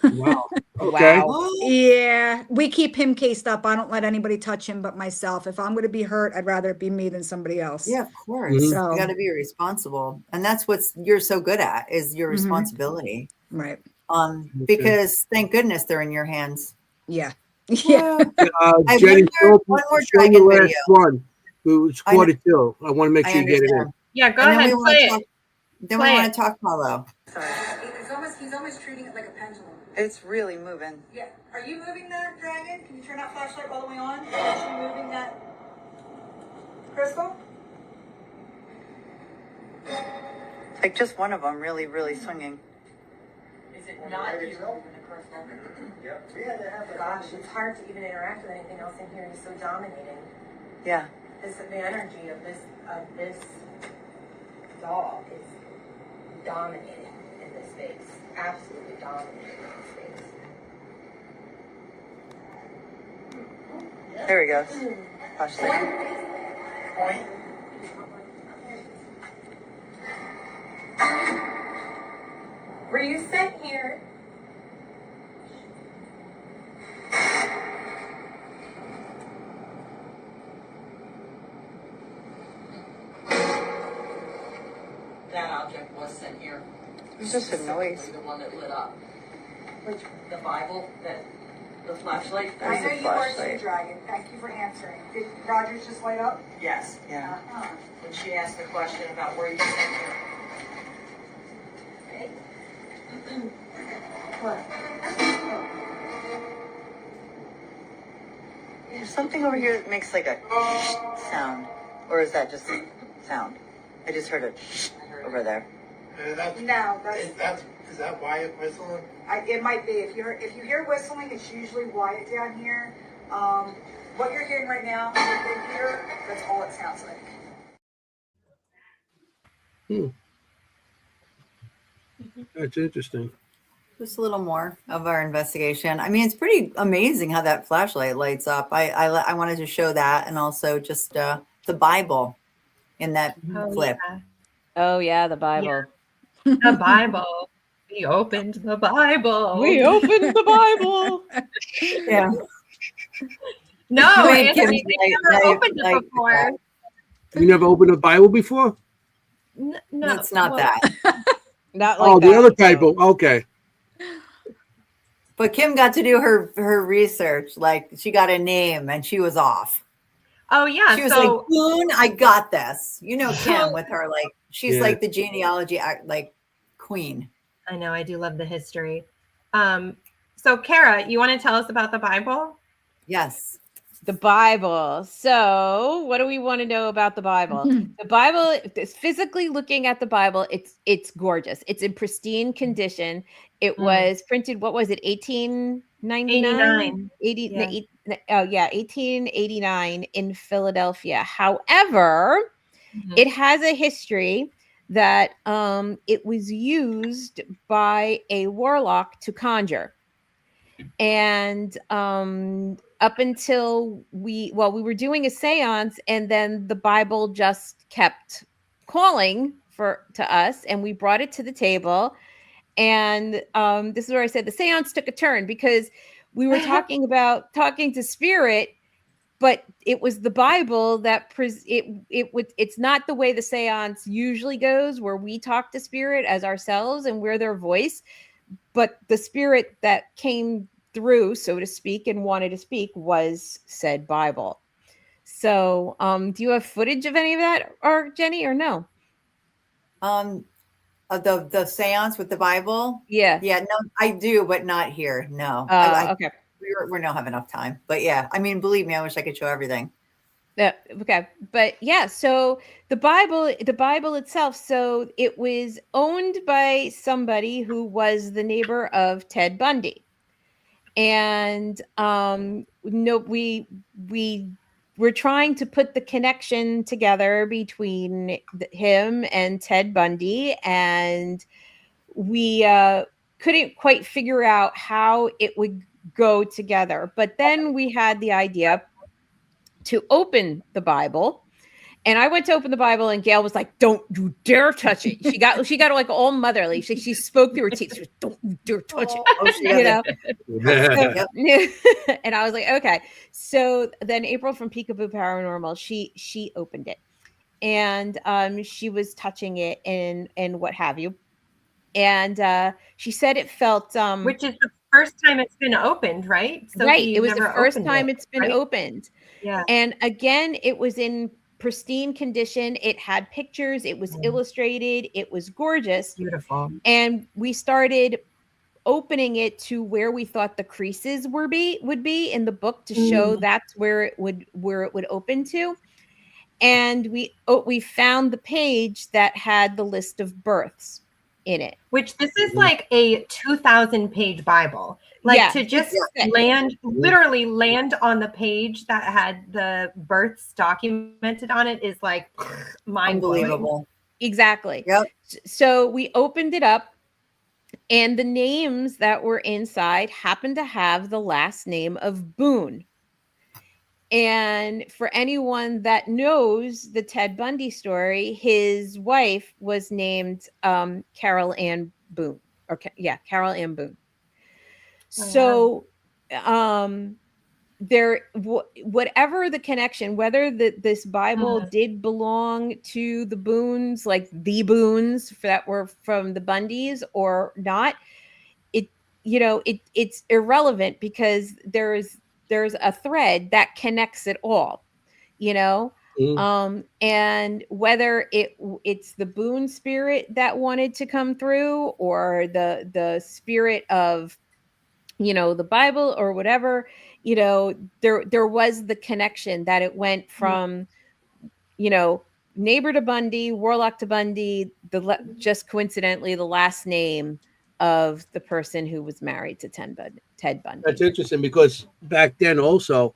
Wow. Okay. Yeah, we keep him cased up. I don't let anybody touch him but myself. If I'm going to be hurt, I'd rather it be me than somebody else. Yeah, of course. So You got to be responsible, and that's what you're so good at is your responsibility. Right. Because thank goodness they're in your hands. Yeah. Yeah. Jennie, one more show dragon the last video. one. It's quarter till. I want to make I sure you get it in. understand. Yeah, go And ahead, then we wanna play talk- it. Then Play we want it. to talk Paulo. He's almost treating it like a pendulum. It's really moving. Yeah. Are you moving that dragon? Can you turn that flashlight all the way on? Is she moving that crystal? Like just one of them really, really swinging. Is it not you moving the crystal? Gosh, it's hard to even interact with anything else in here. He's so dominating. Yeah. The energy of this doll is dominating in this space. Absolutely dominating in this space. There he goes. Flashlight. Were you sent here? That object was sent here. It's just a noise. The one that lit up. Which, the Bible, the flashlight. I know you are the dragon. Thank you for answering. Did Rogers just light up? Yes. Yeah. When she asked the question about where you sent here. Okay. What? There's something over here that makes like a sound. Or is that just sound? I just heard a over there. No, Is that Wyatt whistling? it might be. If you hear whistling, it's usually Wyatt down here. What you're hearing right now, in here, that's all it sounds like. That's interesting. Just a little more of our investigation. I mean, it's pretty amazing how that flashlight lights up. I wanted to show that, and also just the Bible in that clip. Yeah. Oh yeah, the Bible. The Bible. We opened the Bible. We opened the Bible. Yeah. No, Wait, Anthony, Kim, they never opened it before. You never opened a Bible before? No, It's not well, that. Not like the that. other Bible. Okay. But Kim got to do her research. Like she got a name, and she was off. Oh yeah, She was so like, "Boone, I got this." You know, Kim with her like she's like the genealogy like queen. I know I do love the history. So Kara, you want to tell us about the Bible? Yes. The Bible. So, what do we want to know about the Bible? The Bible, physically looking at the Bible, it's gorgeous. It's in pristine condition. It was printed, what was it, 1899? 1889 in Philadelphia. However, it has a history that it was used by a warlock to conjure. And up until we were doing a seance, and then the Bible just kept calling to us, and we brought it to the table. And this is where I said the seance took a turn, because we were talking about talking to spirit, but it was the Bible that it's not the way the seance usually goes, where we talk to spirit as ourselves and we're their voice, but the spirit that came through, so to speak, and wanted to speak was said Bible. So, do you have footage of any of that, or Jenny, or no? The seance with the Bible. Yeah. No, I do, but not here. No. Okay. We don't have enough time. But yeah, I mean, believe me, I wish I could show everything. Yeah. Okay. But yeah, so the Bible itself, so it was owned by somebody who was the neighbor of Ted Bundy. And no, we were trying to put the connection together between him and Ted Bundy, and we couldn't quite figure out how it would go together. But then we had the idea to open the Bible. And I went to open the Bible, and Gail was like, "Don't you dare touch it." She got like all motherly. She spoke through her teeth. She was, "Don't you dare touch it." Oh, So, and I was like, okay. So then April from Peekaboo Paranormal, she opened it, and she was touching it and what have you, and she said it felt which is the first time it's been opened, right? Right. It was the first time it's been opened. Yeah. And again, it was in pristine condition. It had pictures. It was illustrated. It was gorgeous. Beautiful. And we started opening it to where we thought the creases would be in the book to show that's where it would open to. And we found the page that had the list of births in it. Which this is like a 2,000-page Bible. Like to just literally land on the page that had the births documented on it is like unbelievable. Exactly. Yep. So we opened it up, and the names that were inside happened to have the last name of Boone. And for anyone that knows the Ted Bundy story, his wife was named Carol Ann Boone. Carol Ann Boone. So whatever the connection, whether this Bible did belong to the Boones, like the Boones that were from the Bundys or not, it's irrelevant, because there's a thread that connects it all, and whether it's the Boone spirit that wanted to come through, or the spirit of the Bible or whatever, there was the connection that it went from neighbor to Bundy, warlock to Bundy, just coincidentally the last name of the person who was married to Ted Bundy. That's interesting, because back then also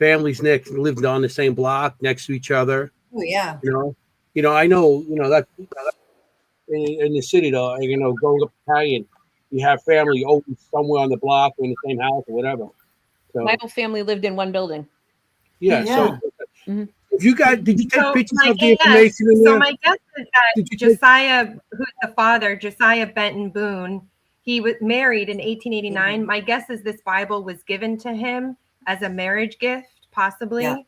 families lived on the same block next to each other. Oh yeah. I know that in the city though, going up Italian, you have family always somewhere on the block or in the same house or whatever. So my whole family lived in one building. Yeah. So if you got, did you take pictures of the guess, information in there? So my guess is that Josiah, who's the father, Josiah Benton Boone, he was married in 1889. My guess is this Bible was given to him as a marriage gift, possibly. Yeah.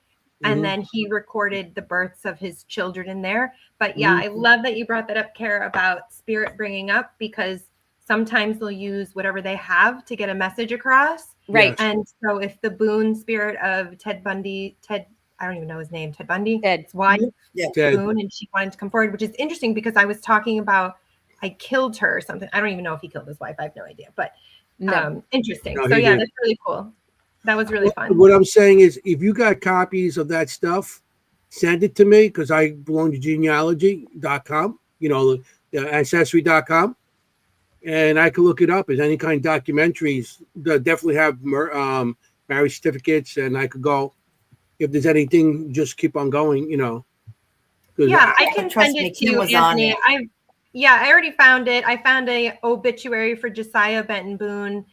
And then he recorded the births of his children in there. But I love that you brought that up, Kara, about spirit bringing up, because sometimes they'll use whatever they have to get a message across. Right. And so if the Boone spirit of Ted Bundy, I don't even know his name, Ted Bundy, Ted's wife, Ted. Boone, and she wanted to come forward, which is interesting because I was talking about I killed her or something. I don't even know if he killed his wife. I have no idea, but interesting. No, so yeah, did. that's really cool. That was really fun. What I'm saying is, if you got copies of that stuff, send it to me, because I belong to genealogy.com, the ancestry.com, and I could look it up as any kind of documentaries that definitely have marriage certificates, and I could go, if there's anything, just keep on going, Yeah, I can send it to you, Anthony. I already found it. I found a obituary for Josiah Benton Boone.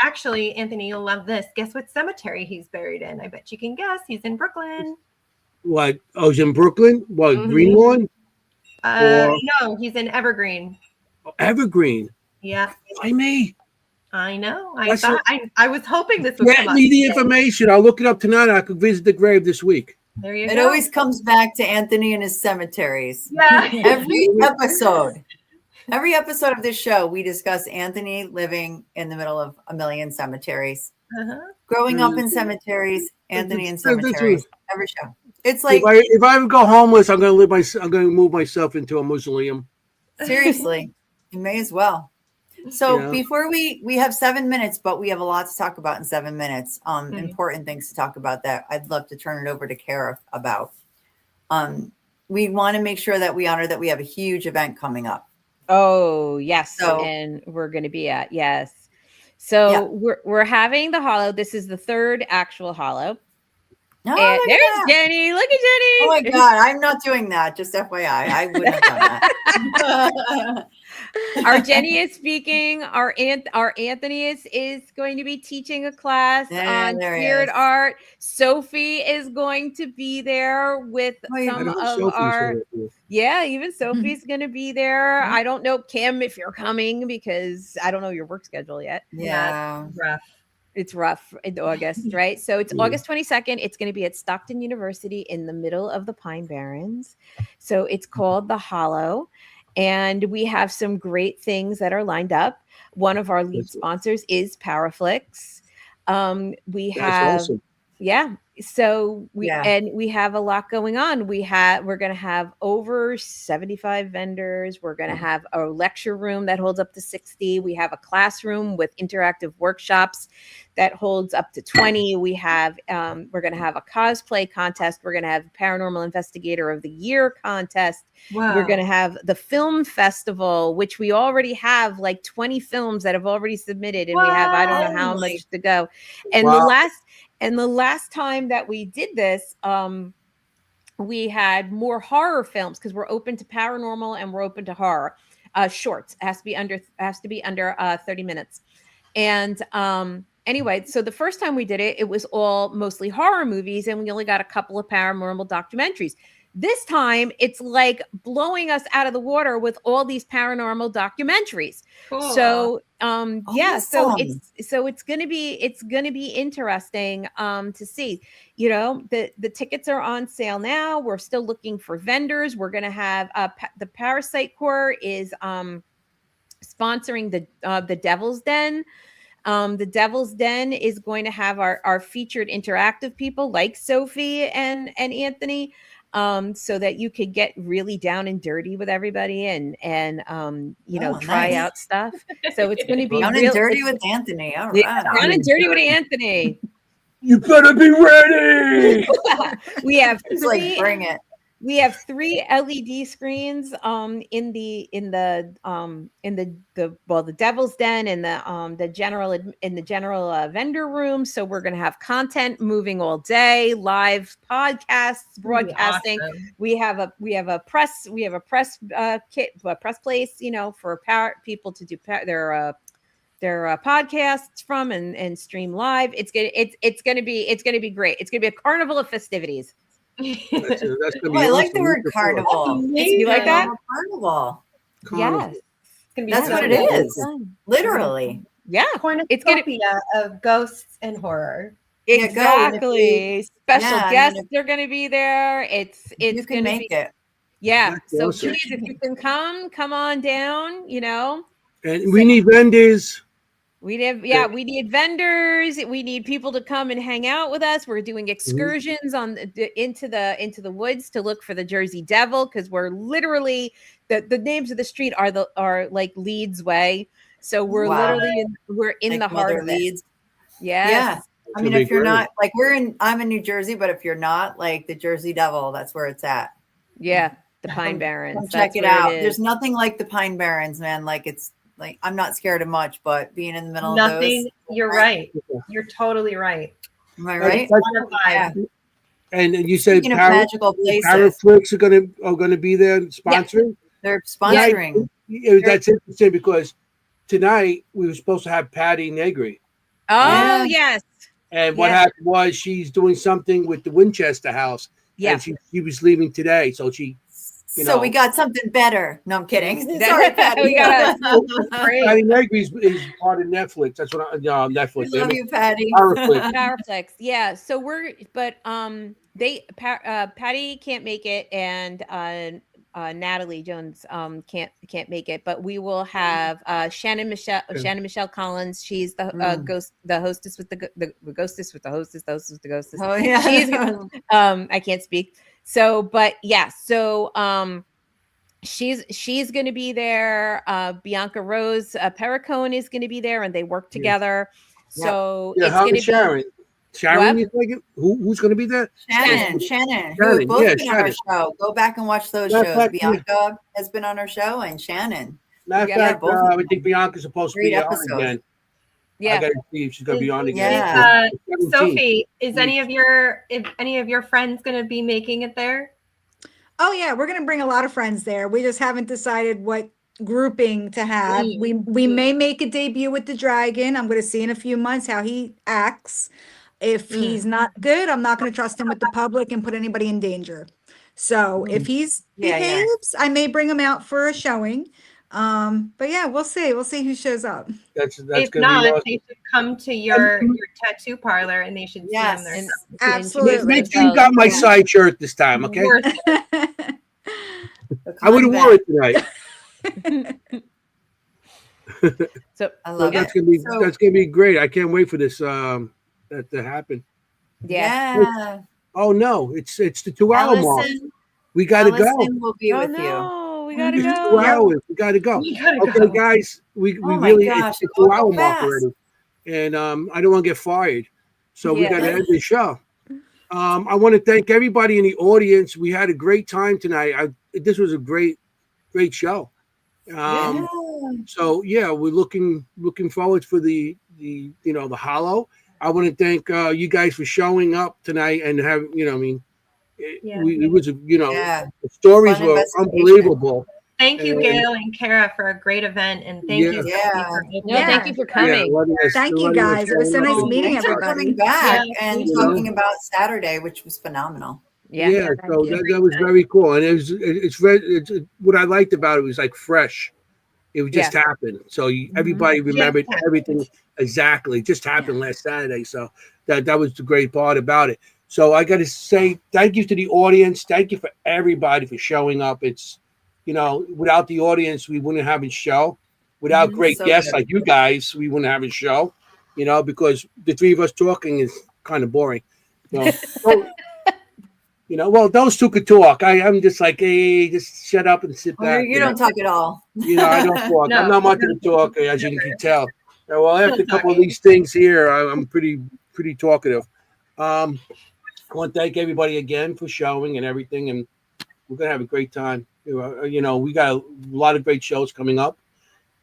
Actually, Anthony, you'll love this. Guess what cemetery he's buried in? I bet you can guess. He's in Brooklyn. What? Oh, he's in Brooklyn? What, Greenlawn? No, he's in Evergreen. Evergreen? Yeah. Why me? I know. That's I was hoping this would come Get up. me the today. information. I'll look it up tonight. I could visit the grave this week. There you It go. always comes back to Anthoiny and his cemeteries. Yeah. Every episode of this show, we discuss Anthoiny living in the middle of a million cemeteries. Growing up in cemeteries, Anthoiny in cemeteries. Every show. It's like if I ever go homeless, I'm going to move myself into a mausoleum. Seriously, you may as well. So before we have 7 minutes, but we have a lot to talk about in 7 minutes. Important things to talk about that I'd love to turn it over to Kara about. We want to make sure that we honor that we have a huge event coming up. Oh, yes. And we're going to be at, yes. So we're having the hollow. This is the third actual hollow. Oh, and there's Jennie. Look at Jennie. Oh my God, I'm not doing that. Just FYI, I wouldn't have done that. Our Jennie is speaking. Our Anthoiny is going to be teaching a class on spirit art. Sophie is going to be there with some of our. Even Sophie's going to be there. I don't know, Kimm, if you're coming because I don't know your work schedule yet. Yeah, rough. It's rough in August, right? So it's August 22nd. It's going to be at Stockton University in the middle of the Pine Barrens. So it's called The Hollow. And we have some great things that are lined up. One of our lead sponsors is Paraflix. We have, awesome. So we have a lot going on. We're going to have over 75 vendors. We're going to have a lecture room that holds up to 60. We have a classroom with interactive workshops that holds up to 20. We have, we're going to have a cosplay contest. We're going to have Paranormal Investigator of the Year contest. Wow. We're going to have the film festival, which we already have like 20 films that have already submitted. And we have, I don't know how much to go. And the last time that we did this, we had more horror films because we're open to paranormal and we're open to horror. Shorts. It has to be under 30 minutes. And anyway, so the first time we did it, it was all mostly horror movies, and we only got a couple of paranormal documentaries. This time, it's like blowing us out of the water with all these paranormal documentaries. Cool. So, so it's gonna be interesting to see. You know, the tickets are on sale now. We're still looking for vendors. We're gonna have the Parasite Corps is sponsoring the Devil's Den. The Devil's Den is going to have our featured interactive people like Sophie and Anthoiny. So that you could get really down and dirty with everybody and try out stuff. So it's going to be down and dirty with Anthoiny. All right. Down and dirty with Anthoiny. You better be ready. We have three. Bring it. We have 3 LED screens in the Devil's Den and the general vendor room. So we're going to have content moving all day, live podcasts, broadcasting. Awesome. We have a press kit, a press place, for people to do their podcasts from and stream live. It's going to be great. It's going to be a carnival of festivities. That's I like the word carnival. You like that? Carnival. Yes. That's what it is. Literally. Yeah. It's going to be of ghosts and horror. Exactly. Special guests are going to be there. It's you can make it. Yeah. So awesome. Please, if you can come on down, And we need vendors. We need vendors. We need people to come and hang out with us. We're doing excursions into the woods to look for the Jersey Devil because we're literally the names of the street are like Leeds Way. So we're literally in the heart of Leeds. Yes. Yeah. I mean, if you're not like I'm in New Jersey, but if you're not like the Jersey Devil, that's where it's at. Yeah, the Pine Barrens. Check it out. There's nothing like the Pine Barrens, man. Like it's. Like I'm not scared of much, but being in the middle of those. You're right. You're totally right. Am I right? And you said magical places. Paraflix are gonna be there sponsoring. Yeah. They're sponsoring. That's interesting because tonight we were supposed to have Patty Negri. Oh yes. And what happened was she's doing something with the Winchester House. Yeah. And she was leaving today, so she So we got something better. No, I'm kidding. Sorry, Patty. We got Patty Negri is part of Netflix. That's what Netflix. We love you, Patty. Powerflex. Yeah. So Patty can't make it, and Natalie Jones can't make it, but we will have Shannon Michelle Collins. She's the hostess with the ghostess with the hostess, the hostess with the ghostess. Oh yeah. She's I can't speak. So, but yeah, so she's going to be there. Bianca Rose Perricone is going to be there, and they work together. So it's going to Sharon. be Sharon, you think who's going to be there? Shannon, who have both been on our show. Go back and watch those shows. Bianca has been on our show, and Shannon. Matter of fact, I think Bianca's supposed to be on again. Yeah, I got to see if she's going to be on again. Yeah. Sophie, is any of your friends going to be making it there? Oh yeah, we're gonna bring a lot of friends there. We just haven't decided what grouping to have. We may make a debut with the dragon. I'm gonna see in a few months how he acts. If he's not good, I'm not gonna trust him with the public and put anybody in danger. So if he's behaves, I may bring him out for a showing. But yeah, we'll see. We'll see who shows up. That's if gonna not, be awesome. they should come to your tattoo parlor and they should see him there. Absolutely. Make sure you got my side shirt this time, okay? I would have worn it tonight. So I love that's it. That's gonna be great. I can't wait for this that to happen. Yeah. Oh no, it's the 2-hour mark. We gotta go. Will be with you. We gotta It's go. 2 hours. We gotta go. Okay, guys. We really it's the 2-hour mark already, and I don't want to get fired, so we gotta end the show. I want to thank everybody in the audience. We had a great time tonight. This was a great show. So yeah, we're looking forward for the Hollow. I want to thank you guys for showing up tonight and have it was the stories were unbelievable. Thank you, Gail and Kara, for a great event, and thank you. Thank you for coming. Thank you guys. It was so nice meeting Thanks for everybody. coming back and talking about Saturday, which was phenomenal. So that was very cool, and it's what I liked about it was like fresh. It just happened, so everybody remembered everything exactly. It just happened last Saturday, so that was the great part about it. So I got to say thank you to the audience. Thank you for everybody for showing up. It's without the audience, we wouldn't have a show. Without great guests like you guys, we wouldn't have a show. Because the three of us talking is kind of boring. Well, those two could talk. I'm just like, hey, just shut up and sit back. You don't talk at all. I don't talk. I'm not much of a talker, as you can tell. Well, after a couple of these things here, I'm pretty talkative. I want to thank everybody again for showing and everything, and we're gonna have a great time. We got a lot of great shows coming up,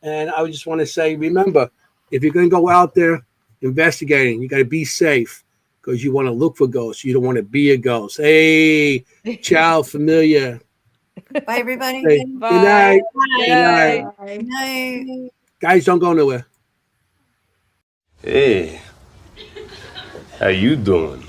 and I just want to say, remember, if you're gonna go out there investigating, you got to be safe. Because you want to look for ghosts. You don't want to be a ghost. Hey, ciao, familia. Bye, everybody. Hey, Bye. Good night. Bye. Good night. Bye. Good night. Guys, don't go nowhere. Hey, how you doing?